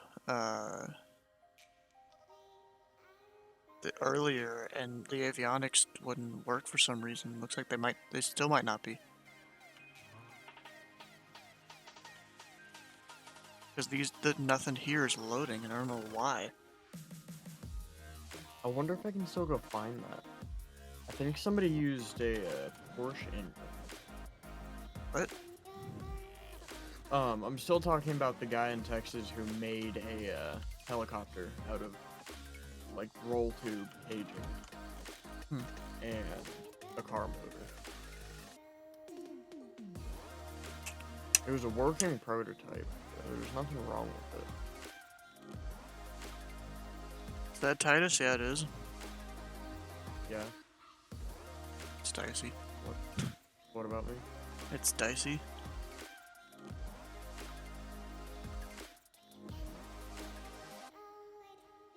earlier, and the avionics wouldn't work for some reason. Looks like they still might not be. Because nothing here is loading, and I don't know why. I wonder if I can still go find that. I think somebody used a Porsche engine. What? I'm still talking about the guy in Texas who made a helicopter out of like roll tube caging and a car motor. It was a working prototype. There's nothing wrong with it. Is that Titus? Yeah, it is. Yeah. dicey. What about me? It's dicey.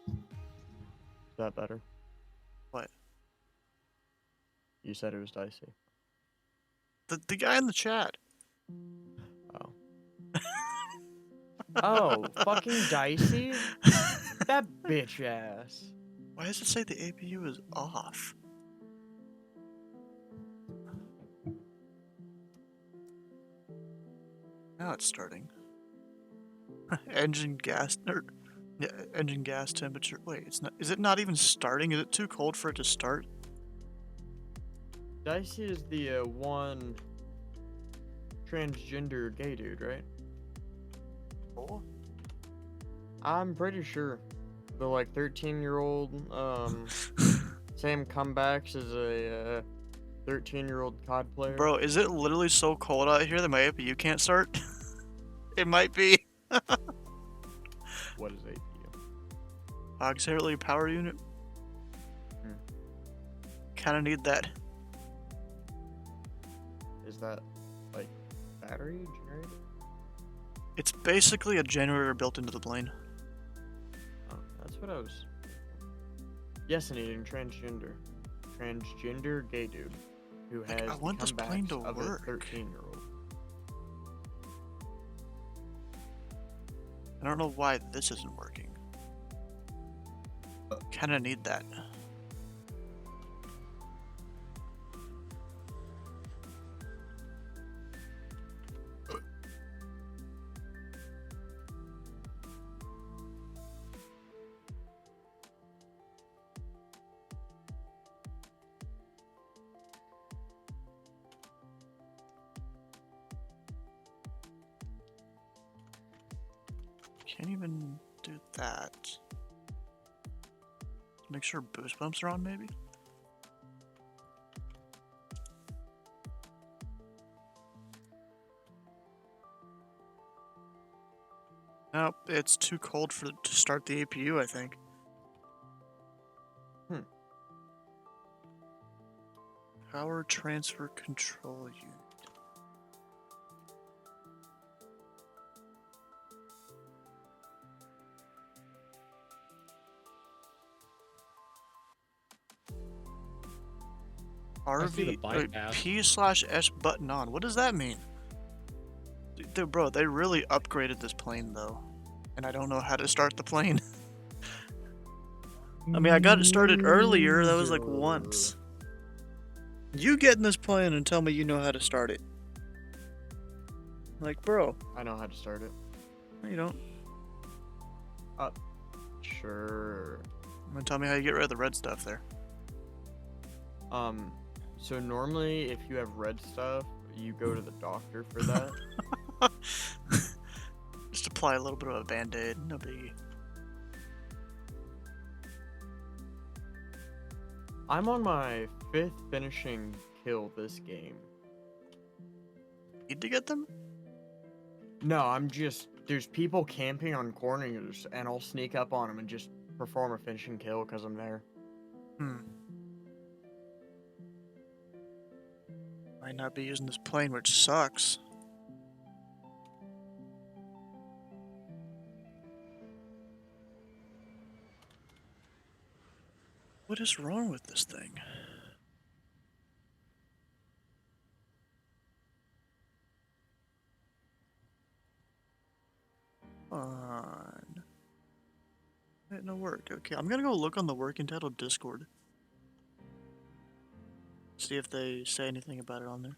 Is that better? What? You said it was dicey. The guy in the chat. Oh. Oh, fucking dicey? That bitch ass. Why does it say the APU is off? Now it's starting. Engine gas yeah, engine gas temperature. Wait, it's not. Is it not even starting? Is it too cold for it to start? Dicey is the one transgender gay dude, right? Oh. I'm pretty sure. The like 13-year-old Sam comebacks as a 13-year-old COD player. Bro, is it literally so cold out here that my APU can't start? It might be. What is APU? Auxiliary power unit. Hmm. Kinda need that. Is that like battery generator? It's basically a generator built into the plane. Oh, that's what I was. Yes, needing transgender gay dude who has I want this plane to of work. a 13-year-old. I don't know why this isn't working. Kinda need that. Can't even do that. Make sure boost bumps are on, maybe? Nope, it's too cold to start the APU, I think. Power transfer control unit. see the bypass. P/S button on. What does that mean? Dude, bro, they really upgraded this plane though, and I don't know how to start the plane. I mean, I got it started earlier. That was like once. You get in this plane and tell me you know how to start it. Like, bro. I know how to start it. No, you don't. Sure. I'm gonna tell me how you get rid of the red stuff there. So normally if you have red stuff, you go to the doctor for that. Just apply a little bit of a band-aid, no biggie. I'm on my 5th finishing kill this game. Need to get them? No, there's people camping on corners, and I'll sneak up on them and just perform a finishing kill because I'm there. Might not be using this plane, which sucks. What is wrong with this thing? On. No work. Okay, I'm gonna go look on the work entitled Discord. See if they say anything about it on there.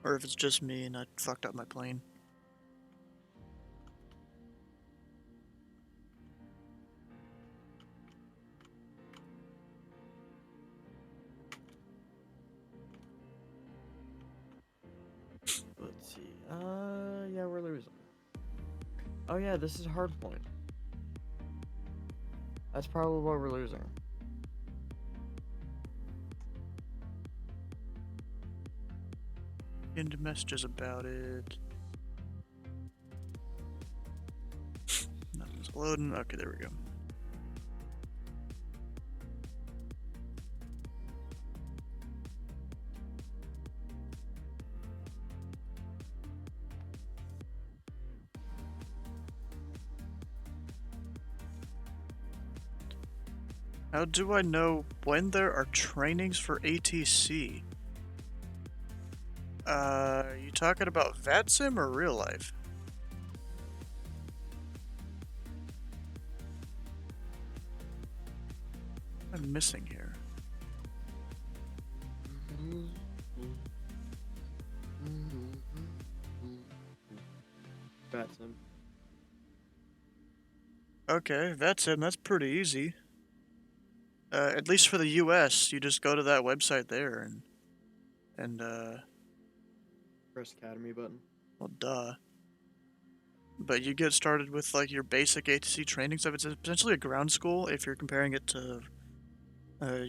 Or if it's just me and I fucked up my plane. Let's see. Yeah, we're losing. Oh yeah, this is hard point. That's probably why we're losing. Into messages about it. Nothing's loading. Okay, there we go. How do I know when there are trainings for ATC? You talking about VATSIM or real life? What am I missing here? VATSIM. Okay, VATSIM, that's pretty easy. At least for the US, you just go to that website there and Press Academy button. well, duh. But you get started with like your basic ATC training stuff. It's essentially a ground school if you're comparing it to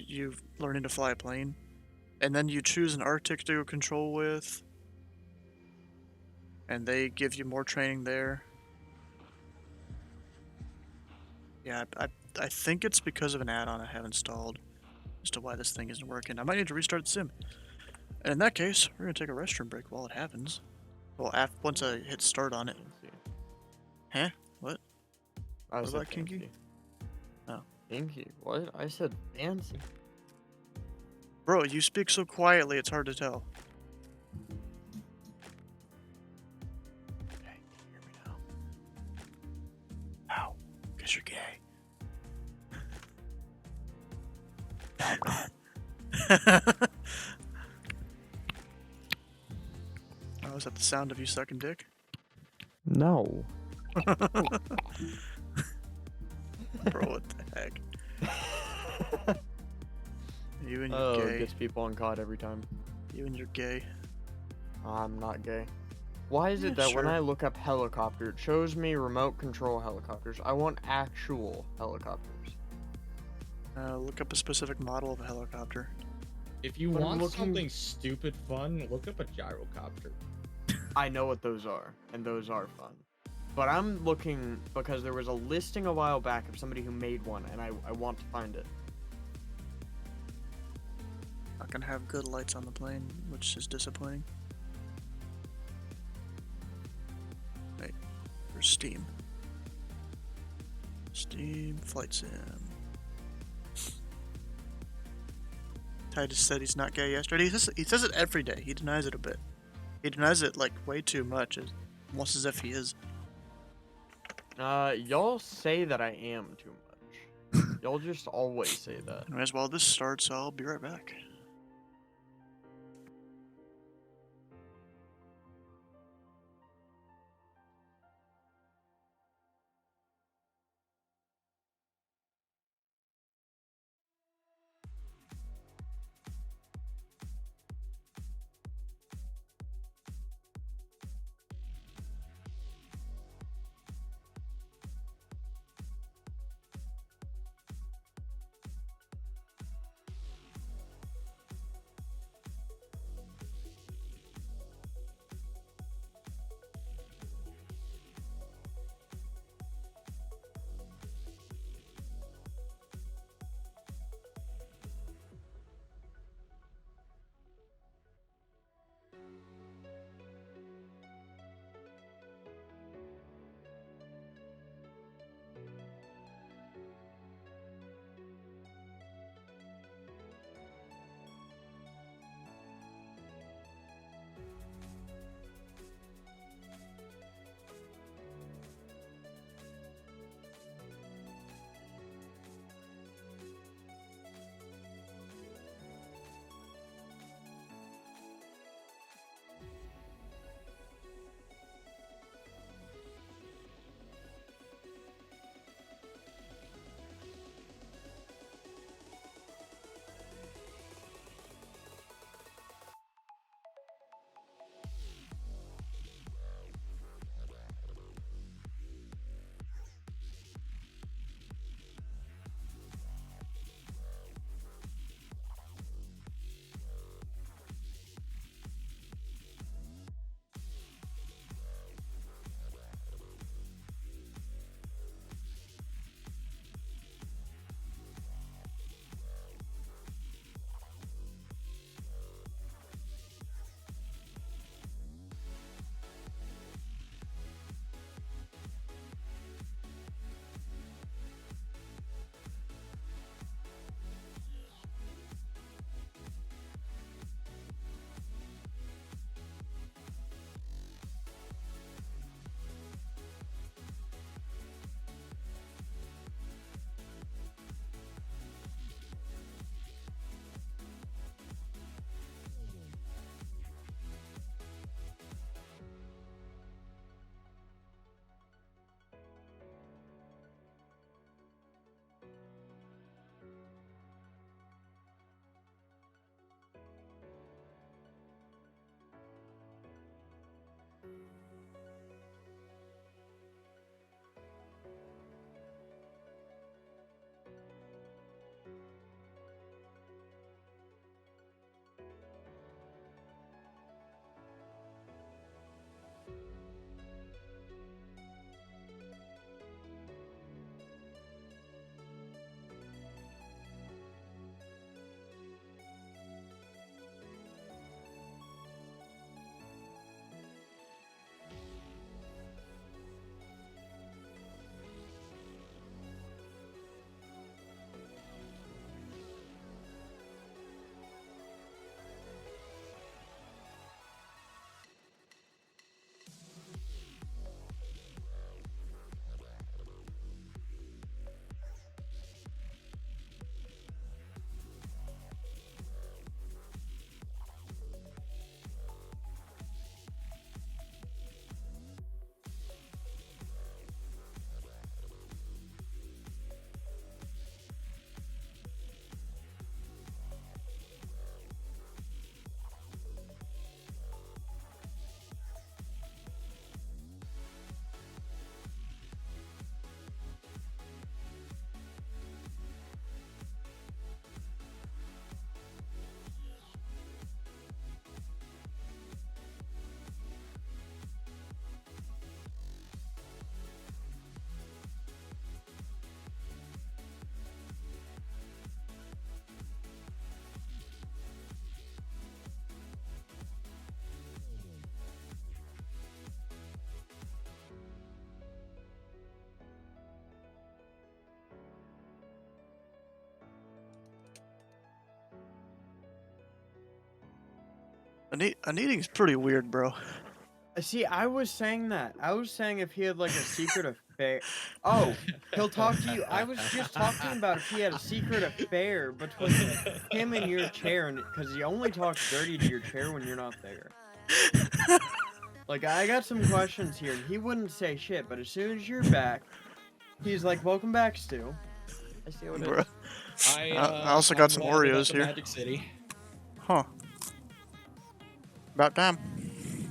you learning to fly a plane. And then you choose an Arctic to control with. And they give you more training there. Yeah, I think it's because of an add-on I have installed as to why this thing isn't working. I might need to restart the sim. And in that case, we're going to take a restroom break while it happens. Well, once I hit start on it. Huh? What? I What said about Kinky? fancy. Oh. Kinky? What? I said fancy. Bro, you speak so quietly, it's hard to tell. Hey, can you hear me now? Ow. Because you're gay. Oh, is that the sound of you sucking dick? No. Bro, what the heck? You and your Oh, gay. gets people on COD every time. You and your gay. I'm not gay. Why is Yeah, it that when sure. I look up helicopter, it shows me remote control helicopters? I want actual helicopters. Look up a specific model of a helicopter. If you But I'm want looking- something stupid fun, look up a gyrocopter. I know what those are, and those are fun. But I'm looking because there was a listing a while back of somebody who made one, and I want to find it. Not gonna have good lights on the plane, which is disappointing. Wait, where's Steam? Steam Flight Sim. Ty just said he's not gay yesterday. He says it every day. He denies it a bit. He denies it like way too much, almost as if he is. Y'all say that I am too much. Y'all just always say that. Anyways, while this starts, I'll be right back. A needing's pretty weird, bro. See, I was saying that. I was saying if he had like a secret affair. Oh, he'll talk to you. I was just talking about if he had a secret affair between him and your chair, and because he only talks dirty to your chair when you're not there. Like, I got some questions here, and he wouldn't say shit, but as soon as you're back, he's like, "Welcome back, Stu." I see what it Bruh. is. I also got some Oreos here. Magic City. Huh. About time.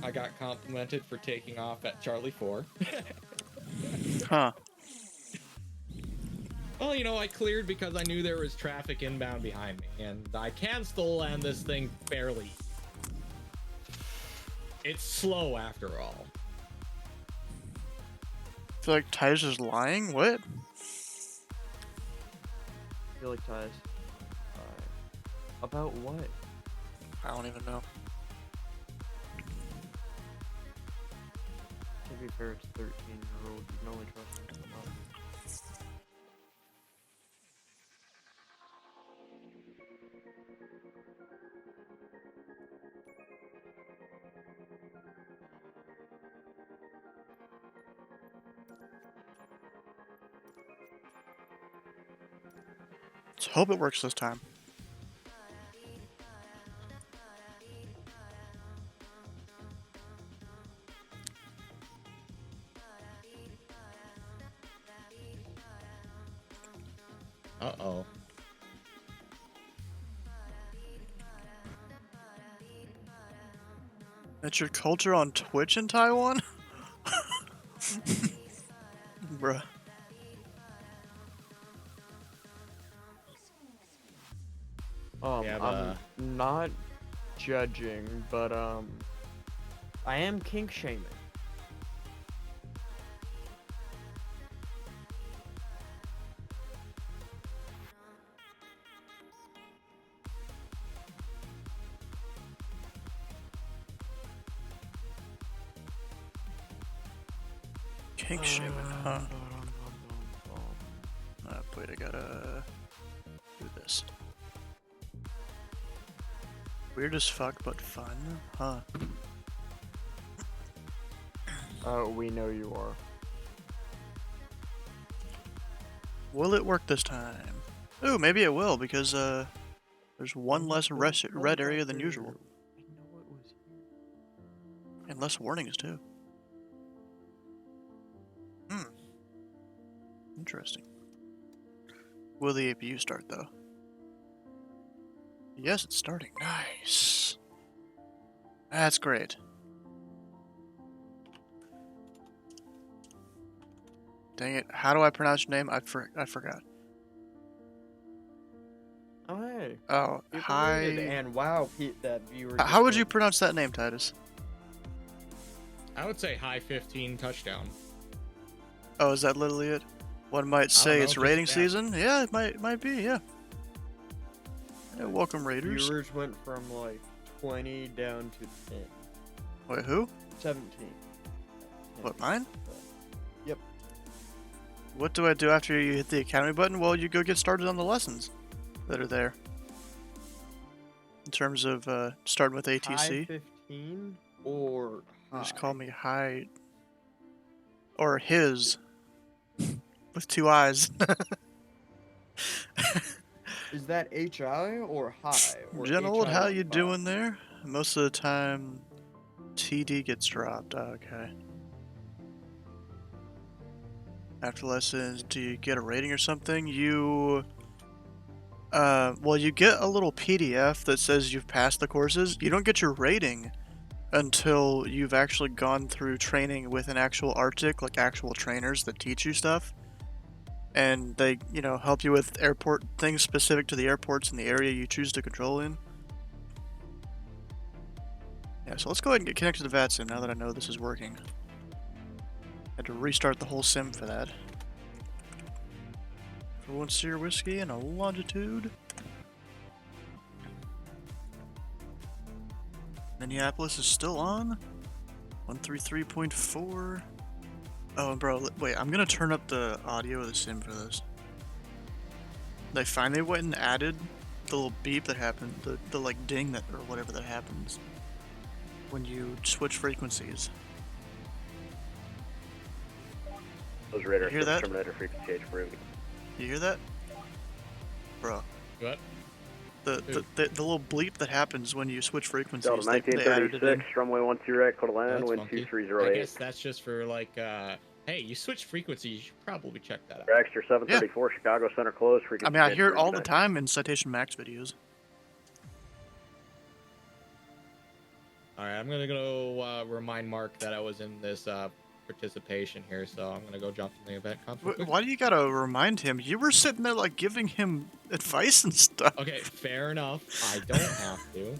I got complimented for taking off at Charlie 4. Huh. Well, you know, I cleared because I knew there was traffic inbound behind me, and I can still land this thing fairly. It's slow after all. I feel like Ty's is lying. What? I feel like ties. About what? I don't even know. To be fair, it's 13-year-old. You can only trust him so much. Let's hope it works this time. Uh-oh. That's your culture on Twitch in Taiwan? Bruh. I'm not judging, but I am kink shaming. Kink shaming, huh? Wait, I gotta do this. Weird as fuck, but fun, huh? We know you are. Will it work this time? Ooh, maybe it will, because there's one less red area than usual. I know it was here. And less warnings, too. Interesting. Will the APU start, though? Yes, it's starting. Nice. That's great. Dang it. How do I pronounce your name? I forgot. Oh, hey. Oh, People hi. read it, and wow, that viewer. How would you pronounce that name, Titus? I would say high 15 touchdown. Oh, is that literally it? One might say it's rating season. Yeah, it might be. Yeah. Yeah, welcome, Raiders. Viewers went from like 20 down to 10. Wait, who? 17. What, mine? Yep. What do I do after you hit the academy button? Well, you go get started on the lessons that are there. In terms of starting with ATC. High 15 or high? Just call me high. Or his. With two eyes. Is that HI or high? Or General, HI how on you top? doing there? Most of the time, TD gets dropped. Oh, okay. After lessons, do you get a rating or something? You... well, you get a little PDF that says you've passed the courses. You don't get your rating until you've actually gone through training with an actual Arctic, like actual trainers that teach you stuff. And they, you know, help you with airport things specific to the airports in the area you choose to control in. Yeah, so let's go ahead and get connected to VATSIM now that I know this is working. Had to restart the whole sim for that. For 1 Sierra Whiskey and a longitude. Minneapolis is still on. 133.4. Oh, and bro, wait, I'm gonna turn up the audio of the sim for this. They finally went and added the little beep that happened, the like ding that, or whatever that happens. when you switch frequencies. Those radar You hear service that? terminator frequency H approved. You hear that? Bro. What? The little bleep that happens when you switch frequencies, Delta they added it in. 1936, runway 10 right, call to land, That's wind funky. I 2308. guess that's just for like, hey, you switched frequency. You should probably check that out. Dragster 734, Chicago Center closed, I frequency mean, I hear it change all the approved. time in Citation Max videos. All right, I'm gonna go remind Mark that I was in this participation here, so I'm gonna go jump in the event conflict. Why do you gotta remind him? You were sitting there like giving him advice and stuff. Okay, fair enough. I don't have to,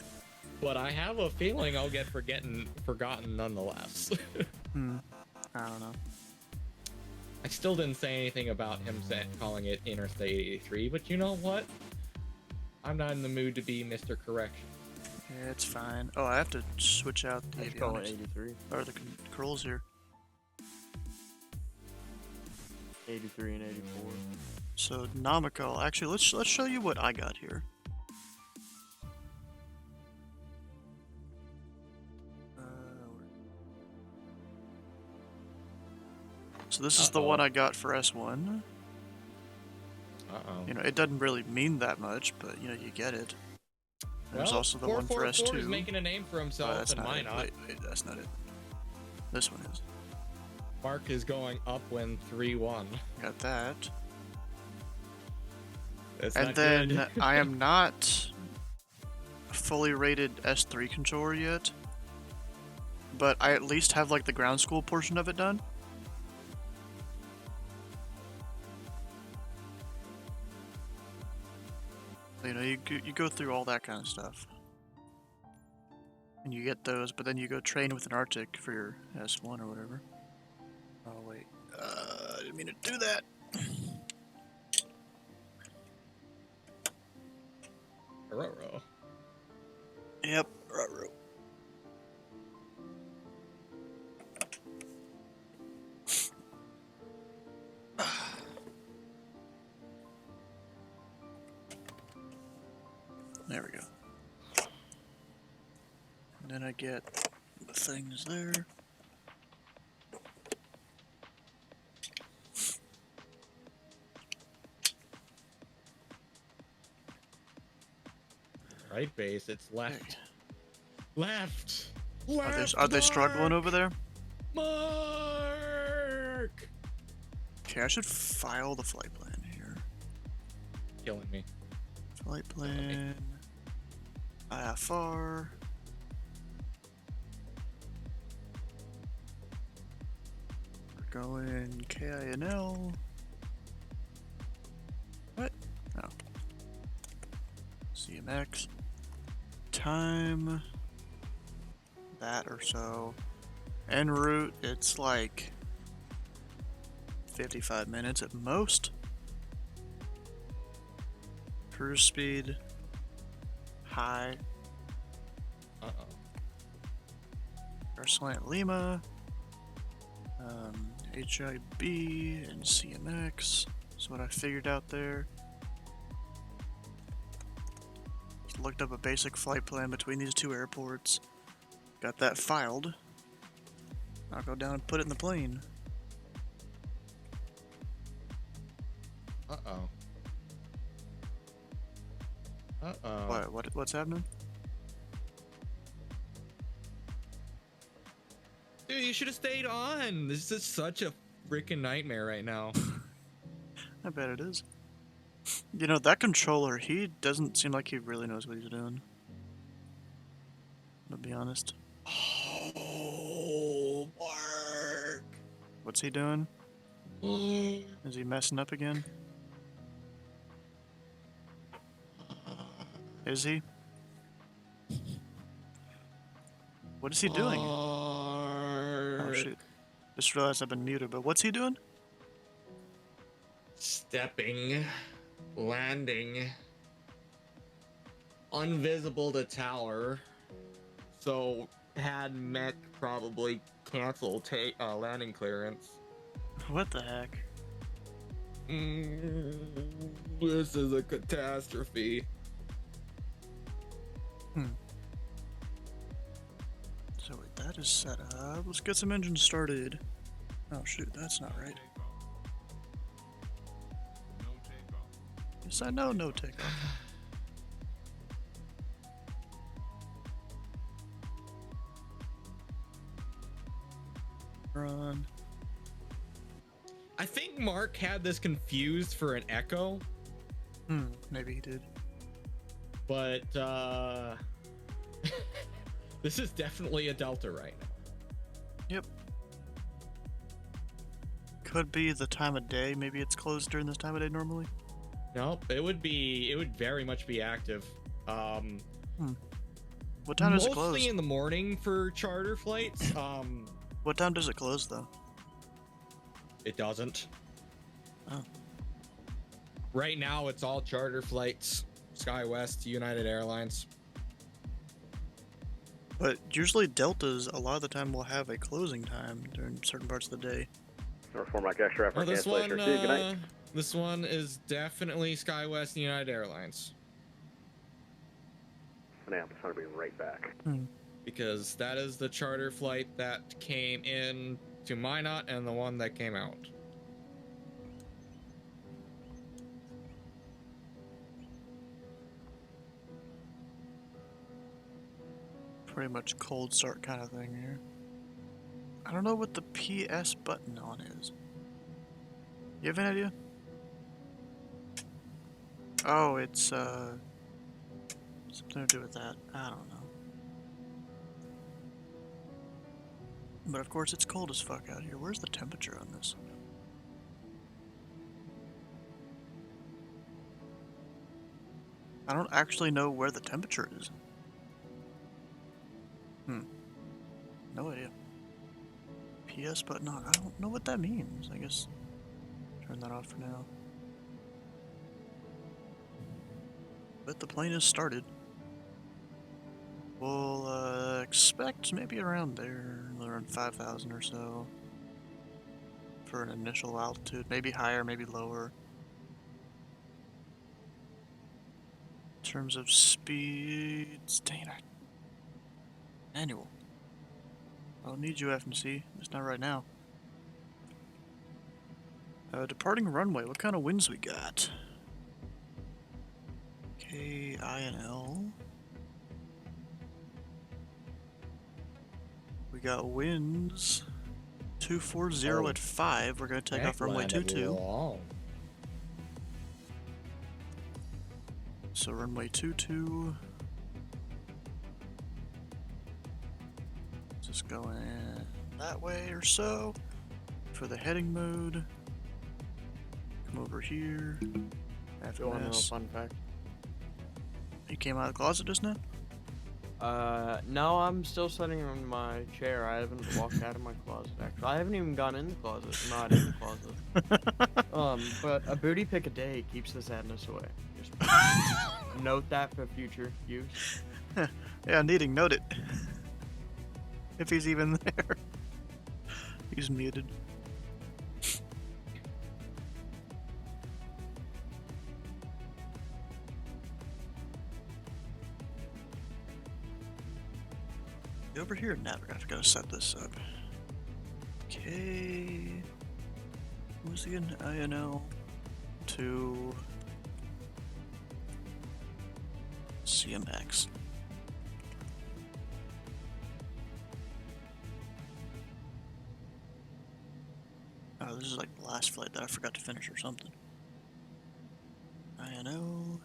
but I have a feeling I'll get forgotten nonetheless. I don't know. I still didn't say anything about him calling it Interstate 83, but you know what? I'm not in the mood to be Mr. Correction. Yeah, it's fine. Oh, I have to switch out the call it avionics. 83. Or the controls here. 83 and 84. So nomical. Actually, let's show you what I got here. So this is the one I got for S1. You know, it doesn't really mean that much, but you know, you get it. There's Well, also the one for 444 S2. is making a name for himself, that's and not why it. not? Wait, that's not it. This one is. Mark is going upwind 3-1. Got that. That's and not then good. I am not a fully rated S3 controller yet, but I at least have like the ground school portion of it done. You know, you go through all that kind of stuff, and you get those, but then you go train with an Arctic for your S1 or whatever. Oh wait, I didn't mean to do that. Ruh-roh. Yep, ruh-roh. There we go. And then I get the things there. Right base, it's left. Left! Left! Are they struggling Mark! over there? Mark! Okay, I should file the flight plan here. Killing me. Flight plan. IFR. We're going KINL. What? No. CMX. Time. That or so. En route, it's like 55 minutes at most. Cruise speed. High. Slant Lima. HIB and CMX. That's what I figured out there. Just looked up a basic flight plan between these two airports. Got that filed. I'll go down and put it in the plane. Uh-oh. Uh-oh. What's happening? Dude, you should have stayed on. This is such a freaking nightmare right now. I bet it is. You know, that controller, he doesn't seem like he really knows what he's doing. To be honest. Oh, Mark. What's he doing? Is he messing up again? Is he? What is he doing? Oh shit. Just realized I've been muted, but what's he doing? Stepping. Landing. Invisible to tower. So, had mech probably cancel landing clearance. What the heck? This is a catastrophe. That is set up. Let's get some engines started. Oh shoot, that's not right. Yes, I know no takeoff. Run. I think Mark had this confused for an Echo. Maybe he did. But this is definitely a Delta right now. Yep. Could be the time of day. Maybe it's closed during this time of day normally. Nope, it would very much be active. What time does it close? Mostly in the morning for charter flights. What time does it close though? It doesn't. Oh. Right now, it's all charter flights. SkyWest, United Airlines. But usually Deltas, a lot of the time, will have a closing time during certain parts of the day. Reform like extra for cancellation. See you, good night. This one is definitely SkyWest and United Airlines. I'm just going to be right back. Because that is the charter flight that came in to Minot and the one that came out. Pretty much cold start kind of thing here. I don't know what the PS button on is. You have an idea? Oh, it's something to do with that. I don't know. But of course it's cold as fuck out here. Where's the temperature on this? I don't actually know where the temperature is. No idea. PS button on. I don't know what that means. I guess turn that off for now. But the plane is started. We'll expect maybe around there, around 5,000 or so for an initial altitude. Maybe higher, maybe lower. In terms of speeds, dang it. Manual. I'll need you, FMC. Just not right now. Departing runway. What kind of winds we got? K, I, and L. We got winds 240 at 5. We're going to take off runway 22. So runway 22. Just going that way or so for the heading mode. Come over here. You want to know a FMS. fun fact? You came out of the closet just now? No, I'm still sitting in my chair. I haven't walked out of my closet, actually. I haven't even gone in the closet. I'm not in the closet. But a booty pick a day keeps the sadness away. Just note that for future use. Yeah, needing noted. If he's even there. He's muted. Over here, now we're gonna set this up. Okay. What was it again? INL to CMX. Oh, this is like the last flight that I forgot to finish or something. INO.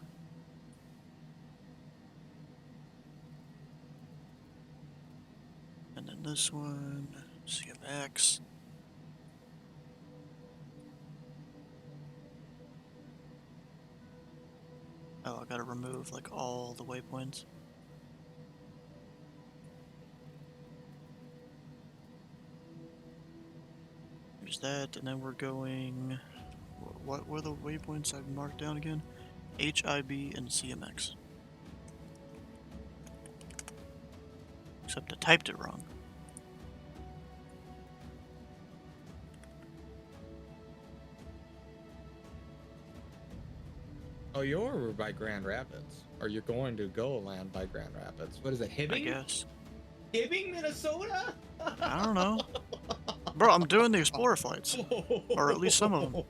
And then this one, CMX. Oh, I gotta remove like all the waypoints. There's that, and then we're going. What were the waypoints I've marked down again? HIB and CMX. Except I typed it wrong. Oh, you're by Grand Rapids. Or you're going to go land by Grand Rapids. What is it, Hibbing? I guess. Hibbing, Minnesota? I don't know. Bro, I'm doing the Explorer flights. Or at least some of them.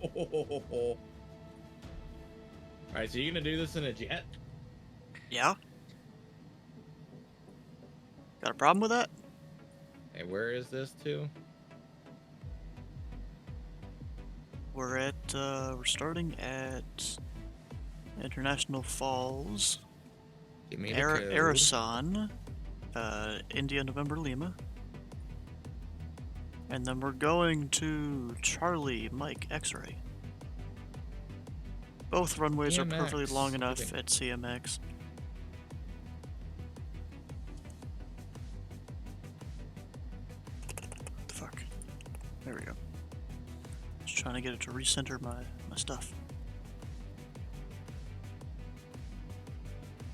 Alright, so you're gonna do this in a jet? Yeah? Got a problem with that? Hey, where is this to? We're starting at International Falls, Give me the code. Arasan, India, November, Lima. And then we're going to Charlie, Mike, X-Ray. Both runways are perfectly CMX. long enough at CMX. What the fuck? There we go. Just trying to get it to recenter my stuff.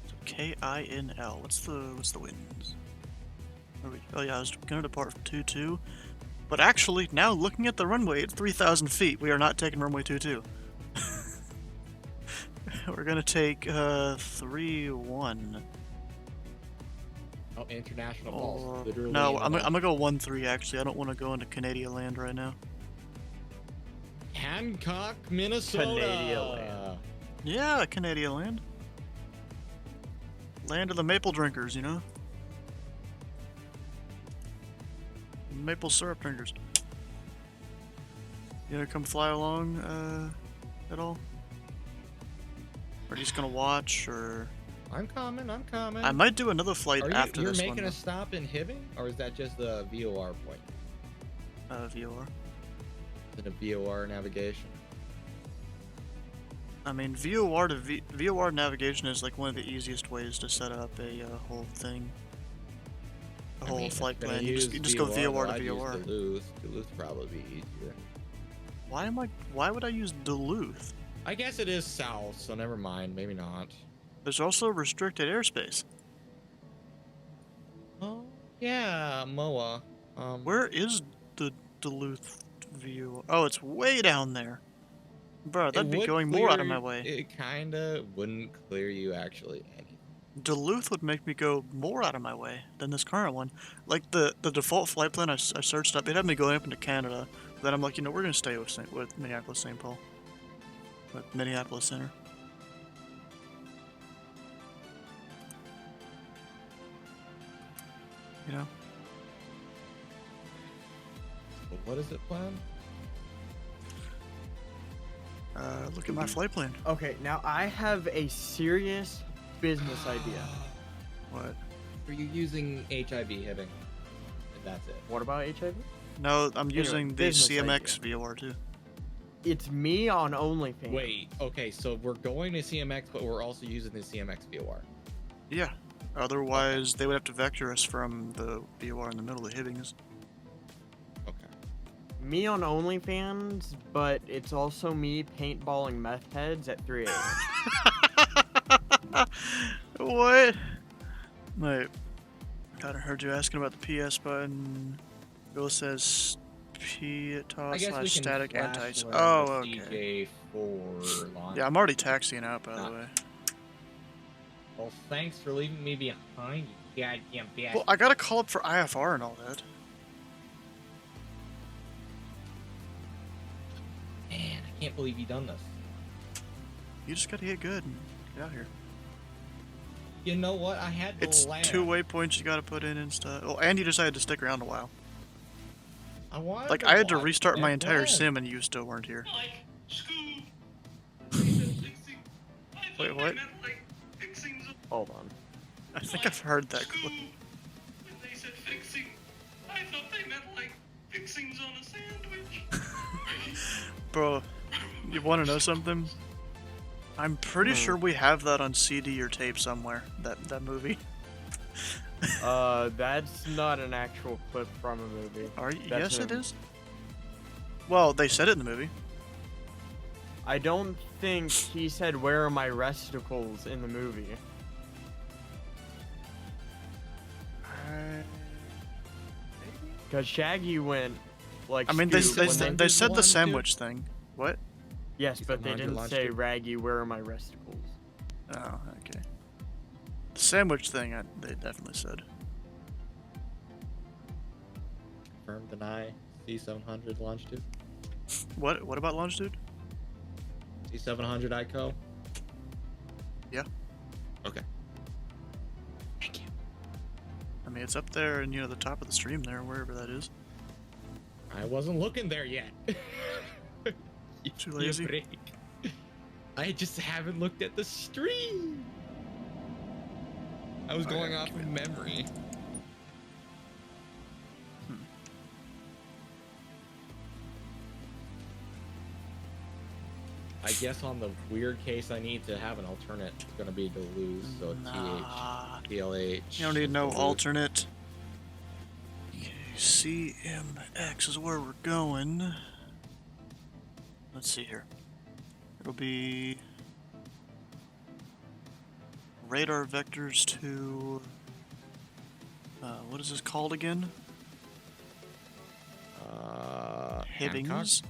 So KINL. What's the winds? Oh yeah, I was gonna depart from 22. But actually, now looking at the runway at 3,000 feet, we are not taking runway 22. We're gonna take 3-1. Oh, International Falls. Literally No, in I'm the gonna go 1-3 actually. I don't want to go into Canadian land right now. Hancock, Minnesota. Canadian land. Yeah, Canadian land. Land of the maple drinkers, you know? Maple syrup drinkers. You gonna come fly along at all? Or are you just gonna watch, or... I'm coming. I might do another flight after You're this making one. a stop in Hibbing, or is that just the VOR point? VOR. Is it a VOR navigation? I mean, VOR navigation is like one of the easiest ways to set up a whole thing. A whole flight plan. You just go VOR to VOR. Duluth probably be easier. Why would I use Duluth? I guess it is south, so never mind. Maybe not. There's also restricted airspace. Oh yeah, MOA. Where is the Duluth VOR? Oh, it's way down there. Bro, that'd be going more out of my way. It kinda wouldn't clear you actually anything. Duluth would make me go more out of my way than this current one. Like the default flight plan I searched up, it had me going up into Canada. But then I'm like, we're gonna stay with Minneapolis St. Paul, with Minneapolis Center. You know. But what is it plan? Look at my flight plan. Okay, now I have a serious business idea. What? Are you using HIV Hibbing? And that's it. What about HIV? No, I'm using the business CMX VOR too. It's me on OnlyFans. Wait, okay, so we're going to CMX, but we're also using the CMX VOR. Yeah. Otherwise, they would have to vector us from the VOR in the middle of Hibbings. Me on OnlyFans, but it's also me paintballing meth heads at 3 a.m. What? Wait. God, I heard you asking about the PS button. Bill says PTOS / static anti. Oh, okay. Yeah, I'm already taxiing out, by the way. Well, thanks for leaving me behind, you goddamn bitch. Well, I gotta call up for IFR and all that. Man, I can't believe you done this. You just gotta get good and get out here. You know what? I had to It's laugh. 2 waypoints you gotta put in and stuff. Oh, and you decided to stick around a while. I wanted Like, to I had to watch restart my that entire play. sim and you still weren't here. Wait, what? Hold on. I think I've heard that clip. They said fixing. I thought they meant like fixings on a sandwich. Bro, you wanna know something? I'm pretty sure we have that on CD or tape somewhere, that movie. That's not an actual clip from a movie. Yes, it is. Well, they said it in the movie. I don't think he said, "Where are my resticles?" in the movie. Because Shaggy went, like, I mean, they Scoob when they said the sandwich thing. What? Yes, but they didn't say, "Raggy, where are my resticles?" Oh, okay. The sandwich thing, they definitely said. confirm, deny C700 longitude? What about longitude? C700 ICO? Yeah. Okay. I mean, it's up there and the top of the stream there, wherever that is. I wasn't looking there yet. Too lazy. You break. I just haven't looked at the stream. I was going off of memory. I guess on the weird case I need to have an alternate, it's gonna be Duluth, so TH, TLH. You don't need no Duluth. alternate. Okay, CMX is where we're going. Let's see here. It'll be radar vectors to what is this called again? Hibbings.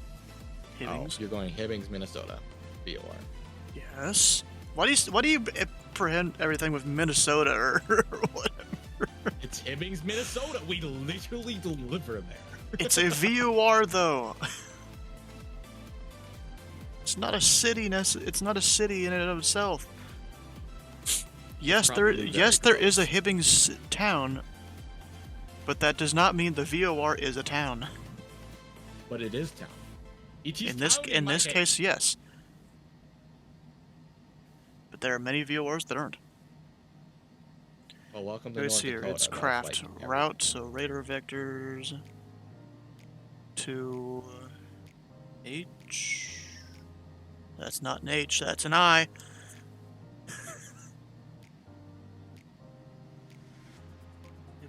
Oh, you're going Hibbings, Minnesota. VOR. Yes. Why do you apprehend everything with Minnesota or whatever? It's Hibbings, Minnesota. We literally deliver there. It's a VOR though. It's not a city. It's not a city in and of itself. Yes, there is a Hibbings town, but that does not mean the VOR is a town. But it is town. In this case, yes. But there are many VORs that aren't. Well, welcome to There's North here. Dakota. It's That's craft like route, so radar vectors to H. That's not an H. That's an I.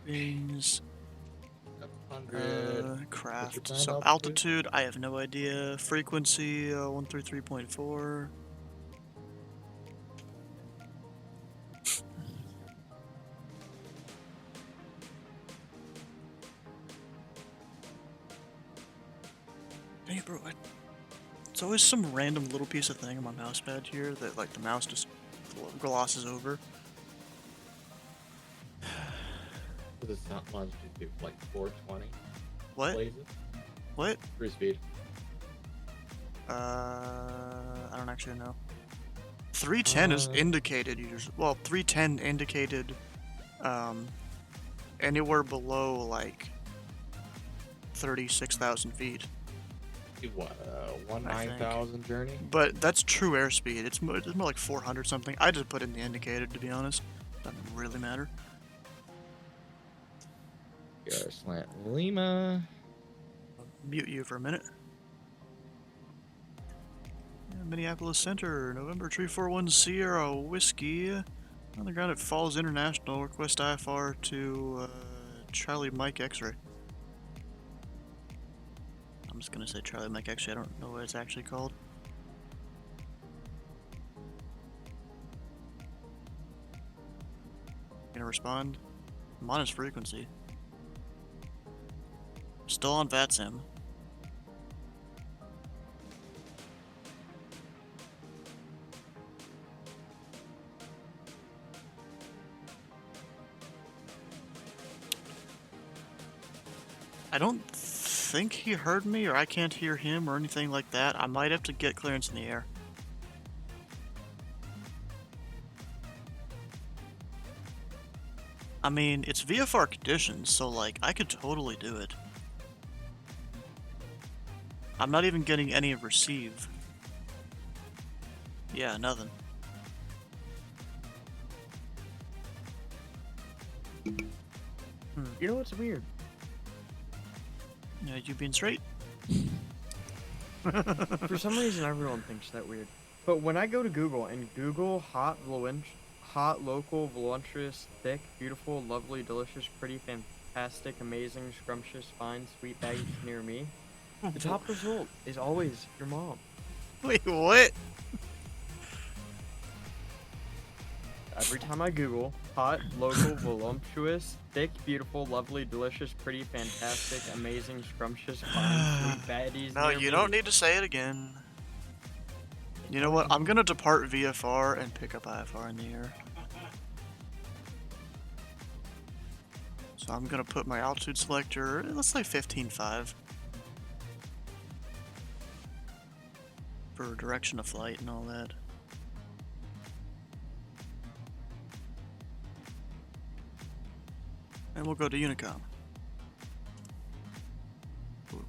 Hibbings. Craft. So altitude, I have no idea. Frequency, 133.4. Hey, bro, it's always some random little piece of thing on my mouse pad here that, like, the mouse just glosses over. This is not longitude, like 420. What? Blazes. What? Cruise speed. I don't actually know. 310 is indicated. Well, 310 indicated anywhere below like 36,000 feet. What? 19,000 journey? But that's true airspeed. It's more like 400 something. I just put in the indicated, to be honest. Doesn't really matter. Slant Lima. Mute you for a minute. Minneapolis Center, November 341 Sierra Whiskey. On the ground at Falls International. Request IFR to Charlie Mike X-ray. I'm just gonna say Charlie Mike X-ray. I don't know what it's actually called. Gonna respond. I'm on his frequency. Still on VATSIM. I don't think he heard me, or I can't hear him, or anything like that. I might have to get clearance in the air. I mean, it's VFR conditions, so like, I could totally do it. I'm not even getting any receive. Yeah, nothing. You know what's weird? Yeah, you being straight? For some reason, everyone thinks that weird. But when I go to Google and Google hot, local, voluptuous, thick, beautiful, lovely, delicious, pretty, fantastic, amazing, scrumptious, fine, sweet baggage near me, the top result is always your mom. Wait, what? Every time I Google hot, local, voluptuous, thick, beautiful, lovely, delicious, pretty, fantastic, amazing, scrumptious, fine, sweet baddies. No, near you me. don't need to say it again. You know what? I'm gonna depart VFR and pick up IFR in the air. So So I'm gonna put my altitude selector, let's say 15.5. For direction of flight and all that. And we'll go to Unicom.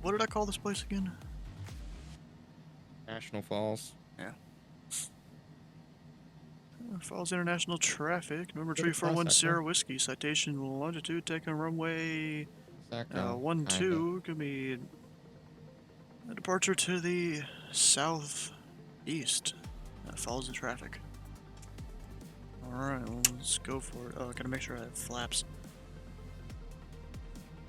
What did I call this place again? National Falls. Yeah. Falls International Traffic, November Pretty 341 classic, Sierra Whiskey, citation longitude, taking runway 12, give me a departure to the southeast. Falls in traffic. Alright, let's go for it. Oh, I gotta make sure I have flaps.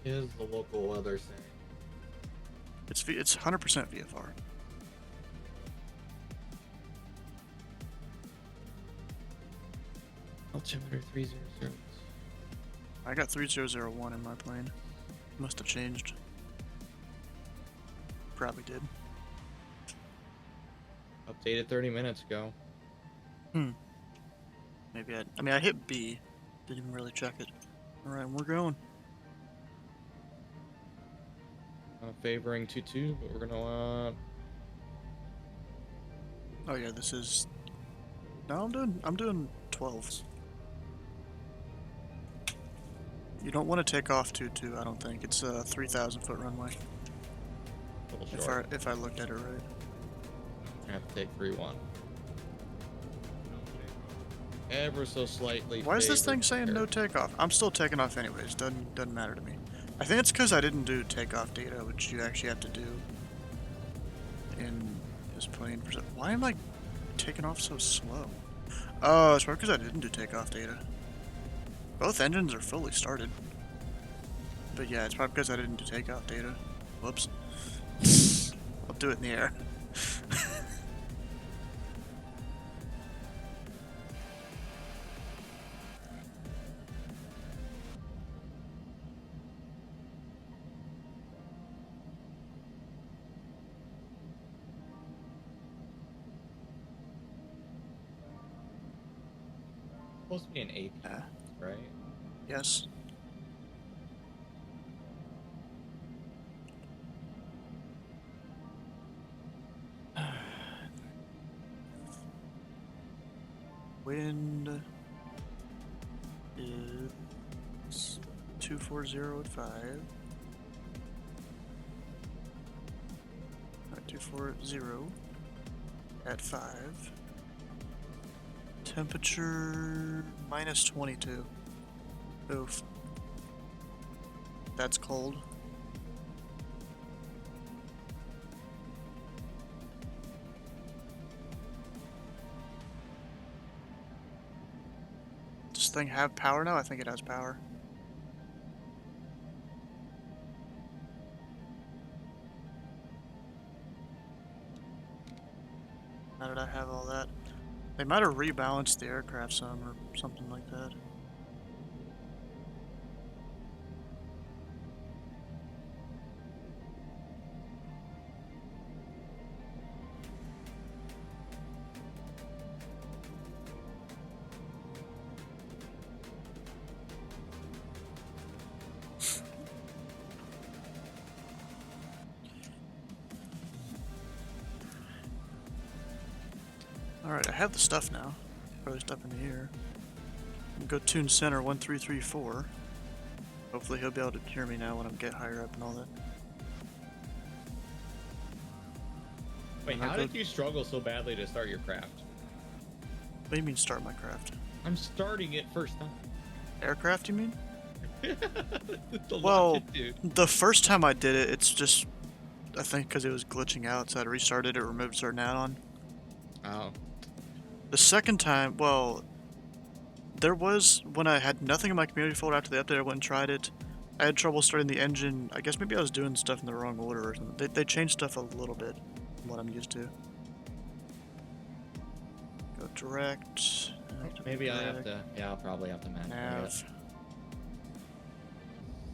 Is the local weather saying? It's 100% VFR. Altimeter 300. I got 3001 in my plane. Must have changed. Probably did. Updated 30 minutes ago. Maybe I hit B. Didn't even really check it. Alright, we're going. Favoring 2-2, but we're gonna Oh yeah, this is... No, I'm doing 12s. You don't want to take off 2-2, I don't think. It's a 3,000 foot runway. If I looked at it right. I have to take 3-1. Ever so slightly. Why is this thing saying here. no takeoff? I'm still taking off anyways. Doesn't matter to me. I think it's because I didn't do takeoff data, which you actually have to do in this plane. Why am I taking off so slow? Oh, it's probably because I didn't do takeoff data. Both engines are fully started. But yeah, it's probably because I didn't do takeoff data. Whoops. I'll do it in the air. Supposed to be an AP, right? Yes. Wind is 240 at 5. Alright, 240 at 5. Temperature minus 22. Oof. That's cold. Does this thing have power now? I think it has power. How did I have all that? They might have rebalanced the aircraft some or something like that. Alright, I have the stuff now. Probably stuff in the air. Go tune center 1334. Hopefully he'll be able to hear me now when I get higher up and all that. Wait, how did you struggle so badly to start your craft? What do you mean start my craft? I'm starting it first time. Aircraft, you mean? The Well, longitude. the first time I did it, it's just... I think because it was glitching out, so I restarted it, removed certain add-on. Oh. The second time, well... There was, when I had nothing in my community folder after the update, I went and tried it. I had trouble starting the engine. I guess maybe I was doing stuff in the wrong order or something. They changed stuff a little bit from what I'm used to. Go direct. Maybe I have to. Yeah, I'll probably have to manage Nav.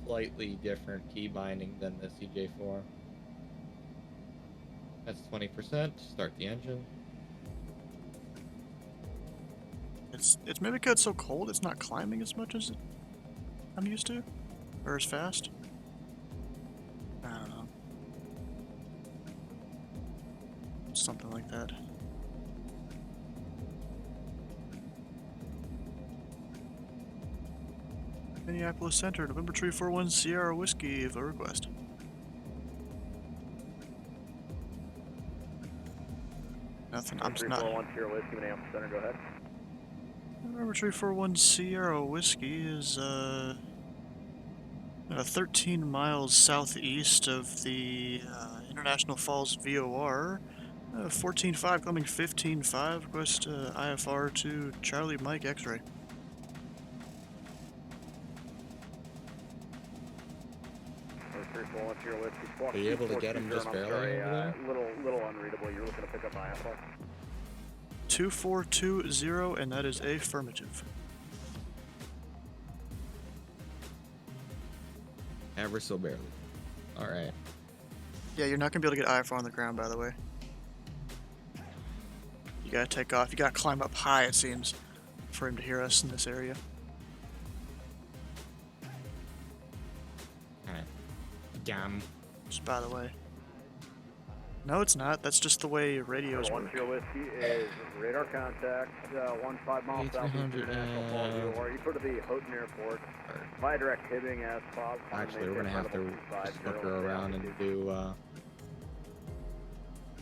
Slightly different key binding than the CJ4. That's 20%. Start the engine. It's maybe because it's so cold, it's not climbing as much as I'm used to. Or as fast? I don't know. Something like that. Minneapolis Center, November 341 Sierra Whiskey, if a request. Nothing, I'm just not. 341 Sierra Whiskey, Minneapolis Center, go ahead. November 341 Sierra Whiskey is, 13 miles southeast of the International Falls VOR. 14-5 coming 15-5, request IFR to Charlie Mike X-Ray. Are you able to get him just barely over there? Little unreadable. You're looking to pick up IFR. 2420, and that is affirmative. Ever so barely. Alright. Yeah, you're not gonna be able to get IFR on the ground, by the way. You gotta take off. You gotta climb up high, it seems, for him to hear us in this area. Alright. Gam. Just by the way. No, it's not. That's just the way radios work. 1 Sierra Whiskey is radar contact, 15 miles southeast of International Falls VOR. You go to the Houghton Airport. Via direct Hibbing as possible. Actually, we're gonna have to fuck her around and do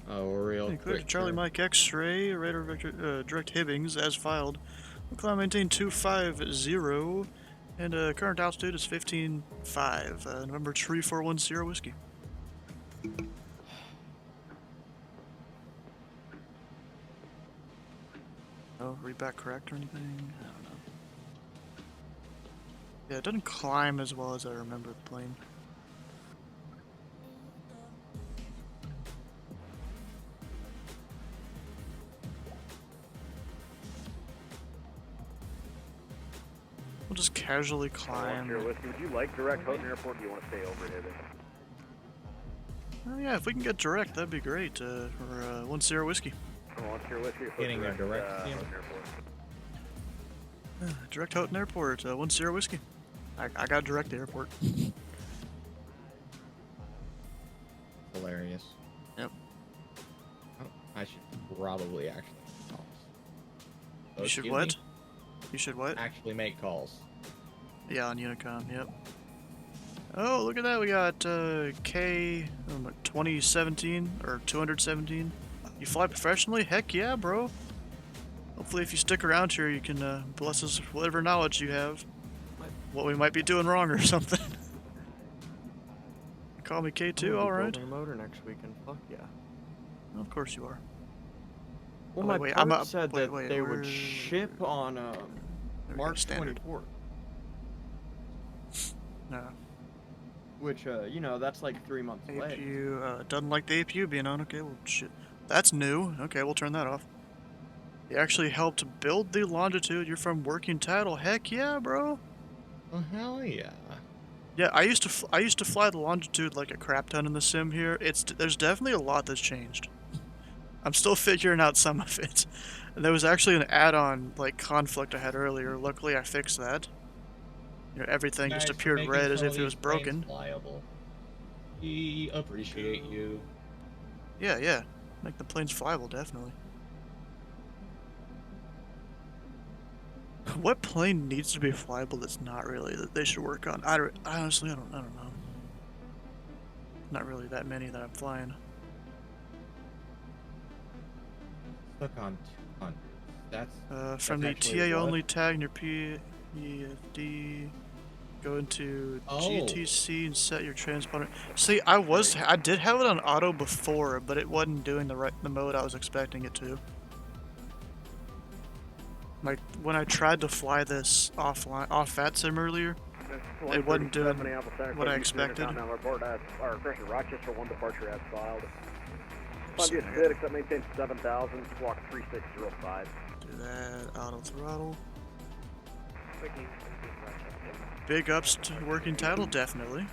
real Include quick. Charlie Mike X-Ray, radar vector, direct Hibbings as filed. We'll climb maintain 250, and current altitude is 15.5. November 341 Sierra Whiskey. Oh, read back correct or anything? I don't know. Yeah, it doesn't climb as well as I remember the plane. We'll just casually climb. Would you like direct Houghton Airport, or do you want to stay over Hibbing? Oh yeah, if we can get direct, that'd be great. For 1 Sierra Whiskey. 1 Sierra Whiskey, Getting a direct Houghton Airport. Direct Houghton Airport, 1 Sierra Whiskey. I got direct the airport. Hilarious. Yep. Oh, I should probably actually make calls. Oh, You should excuse what? me? You should what? Actually make calls. Yeah, on Unicom, yep. Oh, look at that, we got K 2017 or 217. You fly professionally? Heck yeah, bro. Hopefully if you stick around here you can bless us with whatever knowledge you have. What we might be doing wrong or something. Call me K2, alright. Building a motor next weekend. Fuck yeah. Of course you are. Well, Oh, my wait, part said wait, that wait, they would where- ship on March standard. 24th. No. Which, you know, that's like 3 months away. APU, doesn't like the APU being on. Okay, well, shit. That's new. Okay, we'll turn that off. You actually helped build the longitude. You're from working title. Heck yeah, bro. Oh, hell yeah. Yeah, I used to fly the longitude like a crap ton in the sim here. There's definitely a lot that's changed. I'm still figuring out some of it. And there was actually an add-on like conflict I had earlier. Luckily, I fixed that. You know, everything just Guys, for appeared making red as some if of it was these planes broken. Flyable. We appreciate you. Yeah, yeah. Make the planes flyable, definitely. What plane needs to be flyable that's not really that they should work on? I honestly I don't know. Not really that many that I'm flying. Stuck on 200. That's From the that's TA actually only what? tag in your PEFD, go into Oh. GTC and set your transponder. See, I did have it on auto before, but it wasn't doing the mode I was expecting it to. Like when I tried to fly this off VATSIM earlier, it wasn't doing what I expected. Our Aggressor Rochester 1 departure as filed. So Columbia I Spit, except maintain 7000, squawk 3605. Do that, auto throttle. Big ups to working title, definitely.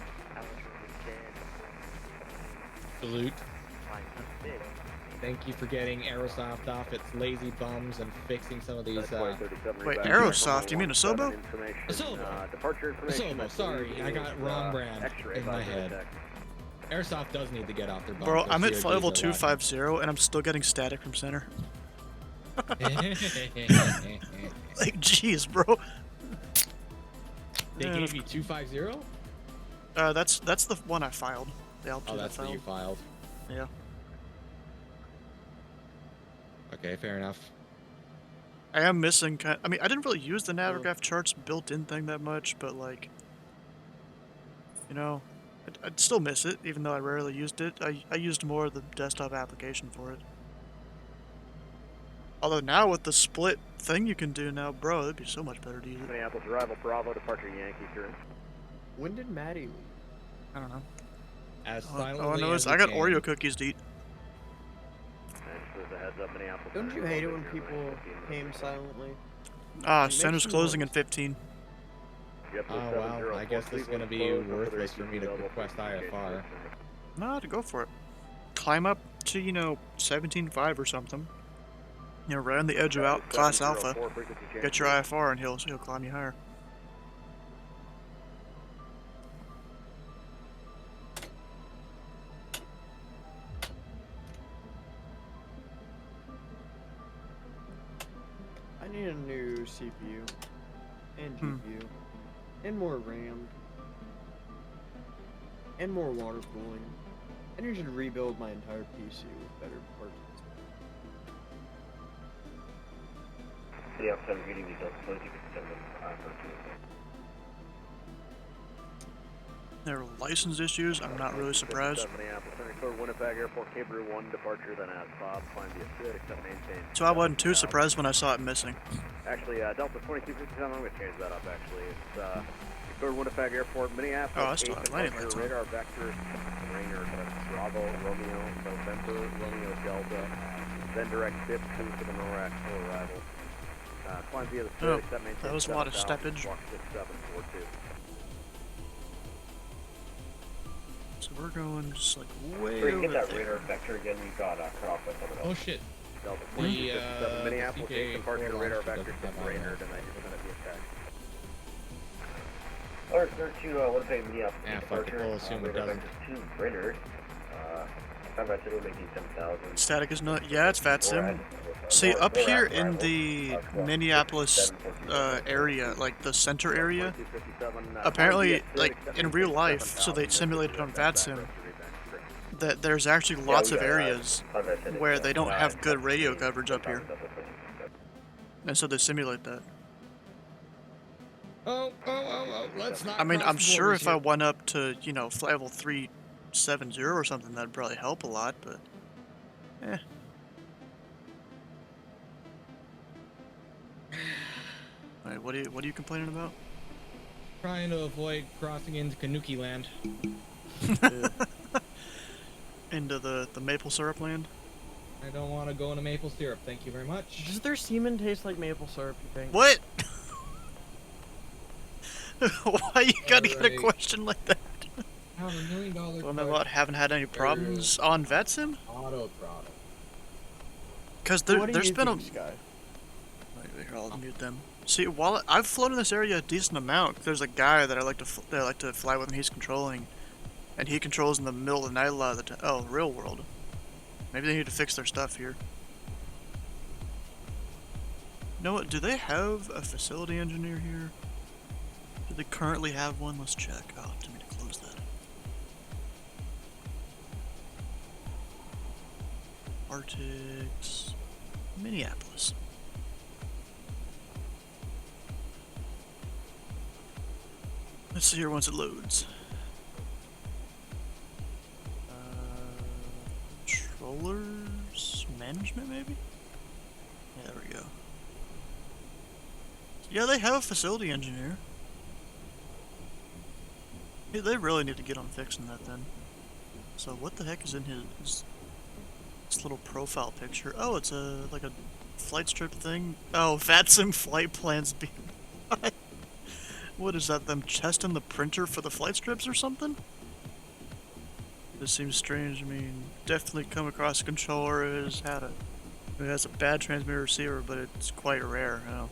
Thank you for getting Aerosoft off its lazy bums and fixing some of these. Wait, Aerosoft? You mean Asobo? Asobo, sorry, I got wrong brand in my head. Airsoft does need to get off their bums. Bro, Their I'm at COGs level are 250 and I'm still getting static from center. lacking. Like, jeez, bro. They gave you 250? That's the one I filed. The altitude Oh, that's I what you filed. Yeah. Okay, fair enough. I am missing I mean, I didn't really use the Navigraph charts built-in thing that much, but like, you know, I'd still miss it, even though I rarely used it. I used more of the desktop application for it. Although now with the split thing you can do now, bro, it'd be so much better to use it. Minneapolis arrival, Bravo, departure Yankee, turn. When did Maddie leave? I don't know. As All I silently know as is we I got can. Oreo cookies to eat. Just as a heads up, Minneapolis. Don't you hate it when people came silently? Ah, It makes center's me closing nervous. in 15. Oh wow, I guess this is gonna be worthless for me to request IFR. No, to go for it. Climb up to, you know, 17.5 or something. You know, right on the edge of Class Alpha. Get your IFR and he'll climb you higher. I need a new CPU and GPU and more RAM and more water cooling. I need to rebuild my entire PC with better parts. Yeah, 7 reading details, please. You can send them There were license issues. I'm not really surprised. Minneapolis, Center Winnipeg Airport, Cabrew 1, departure, then as Bob, climb via Sid, except maintain. So I wasn't too surprised when I saw it missing. Actually, Delta 2257, I'm going to change that up, actually. It's, Victoria Winnipeg Airport, Minneapolis. Oh, I still have landing lights on. Radar vector, Rainer, Bravo, Romeo, November, Romeo, Delta, then direct dip to the NORAD for arrival. Climb via the Sid, Oh, except maintain. that was a lot of steppage. Walk 6742. So we're going just like way Where you over get that there. radar vector again, you got cut off by someone else. Oh shit. Delta The, 2257, Minneapolis, CK departure, radar doesn't vector, have Rainer, IR. then I just going to be attacked. Alright, sir, to Winnipeg, Minneapolis, Ah, fuck it, departure. we'll assume it Radar doesn't. vector 2, Rainer. Time by City, making 10,000. Static is not. Yeah, it's FATSIM. See, up here in the Minneapolis area, like the center area, apparently, like in real life, so they simulated on VATSIM, that there's actually lots of areas where they don't have good radio coverage up here. And so they simulate that. Oh, let's not. I mean, cross I'm the sure borders if I here. went up to, you know, level 370 or something, that'd probably help a lot, but eh. Alright, what are you complaining about? Trying to avoid crossing into Kanuki land. Into the maple syrup land? I don't want to go into maple syrup. Thank you very much. Does their semen taste like maple syrup, you think? What? Why you gotta get a Alright. question like that? I have $1 million. Well, no, what, haven't had any problems on VetSim? Auto throttle. Because What do there's you been a... think, Sky? Wait, here, I'll mute them. See, while I've flown in this area a decent amount, there's a guy that I like to fly with and he's controlling. And he controls in the middle of the night a lot of the time. Oh, real world. Maybe they need to fix their stuff here. You know what, do they have a facility engineer here? Do they currently have one? Let's check. Oh, tell me to close that. Arctics, Minneapolis. Let's see here once it loads. Controllers management, maybe? Yeah, there we go. Yeah, they have a facility engineer. Yeah, they really need to get on fixing that then. So what the heck is in his little profile picture? Oh, it's like a flight strip thing. Oh, VATSIM flight plans being... What is that, them testing the printer for the flight strips or something? This seems strange. I mean, definitely come across a controller who has a bad transmitter receiver, but it's quite rare. You know.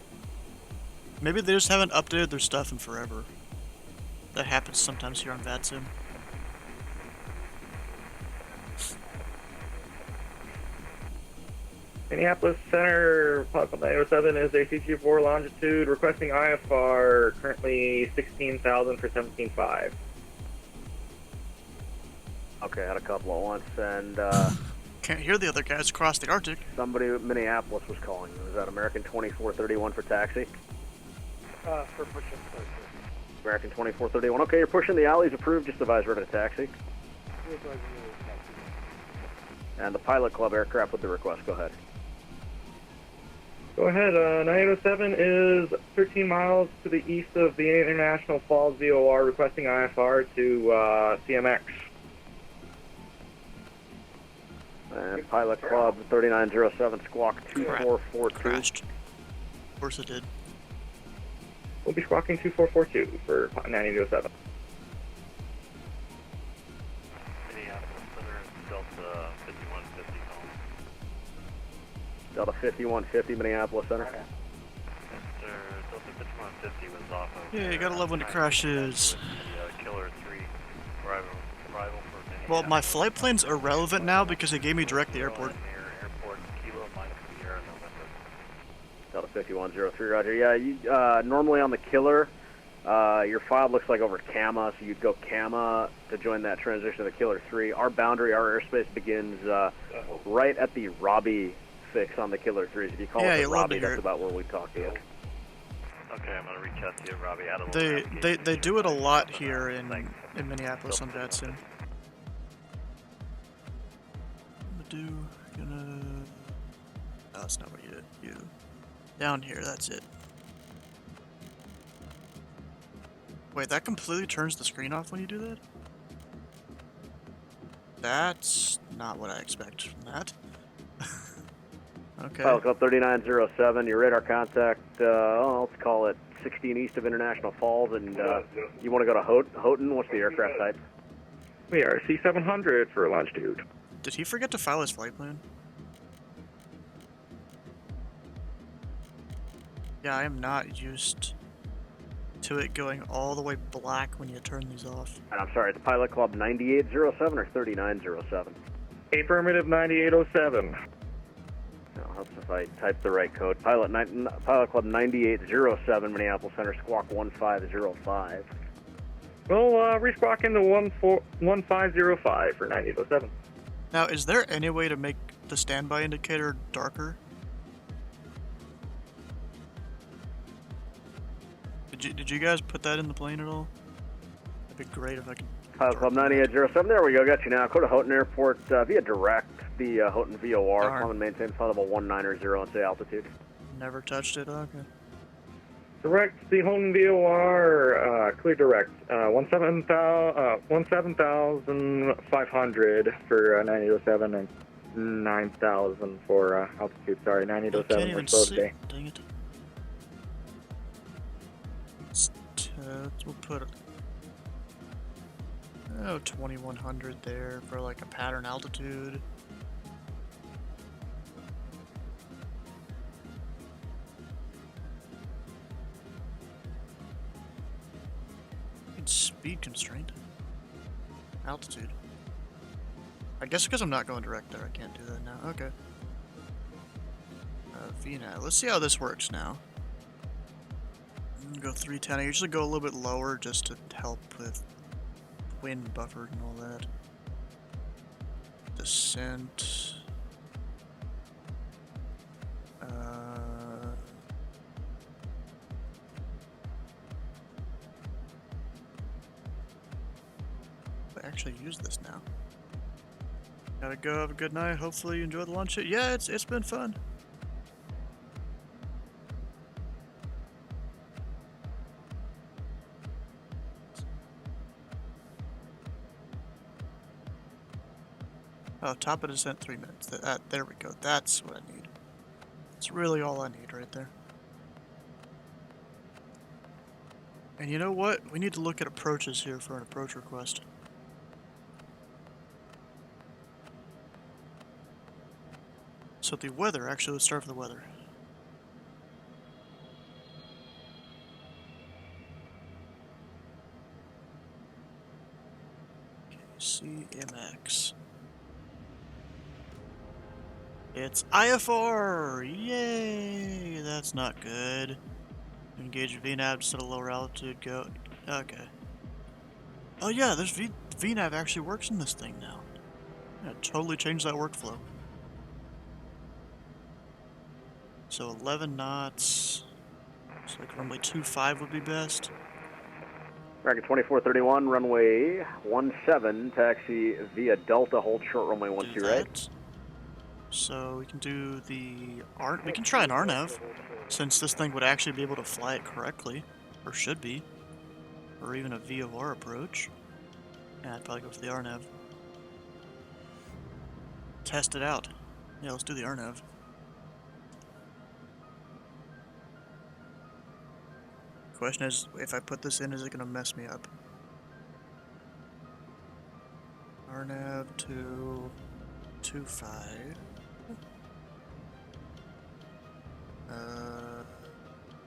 Maybe they just haven't updated their stuff in forever. That happens sometimes here on VATSIM. Minneapolis Center, Pop 907 is ACG4 longitude, requesting IFR, currently 16,000 for 17.5. Okay, had a couple at once, and Can't hear the other guys across the Arctic. somebody at Minneapolis was calling you. Is that American 2431 for taxi? For pushing American 2431. Okay, you're pushing the alleys approved. Just advise we're to taxi. And the Pilot Club aircraft with the request. Go ahead. Go ahead, 907 is 13 miles to the east of the International Falls VOR, requesting IFR to CMX. And Pilot Club 3907, squawk 2442. Crashed. Of course it did. We'll be squawking 2442 for 9807. Minneapolis Center, Delta 5150 home. Delta 5150, Minneapolis Center. Delta 5150 was off of. Yeah, you gotta love when it crashes. Killer 3, arrival for Minneapolis. Well, my flight plan's irrelevant now because it gave me direct to the airport. Airport, Kilo Mike Sierra November. Delta 5103, roger. Yeah, you, normally on the Killer, your file looks like over Kama, so you'd go Kama to join that transition to the Killer 3. Our boundary, our airspace begins right at the Robbie fix on the Killer 3s. If you call it the Robbie, that's about where we talk to you. Okay, I'm gonna reach out to you, Robbie. Add a little They do it a lot here in Minneapolis on VATSIM. No, that's not what you did. You down here, that's it. Wait, that completely turns the screen off when you do that? That's not what I expect from that. Okay. Pilot Club 3907, your radar contact, let's call it 16 east of International Falls, and you want to go to Houghton? What's the aircraft type? We are C700 for longitude. Did he forget to file his flight plan? Yeah, I am not used to it going all the way black when you turn these off. And I'm sorry, it's Pilot Club 9807 or 3907? Affirmative 9807. It'll help if I type the right code. Pilot Club 9807, Minneapolis Center, squawk 1505. We'll re-squawk into 1505 for 9807. Now, is there any way to make the standby indicator darker? Did you guys put that in the plane at all? That'd be great if I could. Pilot Club 9807, there we go, got you now. Go to Houghton Airport via direct, the Houghton VOR, climb and maintain flight level 190 and say altitude. Never touched it, okay. Direct, the Houghton VOR, clear direct, 17,500 for 9807 and 9,000 for altitude, sorry, 9807 we're slow today. Dang it. We'll put 2100 there for like a pattern altitude. Speed constraint. Altitude. I guess because I'm not going direct there, I can't do that now. Okay. VNAV. Let's see how this works now. Go 310. I usually go a little bit lower just to help with wind buffer and all that. Descent. I actually use this now. Gotta go. Have a good night. Hopefully you enjoy the lunch. Yeah, it's been fun. Oh, top of descent 3 minutes. There we go. That's what I need. That's really all I need right there. And you know what? We need to look at approaches here for an approach request. So the weather, actually, let's start with the weather. CMX. It's IFR! Yay! That's not good. Engage VNAVs at a lower altitude, go. Okay. Oh yeah, there's VNAV actually works in this thing now. Yeah, totally changed that workflow. So 11 knots. Looks like runway 25 would be best. American 2431, runway 17, taxi via Delta, hold short runway 12 right. So we can do the we can try an RNAV, since this thing would actually be able to fly it correctly, or should be, or even a VOR approach. Yeah, I'd probably go for the RNAV. Test it out. Yeah, let's do the RNAV. Question is, if I put this in, is it going to mess me up? RNAV to 25.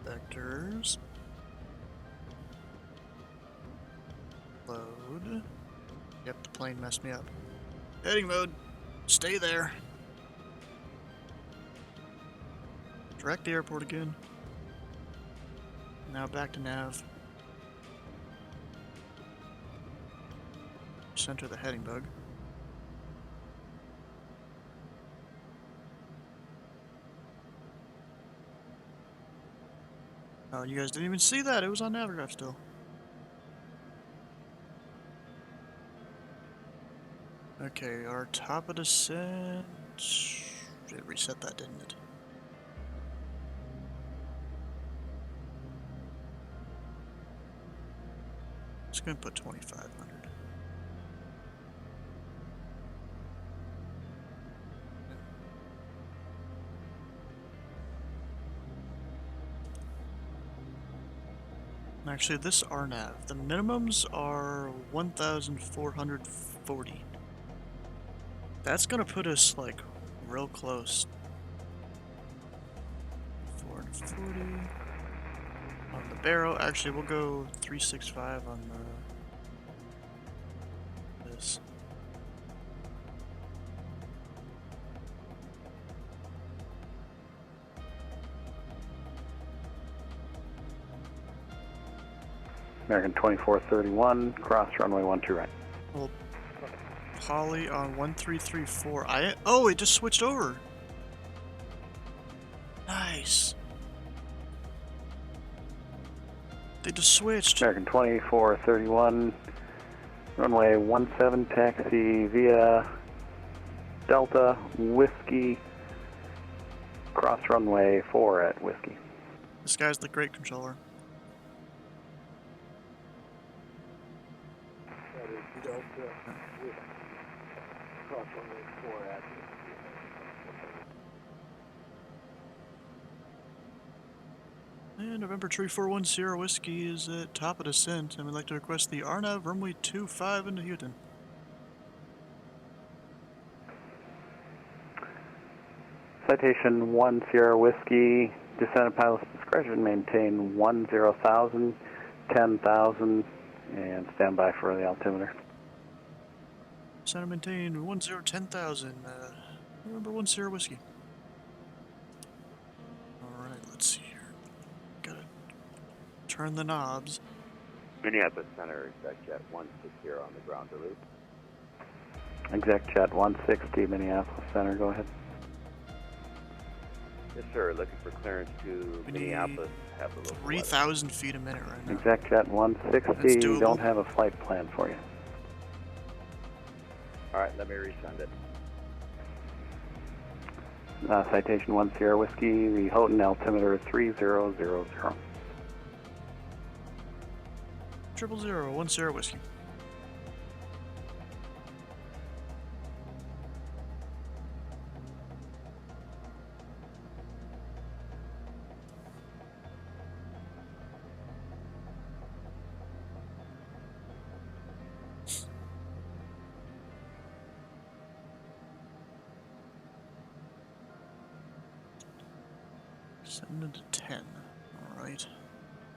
Vectors. Load. Yep, the plane messed me up. Heading mode. Stay there. Direct the airport again. Now back to nav. Center the heading bug. Oh, you guys didn't even see that. It was on Navigraph still. Okay, our top of descent. It reset that, didn't it? Just gonna put 2,500. Actually, this RNAV, the minimums are 1,440. That's gonna put us, like, real close. 440. On the barrel, actually, we'll go 365 on this. American 2431, cross runway 12 right. Well, Polly on 1334. Oh, it just switched over. Nice. They just switched. American 2431, runway 17, taxi via Delta, Whiskey, cross runway 4 at Whiskey. This guy's the great controller. And November 3410 Whiskey is at top of descent, and we'd like to request the RNAV runway 25 into Houston. Citation 1 Sierra Whiskey, descent at pilot's discretion, maintain 10,000, 10,000, and stand by for the altimeter. Center maintain 10,000, November 1 Sierra Whiskey. Alright, let's see here. Gotta turn the knobs. Minneapolis Center, exec jet 160 on the ground delete. Exec jet 160, Minneapolis Center, go ahead. Yes, sir. Looking for clearance to Minneapolis. Have a little 3,000 feet a minute right now. Exec jet 160, don't have a flight plan for you. All right, let me resend it. Citation 1 Sierra Whiskey, the Houghton altimeter 3000. 000 1 Sierra Whiskey. 7 into 10. Alright.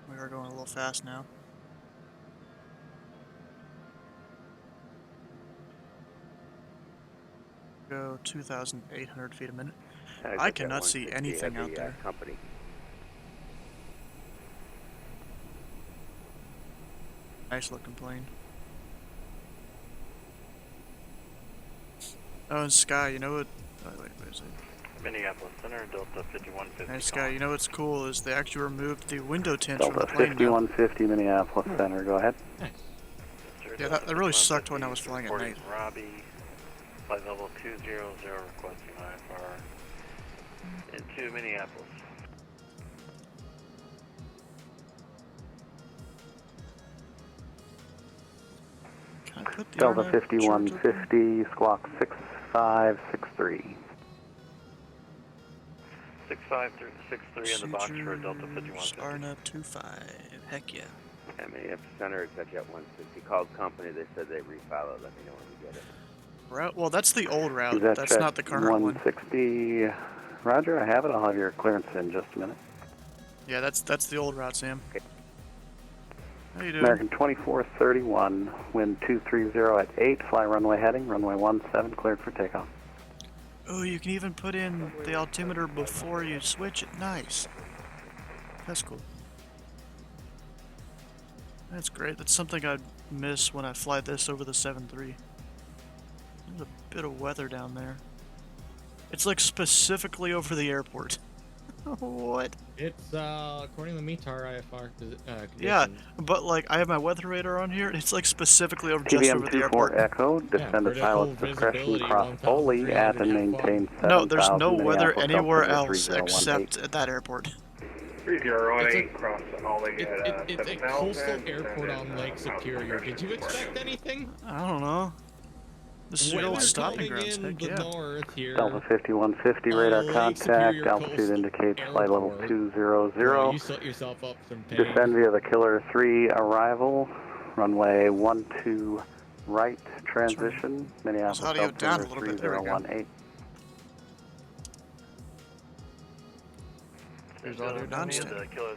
We are going a little fast now. Go 2,800 feet a minute. I cannot see anything out there. Company. Nice looking plane. Oh, and Sky, you know what? Oh, wait, where is it? Minneapolis Center, Delta 5150. Hey, Sky, you know what's cool is they actually removed the window tints Delta from the plane now. 5150 Minneapolis Center, go ahead. Yeah, that really sucked when I was flying at night. Robbie, flight level 200, requesting IFR into Minneapolis. Can I put the Delta RNAV 5150, squawk 6563. 6563 in the box for Delta 5150. RNAV 25, heck yeah. Minneapolis Center, except jet 160. Called company, they said they refollowed. Let me know when you get it. Route? Well, that's the old route. That That's check not the current one. 160. Roger, I have it. I'll have your clearance in just a minute. Yeah, that's the old route, Sam. How you doing? American 2431, wind 230 at 8, fly runway heading, runway 17, cleared for takeoff. Oh, you can even put in the altimeter before you switch it. Nice. That's cool. That's great. That's something I'd miss when I fly this over the 7-3. There's a bit of weather down there. It's like specifically over the airport. What? It's according to the METAR IFR Yeah, conditions. but like I have my weather radar on here, and it's like specifically over just over the airport. TBM-24 Echo, descend at pilot's discretion, cross Foley at and maintain 7,000 No, there's no weather Minneapolis, anywhere altimeter else 3018. except at that airport. 3018, cross Ollie It's a coastal airport on Lake Superior. Did you expect anything? I don't know. This is your old stopping coming grounds. in Heck the yeah. north here. Delta 5150, radar Lake contact, Superior altitude Coastal indicates flight level Airport. 200. Boy, you set yourself up some pain. Descend via the Killer 3 arrival, runway 12 right transition, Minneapolis audio down a altimeter little bit. There we go. 3018. Here's audio down.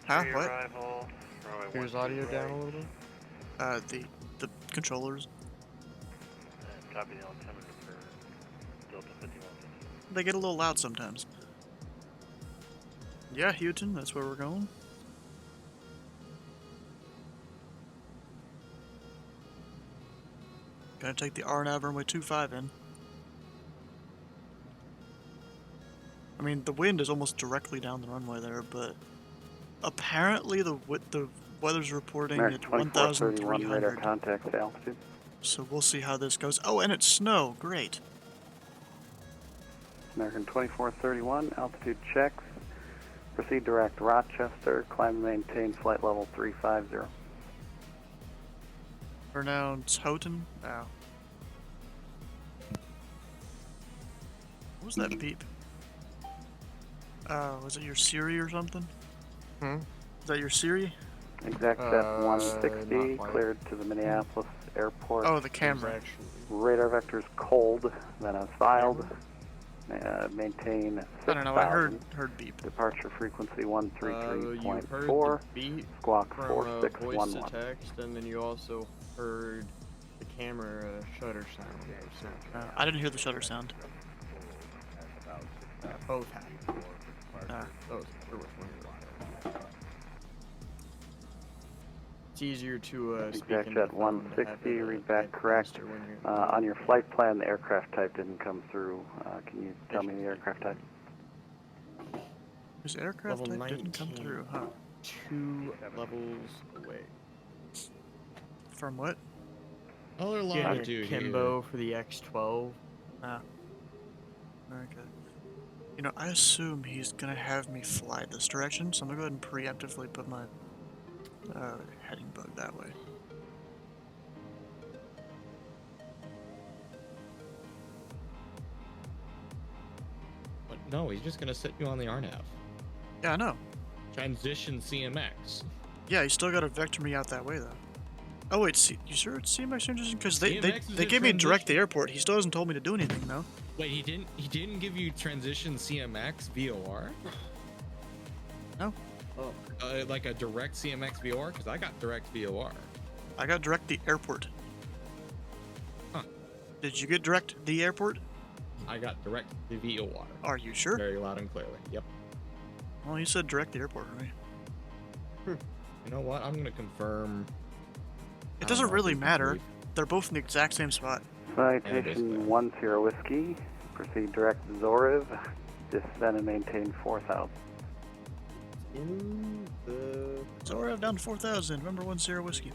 Huh? What? arrival, runway Here's audio down a little bit. The controllers. Copy the altimeter for Delta 5150. They get a little loud sometimes. Yeah, Houghton, that's where we're going. Gonna take the RNAV runway 25 in. I mean, the wind is almost directly down the runway there, but apparently the weather's reporting American at 2431, radar 1,300. contact altitude. So we'll see how this goes. Oh, and it's snow. Great. American 2431, altitude checks. Proceed direct Rochester, climb and maintain flight level 350. Pronounced Houghton. Wow. What was that beep? Was it your Siri or something? Is that your Siri? Exact set 160, cleared to the Minneapolis airport. Oh, the camera. Radar vectors cold, then as filed. Maintain 6,000. I don't know, I heard beep. Departure frequency You heard 133.4, the beep squawk from voice to 4611. text, and then you also heard the camera shutter sound. I didn't hear the shutter sound. Both happened. Those were which one you were. It's easier to speak Exact into the jet phone to have 160, it, read back correct. faster when you're- On your flight plan, the aircraft type didn't come through. Can you tell me the aircraft type? His aircraft Level type didn't come 19. through, huh? 2 levels away. From what? All they're allowed Yeah, to do Kimbo for the X12. Ah. Okay. You know, I assume he's gonna have me fly this direction, so I'm gonna go ahead and preemptively put my heading bug that way. But no, he's just gonna set you on the RNAV. Yeah, I know. Transition CMX. Yeah, you still gotta vector me out that way, though. Oh, wait, you sure it's CMX transition? Because they CMX is they in gave me direct to the transition. airport. He still hasn't told me to do anything, though. Wait, he didn't give you transition CMX VOR? No. Oh. Like a direct CMX VOR? Because I got direct VOR. I got direct the airport. Huh. Did you get direct the airport? I got direct the VOR. Are you sure? Very loud and clearly. Yep. Well, you said direct the airport for me. You know what? I'm gonna confirm. It doesn't really matter. They're both in the exact same spot. Citation 10 Whiskey. Proceed direct Zoriv. Descend and maintain 4,000. In the... Zoriv down to 4,000. Remember 10 Whiskey.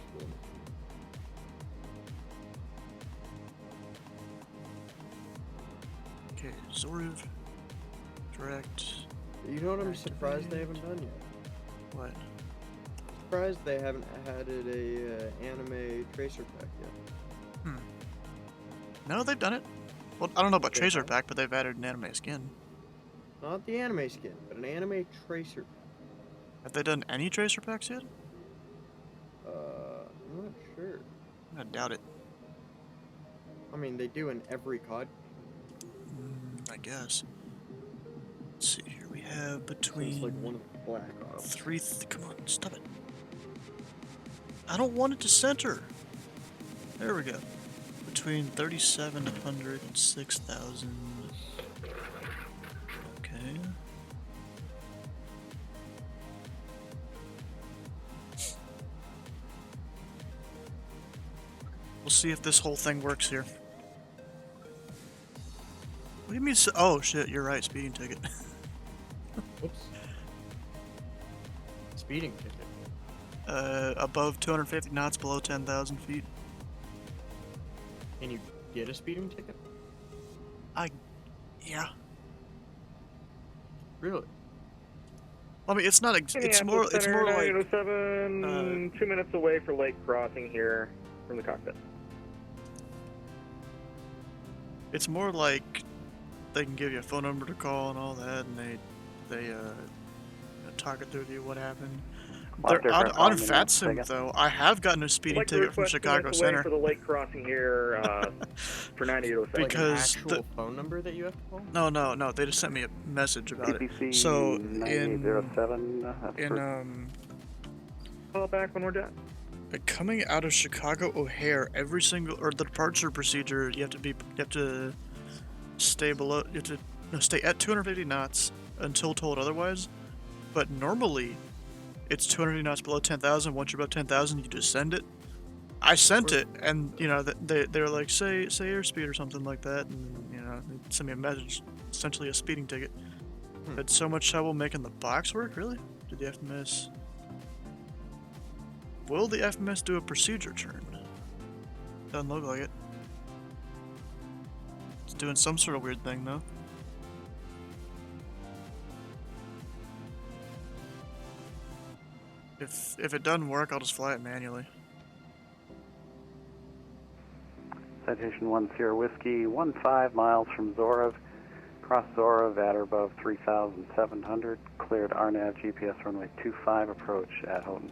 Okay, Zoriv. Direct. You know what I'm surprised they haven't done yet? What? Surprised they haven't added a anime tracer pack yet. No, they've done it. Well, I don't know about Tracer Pack, but they've added an anime skin. Not the anime skin, but an anime tracer pack. Have they done any Tracer Packs yet? I'm not sure. I doubt it. I mean, they do in every COD. I guess. Let's see here. We have between like one of the Black Ops. Come on, stop it. I don't want it to center. There we go. Between 3,700 and 6,000. Okay. We'll see if this whole thing works here. What do you mean? Oh shit! You're right. Speeding ticket. Whoops. Speeding ticket. Above 250 knots, below 10,000 feet. Can you get a speeding ticket? Yeah. Really? I mean, it's not. It's more. It's more like. 907, 2 minutes away for lake crossing here from the cockpit. It's more like they can give you a phone number to call and all that, and they talk it through with you what happened. On FatSim though, I have gotten a speeding ticket from Chicago Center. For the lake crossing here for 9807. Because like an actual phone number that you have to call? No. They just sent me a message about PPC it. So 9807. Call back when we're done. Coming out of Chicago O'Hare, every single the departure procedure, you have to stay below. You have to stay at 250 knots until told otherwise. But normally, it's 250 knots below 10,000. Once you're above 10,000, you just send it. I sent it, and they're like, say airspeed or something like that, and they sent me a message, essentially a speeding ticket. Had so much trouble making the box work. Really? Did the FMS? Will the FMS do a procedure turn? Doesn't look like it. It's doing some sort of weird thing though. If it doesn't work, I'll just fly it manually. Citation 10 Whiskey, 15 miles from Zoriv. Cross Zoriv at or above 3,700. Cleared RNAV GPS runway 25 approach at Houghton.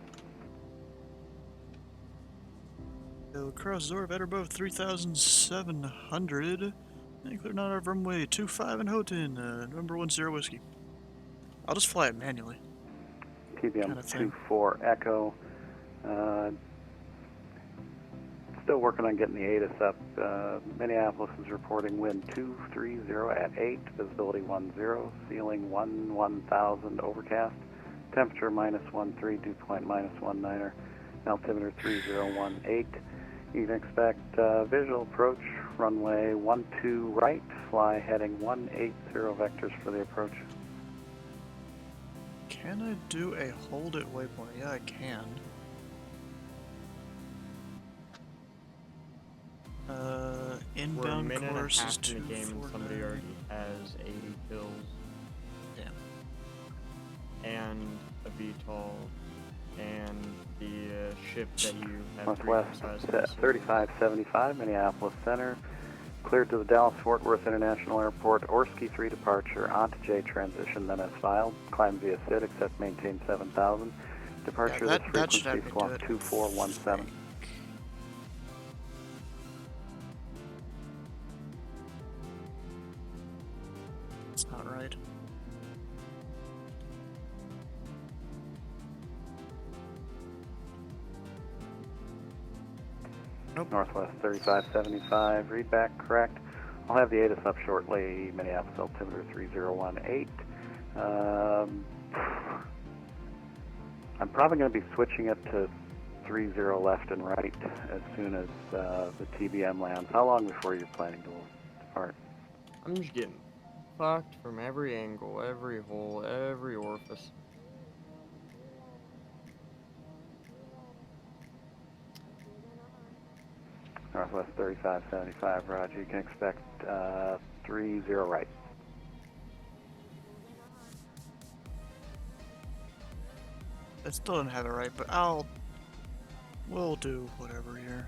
Cross Zoriv at or above 3,700. And cleared on our runway 25 in Houghton. November 10 Whiskey. I'll just fly it manually. TBM 24 Echo. Still working on getting the ATIS up. Minneapolis is reporting wind 230 at 8, visibility 10, ceiling 1000, overcast, temperature -13, dew point -19er, altimeter 3018. You can expect visual approach, runway 12 right, fly heading 180 vectors for the approach. Can I do a hold it waypoint? Yeah, I can. Inbound We're a minute course and a is half in the game and somebody 249. already has 80 kills. Damn. And a VTOL and the ship that you have Northwest 3575. 3575, Minneapolis Center. Cleared to the Dallas-Fort Worth International Airport, Orsky 3 departure, onto J transition, then as filed. Climb via SID, except maintain 7,000. Departure Yeah, this that should frequency, have squawk me do it. 2417. That's not right. Nope. Northwest 3575, read back correct. I'll have the ATIS up shortly, Minneapolis altimeter 3018. I'm probably going to be switching it to 30 left and right as soon as the TBM lands. How long before you're planning to depart? I'm just getting fucked from every angle, every hole, every orifice. Northwest 3575, roger. You can expect 30 right. I still didn't have it right, but we'll do whatever here.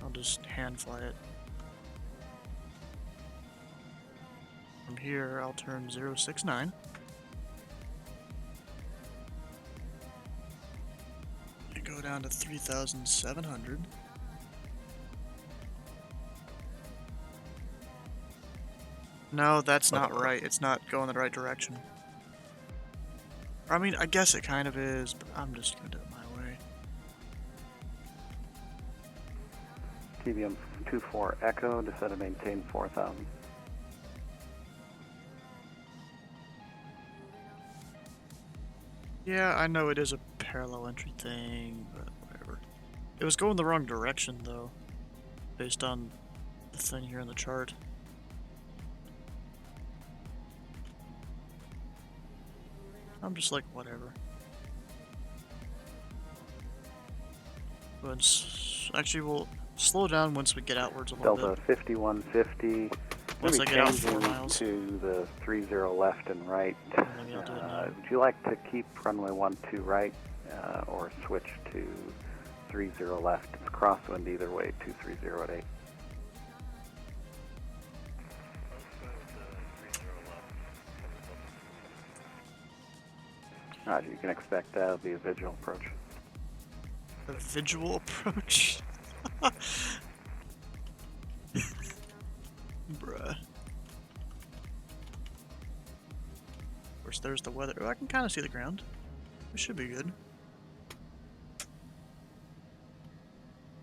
I'll just hand fly it. From here, I'll turn 069. And go down to 3,700. No, that's not right. It's not going the right direction. I mean, I guess it kind of is, but I'm just gonna do it my way. TBM 24 Echo, descend to maintain 4,000. Yeah, I know it is a parallel entry thing, but whatever. It was going the wrong direction, though, based on the thing here in the chart. I'm just like, whatever. But actually, we'll slow down once we get outwards a little Delta bit. 5150. Once I get out 4 changing miles. to the 30 left and right. Would you like to keep runway 12 right or switch to 30 left? It's crosswind either way, 230 at 8. Roger, you can expect that'll be a visual approach. A visual approach? Bruh. Of course, there's the weather. Oh, I can kind of see the ground. We should be good.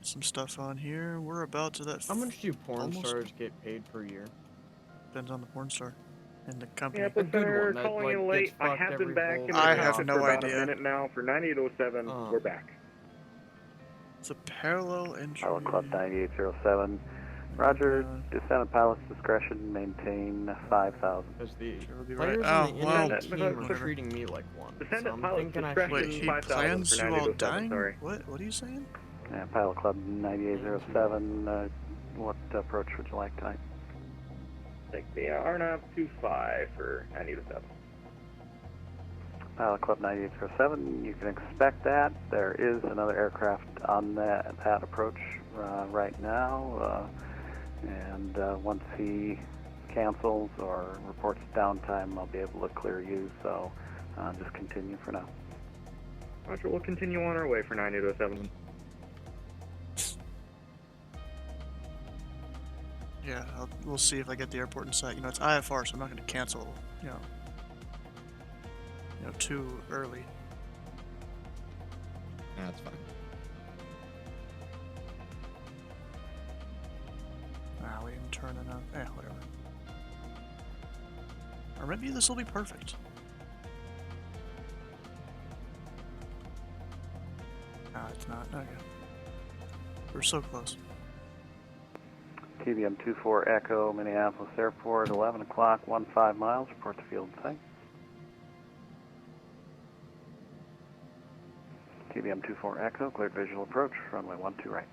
Some stuff on here. We're about to that. How much do porn almost stars get paid per year? Depends on the porn star and the company. Yeah, but Center, calling you late. I have been back in the I have cockpit no for about idea. a minute now. For 9807, we're back. It's a parallel entry. Pilot Club 9807. Roger, descend at pilot's discretion, maintain 5,000. Because the be players right. in the Oh, internet well, team are treating me like one. Descend So at I'm pilot's thinking I discretion, should... Wait, he 5,000 plans for you all 9807, dying? sorry. What are you saying? Yeah, Pilot Club 9807, what approach would you like tonight? Take the RNAV 25 for 9807. Pilot Club 9807, you can expect that. There is another aircraft on that approach right now, and once he cancels or reports downtime, I'll be able to clear you, so just continue for now. Roger, we'll continue on our way for 9807. Yeah, we'll see if I get the airport in sight. You know, it's IFR, so I'm not going to cancel, you know, too early. That's fine. We didn't turn enough. Whatever. Or maybe this will be perfect. It's not. Okay. We're so close. TBM 24 Echo, Minneapolis Airport, 11 o'clock, 15 miles, report the field in sight. TBM 24 Echo, cleared visual approach, runway 12 right.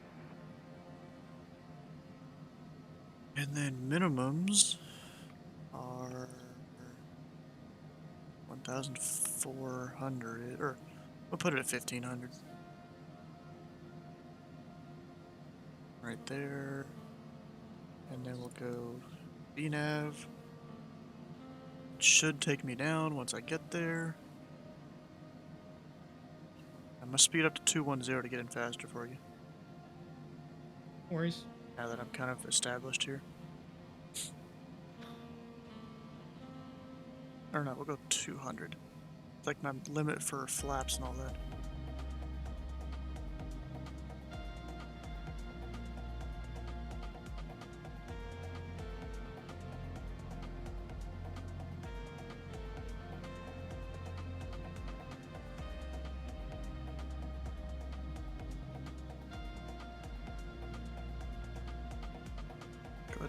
And then minimums are 1,400, or we'll put it at 1,500. Right there. And then we'll go VNav. It should take me down once I get there. I must speed up to 210 to get in faster for you. No worries. Now that I'm kind of established here. Or no, we'll go 200. It's like my limit for flaps and all that.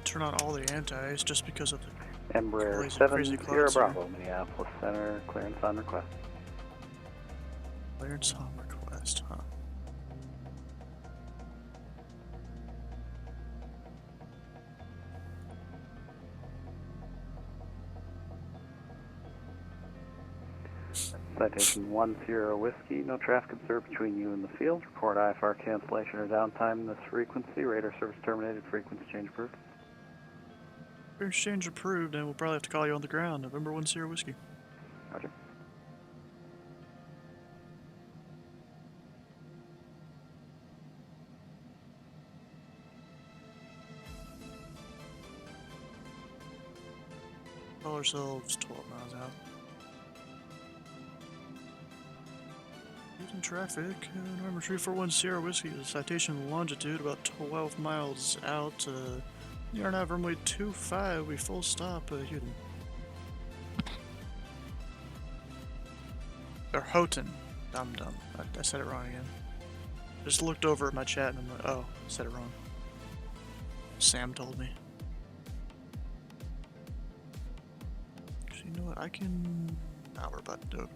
turn on all the anti-ice just because of the Embraer crazy 70 clouds here. Bravo, Minneapolis Center, clearance on request. Clearance on request, huh? Citation 10 Whiskey, no traffic observed between you and the field. Report IFR cancellation or downtime in this frequency. Radar service terminated, frequency change approved. Exchange approved, and we'll probably have to call you on the ground. November 10 Whiskey. Roger. Call ourselves 12 miles out. Using traffic, November 341 Whiskey, the citation longitude about 12 miles out. Near nav runway 25, we full stop, Houston. Or Houghton. Dumb. I said it wrong again. Just looked over at my chat and I'm like, oh, I said it wrong. Sam told me. So you know what, I can... Now we're about to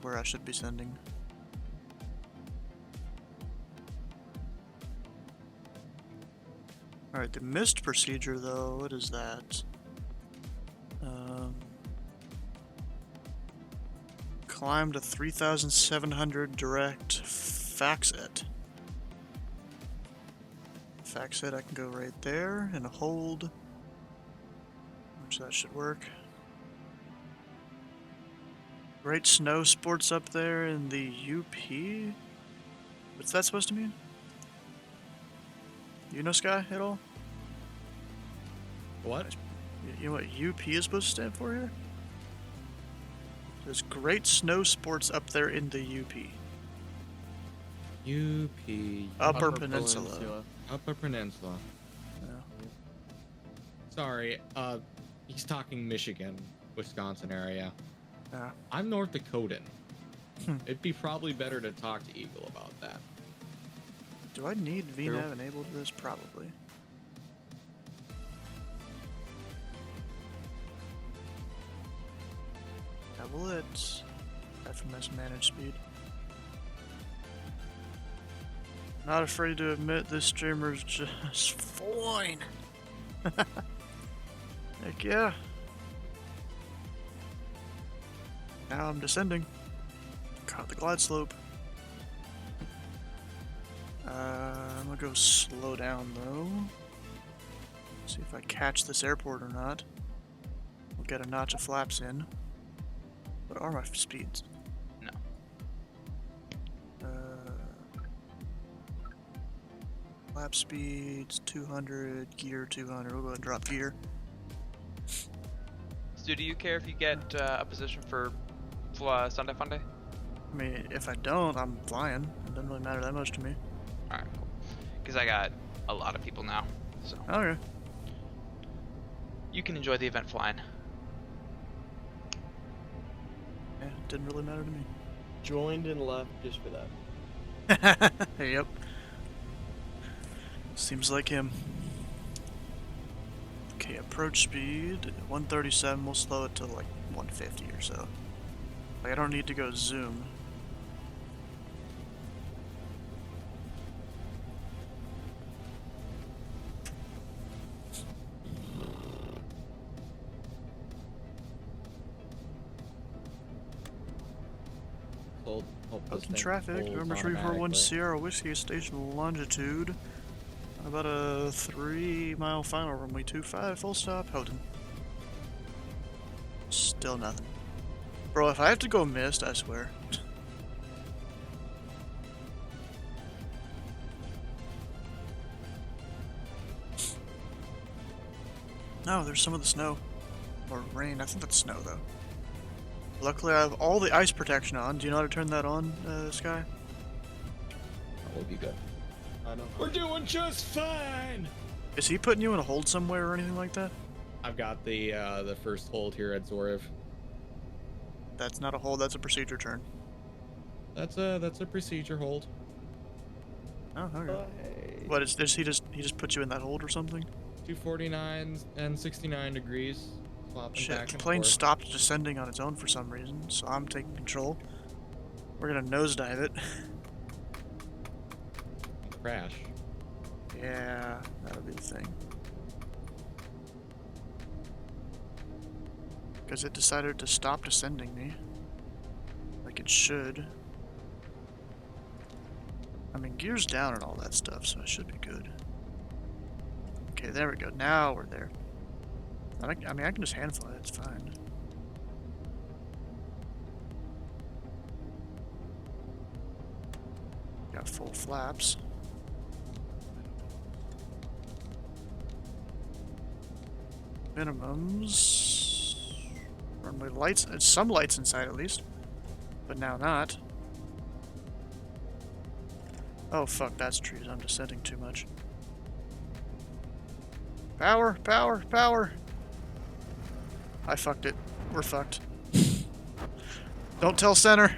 where I should be sending. Alright, the missed procedure though, what is that? Climb to 3,700 direct fax it. Fax it, I can go right there and hold, which that should work. Great snow sports up there in the UP? What's that supposed to mean? You know Sky at all? What? You know what UP is supposed to stand for here? There's great snow sports up there in the UP. UP. Upper Peninsula. Upper Peninsula. Yeah. Sorry, he's talking Michigan, Wisconsin area. Yeah. I'm North Dakotan. It'd be probably better to talk to Eagle about that. Do I need VNav enabled to this? Probably. Double it. FMS manage speed. Not afraid to admit this streamer's just fine. Heck yeah. Now I'm descending. Caught the glide slope. I'm gonna go slow down though. See if I catch this airport or not. We'll get a notch of flaps in. What are my speeds? No. Flap speeds 200, gear 200. We'll go ahead and drop gear. Stu, do you care if you get a position for Sunday Fun Day? I mean, if I don't, I'm flying. It doesn't really matter that much to me. Alright, cool. Because I got a lot of people now, so. Okay. You can enjoy the event flying. Yeah, it didn't really matter to me. Joined and left just for that. Yep. Seems like him. Okay, approach speed 137. We'll slow it to like 150 or so. Like I don't need to go zoom. Open traffic, November 341 Sierra Whiskey Station longitude. About a 3 mile final runway 25, full stop, Houghton. Still nothing. Bro, if I have to go missed, I swear. No, there's some of the snow. Or rain, I think that's snow though. Luckily I have all the ice protection on. Do you know how to turn that on, Sky? That would be good. I know. We're doing just fine! Is he putting you in a hold somewhere or anything like that? I've got the first hold here at Zorev. That's not a hold, that's a procedure turn. That's a procedure hold. Oh, okay. What is this? He just put you in that hold or something? 249 and 69 degrees. Flopping Shit, back the and plane forth. stopped descending on its own for some reason, so I'm taking control. We're gonna nosedive it. Crash. Yeah, that'll be the thing. Because it decided to stop descending me. Like it should. I mean, gears down and all that stuff, so it should be good. Okay, there we go. Now we're there. I mean, I can just hand fly, it's fine. Got full flaps. Minimums. Runway lights. Some lights inside at least. But now not. Oh fuck, that's trees. I'm descending too much. Power, power, power! I fucked it. We're fucked. Don't tell center!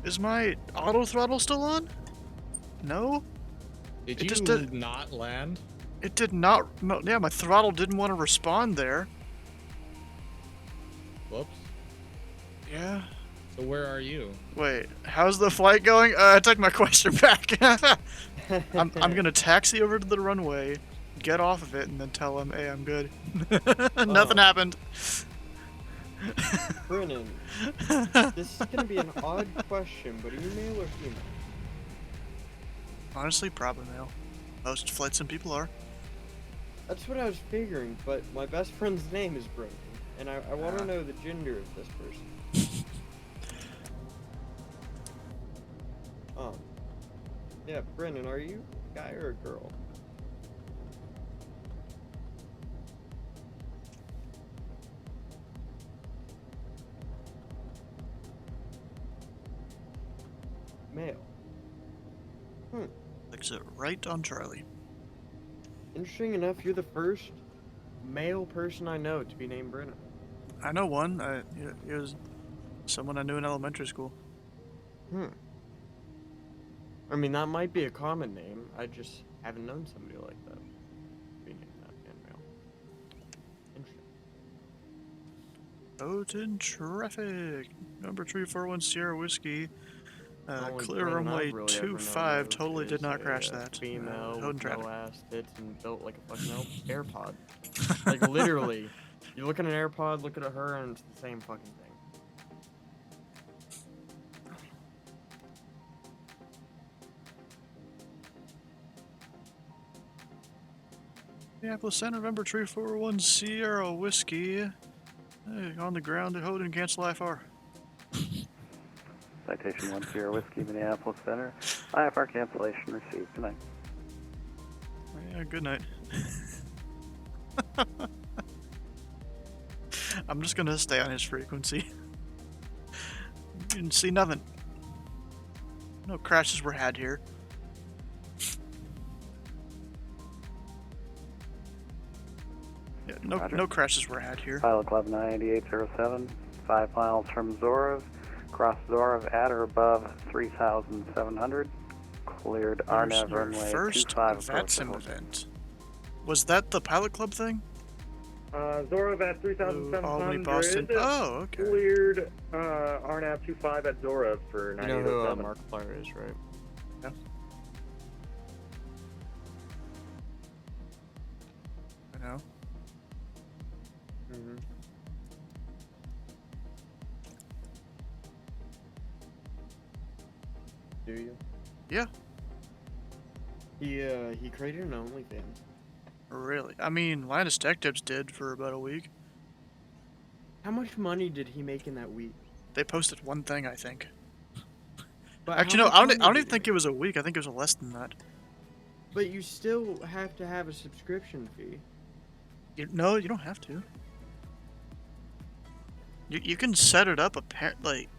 Is my auto throttle still on? No? Did It you just did not land? It did not. Yeah, my throttle didn't want to respond there. Whoops. Yeah. So where are you? Wait, how's the flight going? I took my question back. I'm gonna taxi over to the runway, get off of it, and then tell him, hey, I'm good. Nothing happened. Brennan, this is gonna be an odd question, but are you male or female? Honestly, probably male. Most flight sim people are. That's what I was figuring, but my best friend's name is Brennan, and I want to know the gender of this person. Yeah, Brennan, are you a guy or a girl? Male. Exit right on Charlie. Interesting enough, you're the first male person I know to be named Brennan. I know one. It was someone I knew in elementary school. I mean, that might be a common name. I just haven't known somebody like that. Be named that and male. Interesting. Boat in traffic. Number 341 Sierra Whiskey. Only Clear Brennan runway I've really ever known 25. of Totally did is not crash a that. Female Holding with traffic. no ass, tits, and built like a fucking AirPod. Like literally, you look at an AirPod, look at her, and it's the same fucking thing. Minneapolis Center, November 341 Sierra Whiskey. On the ground at Houghton, cancel IFR. Citation 1 Sierra Whiskey, Minneapolis Center. IFR cancellation received. Good night. Yeah, good night. I'm just gonna stay on his frequency. You can see nothing. No crashes were had here. Yeah, no crashes were had here. Pilot Club 9807, 5 miles from Zorov. Cross Zorov at or above 3,700. Cleared RNAV runway First 25 VATSIM event. Was that the Pilot Club thing? Zorov at 3,700. Albany, Boston. Oh, okay. Cleared RNAV 25 at Zorov for 9807. You know who Markiplier is, right? Yeah. I know. Mm-hmm. Do you? Yeah. He created an OnlyFans. Really? I mean, Linus Tech Tips did for about a week. How much money did he make in that week? They posted one thing, I think. But actually, no, I don't even think it was a week. I think it was less than that. But you still have to have a subscription fee. No, you don't have to. You can set it up like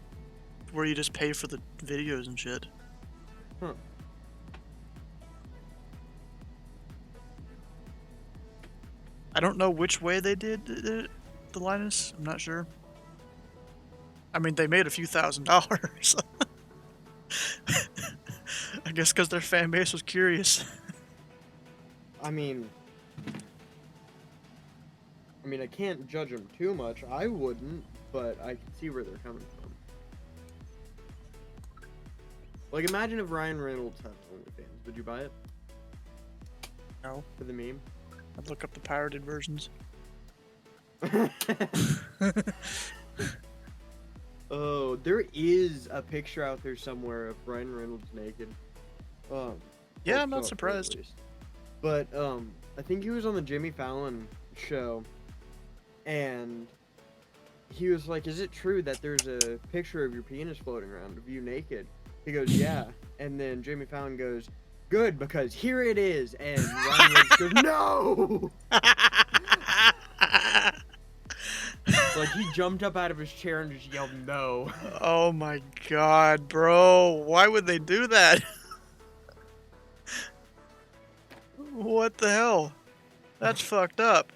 where you just pay for the videos and shit. Huh. I don't know which way they did the Linus. I'm not sure. I mean, they made a few $1,000s. I guess because their fan base was curious. I mean, I can't judge them too much. I wouldn't, but I can see where they're coming from. Like, imagine if Ryan Reynolds had OnlyFans. Would you buy it? No. For the meme? I'd look up the pirated versions. Oh, there is a picture out there somewhere of Ryan Reynolds naked. Yeah, I'm not surprised. But I think he was on the Jimmy Fallon show, and he was like, "Is it true that there's a picture of your penis floating around of you naked?" He goes, "Yeah," and then Jimmy Fallon goes, "Good, because here it is," and Ryan Reynolds goes, "No!" Like, he jumped up out of his chair and just yelled, "No!" Oh my god, bro! Why would they do that? What the hell? That's fucked up.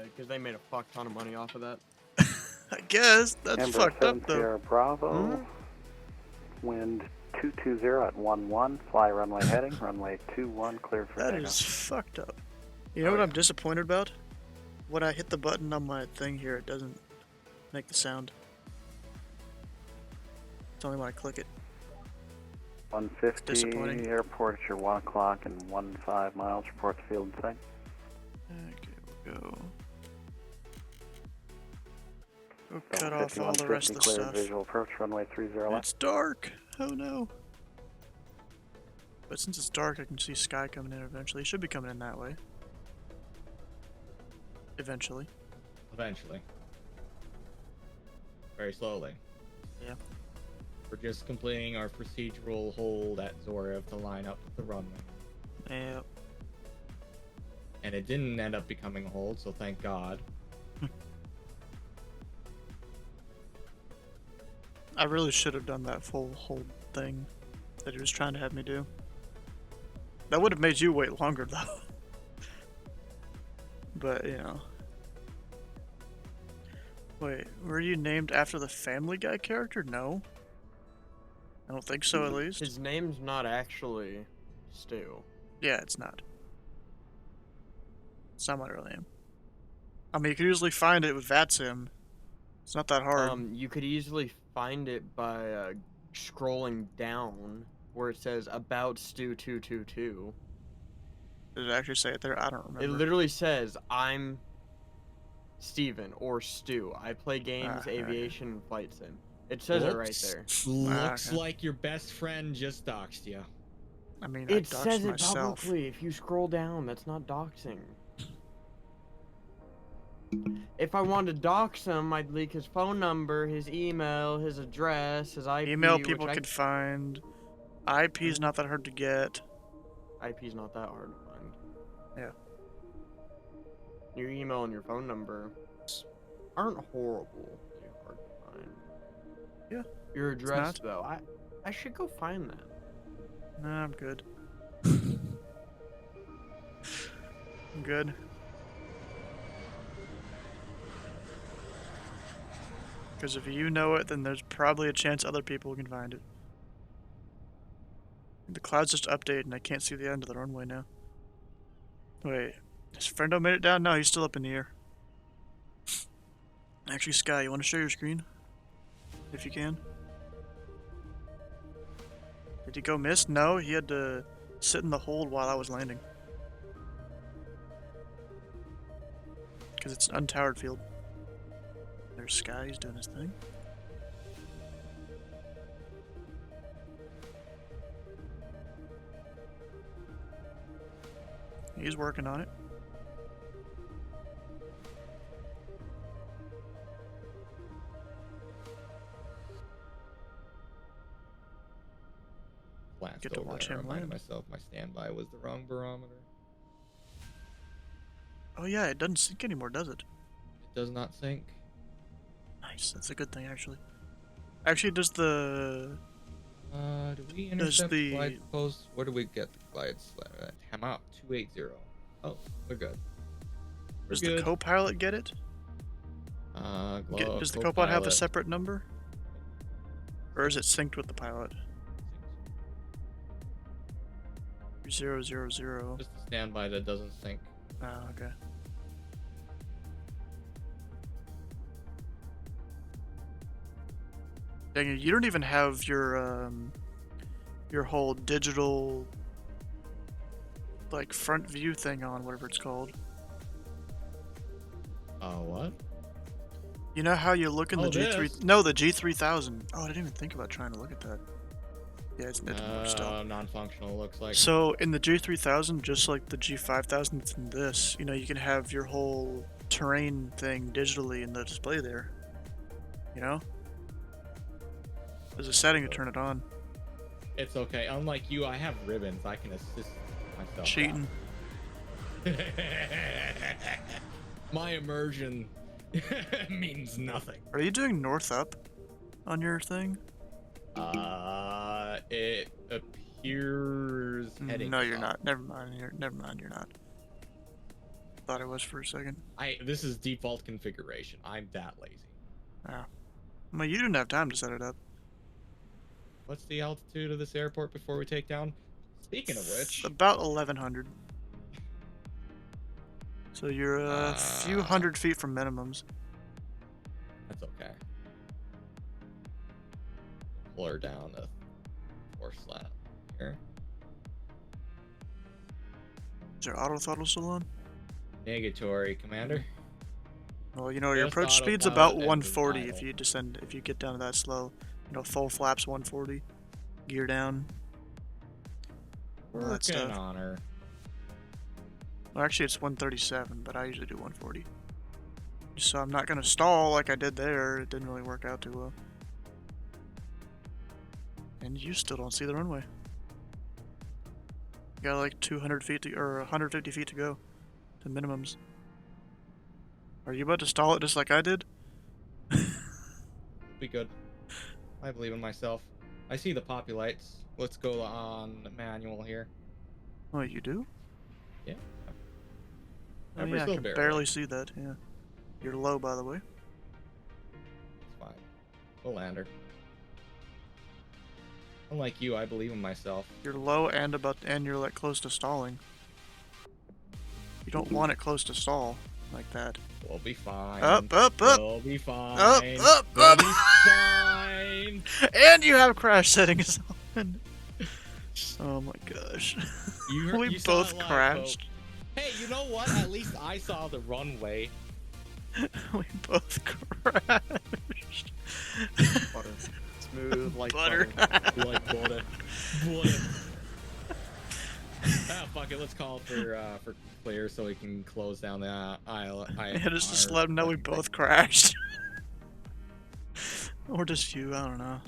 Because they made a fuck ton of money off of that. I guess that's Ember fucked 7 up though. Sierra Bravo. Wind 220 at 11. Fly runway heading. Runway 21 cleared for That takeoff. is fucked up. You know what I'm disappointed about? When I hit the button on my thing here, it doesn't make the sound. It's only when I click it. 150 disappointing. airport at your 1 o'clock and 15 miles. Report to field and sight. Okay, we'll go. We'll cut off all the rest of the cleared stuff. visual approach. Runway 30 left. It's dark. Oh no. But since it's dark, I can see sky coming in eventually. It should be coming in that way. Eventually. Eventually. Very slowly. Yeah. We're just completing our procedural hold at Zorov to line up with the runway. Yep. And it didn't end up becoming a hold, so thank God. I really should have done that full hold thing that he was trying to have me do. That would have made you wait longer though. But, you know. Wait, were you named after the Family Guy character? No. I don't think so, at least. His name's not actually Stu. Yeah, it's not. It's not my real name. I mean, you could usually find it with VATSIM. It's not that hard. You could easily find it by scrolling down where it says about Stu 222. Did it actually say it there? I don't remember. It literally says, "I'm Steven or Stu. I play games, aviation, and flight sim." It says it right there. Looks like your best friend just doxed you. I mean, It I doxed says it myself. publicly. If you scroll down, that's not doxing. If I wanted to dox him, I'd leak his phone number, his email, his address, his IP. Email people can find. IP's not that hard to get. IP's not that hard to find. Yeah. Your email and your phone number aren't horribly hard to find. Yeah. Your address, not. though, I should go find that. Nah, I'm good. I'm good. Because if you know it, then there's probably a chance other people can find it. The clouds just updated and I can't see the end of the runway now. Wait, has Friendo made it down? No, he's still up in the air. Actually, Sky, you want to share your screen? If you can. Did he go miss? No, he had to sit in the hold while I was landing. Because it's an untowered field. There's Sky, he's doing his thing. He's working on it. Glanced Get to over watch and him reminded land. myself my standby was the wrong barometer. Oh yeah, it doesn't sync anymore, does it? It does not sync. Nice, that's a good thing actually. Actually, does the... Do we intercept the... glide post? Where do we get the glides? Ham up 280. Oh, we're good. We're Does good. the co-pilot get it? Does the co-pilot have a separate number? Or is it synced with the pilot? 000. Just a standby that doesn't sync. Oh, okay. Dang it, you don't even have your whole digital like front view thing on, whatever it's called. What? You know how you look in the G3? This? No, the G3000. Oh, I didn't even think about trying to look at that. Yeah, it's still Non-functional looks like. So in the G3000, just like the G5000 in this, you know, you can have your whole terrain thing digitally in the display there. You know? There's a setting to turn it on. It's okay. Unlike you, I have ribbons. I can assist myself. Cheating. My immersion means nothing. Are you doing north up on your thing? It appears heading. No, you're up. not. Never mind. Never mind. You're not. Thought it was for a second. This is default configuration. I'm that lazy. Oh. Well, you didn't have time to set it up. What's the altitude of this airport before we take down? Speaking of which, about 1,100. So you're a few hundred feet from minimums. That's okay. Pull her down to 4 slat here. Is your auto throttle still on? Negatory, Commander. Well, you know, your Just approach speed's autopilot about and 140 idle. if you descend, if you get down to that slow. You know, full flaps 140, gear down. All that Working stuff. on her. Well, actually, it's 137, but I usually do 140. So I'm not gonna stall like I did there. It didn't really work out too well. And you still don't see the runway. You got like 200 feet to, or 150 feet to go to minimums. Are you about to stall it just like I did? Be good. I believe in myself. I see the populites. Let's go on manual here. Oh, you do? Yeah. Oh, yeah, I can barely see that, yeah. You're low, by the way. It's fine. We'll land her. Unlike you, I believe in myself. You're low and you're like close to stalling. You don't want it close to stall like that. We'll be fine. Up. We'll be fine. Up. We'll be fine. And you have crash settings on. Oh my gosh. We saw both it live, crashed. Hey, you know what? At least I saw the runway. We both crashed. Butter. Smooth like butter. Like butter. Butter. Fuck it. Let's call for clear so we can close down the aisle. Yeah, just let them know we both crashed. Or just you, I don't know.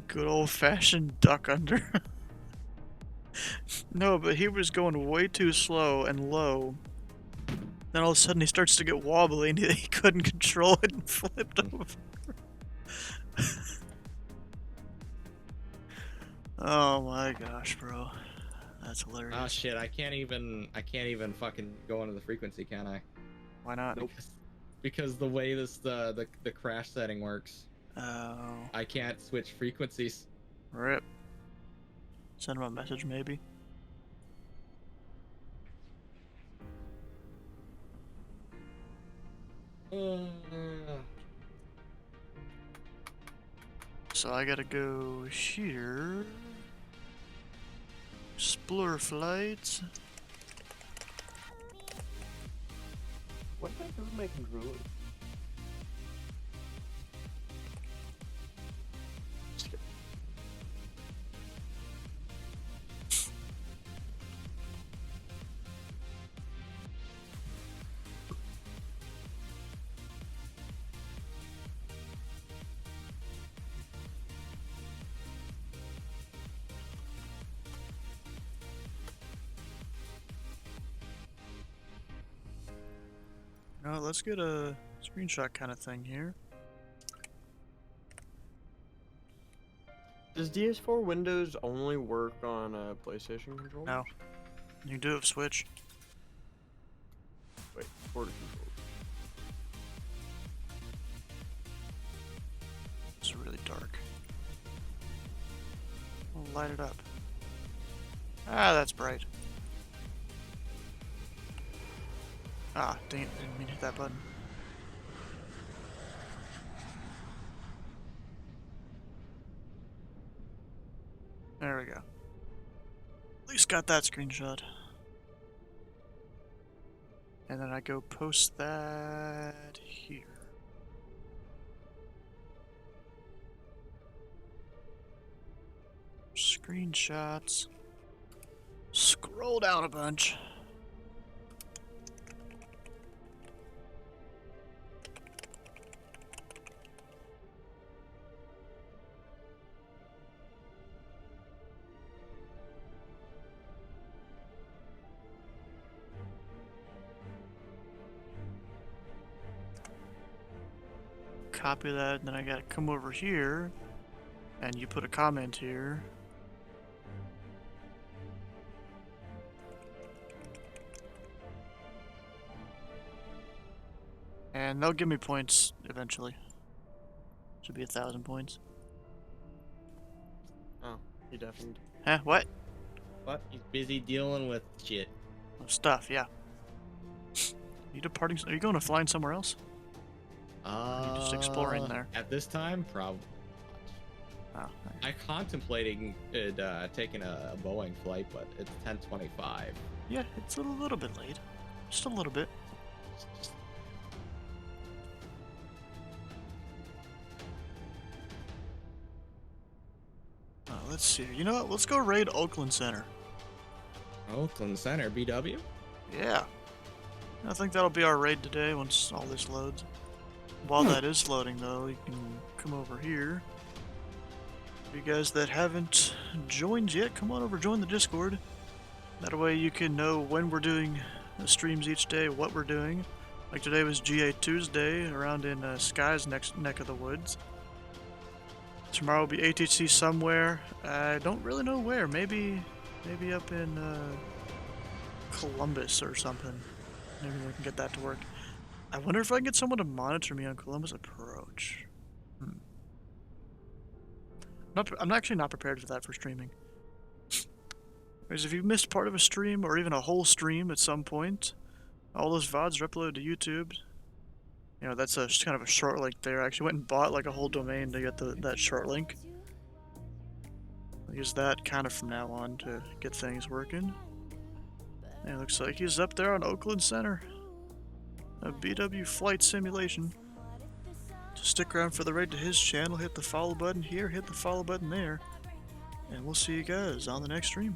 Good old-fashioned duck under. No, but he was going way too slow and low. Then all of a sudden he starts to get wobbly and he couldn't control it and flipped over. Oh my gosh, bro. That's hilarious. Oh shit, I can't even fucking go into the frequency, can I? Why not? Nope. Because the way the crash setting works. Oh. I can't switch frequencies. Rip. Send him a message, maybe. So I gotta go here. Explore flights. What the heck is making congruent? No, let's get a screenshot kind of thing here. Does DS4 Windows only work on PlayStation controllers? No. You can do it with Switch. Wait, port controls. It's really dark. We'll light it up. Ah, that's bright. Ah, dang it, didn't mean to hit that button. There we go. At least got that screenshot. And then I go post that here. Screenshots. Scroll down a bunch. Copy that, and then I gotta come over here, and you put a comment here. And they'll give me points eventually. Should be 1,000 points. Oh, he definitely. Huh? What? What? He's busy dealing with shit. Stuff, yeah. You departing? Are you going to flying somewhere else? Or are you just exploring there? At this time, probably. Oh, I contemplating taking a Boeing flight, but it's 10:25. yeah, it's a little bit late. Just a little bit. Let's see. You know what? Let's go raid Oakland Center. Oakland Center, BW? Yeah. I think that'll be our raid today once all this loads. While that is loading, though, you can come over here. You guys that haven't joined yet, come on over, join the Discord. That way you can know when we're doing the streams each day, what we're doing. Like today was GA Tuesday, around in Sky's neck of the woods. Tomorrow will be ATC somewhere. I don't really know where. Maybe up in Columbus or something. Maybe we can get that to work. I wonder if I can get someone to monitor me on Columbus Approach. I'm actually not prepared for that for streaming. Because if you missed part of a stream, or even a whole stream at some point, all those VODs are uploaded to YouTube. You know, that's just kind of a short link there. I actually went and bought like a whole domain to get that short link. I'll use that kind of from now on to get things working. And it looks like he's up there on Oakland Center. A BW flight simulation. So stick around for the raid to his channel. Hit the follow button here, hit the follow button there. And we'll see you guys on the next stream.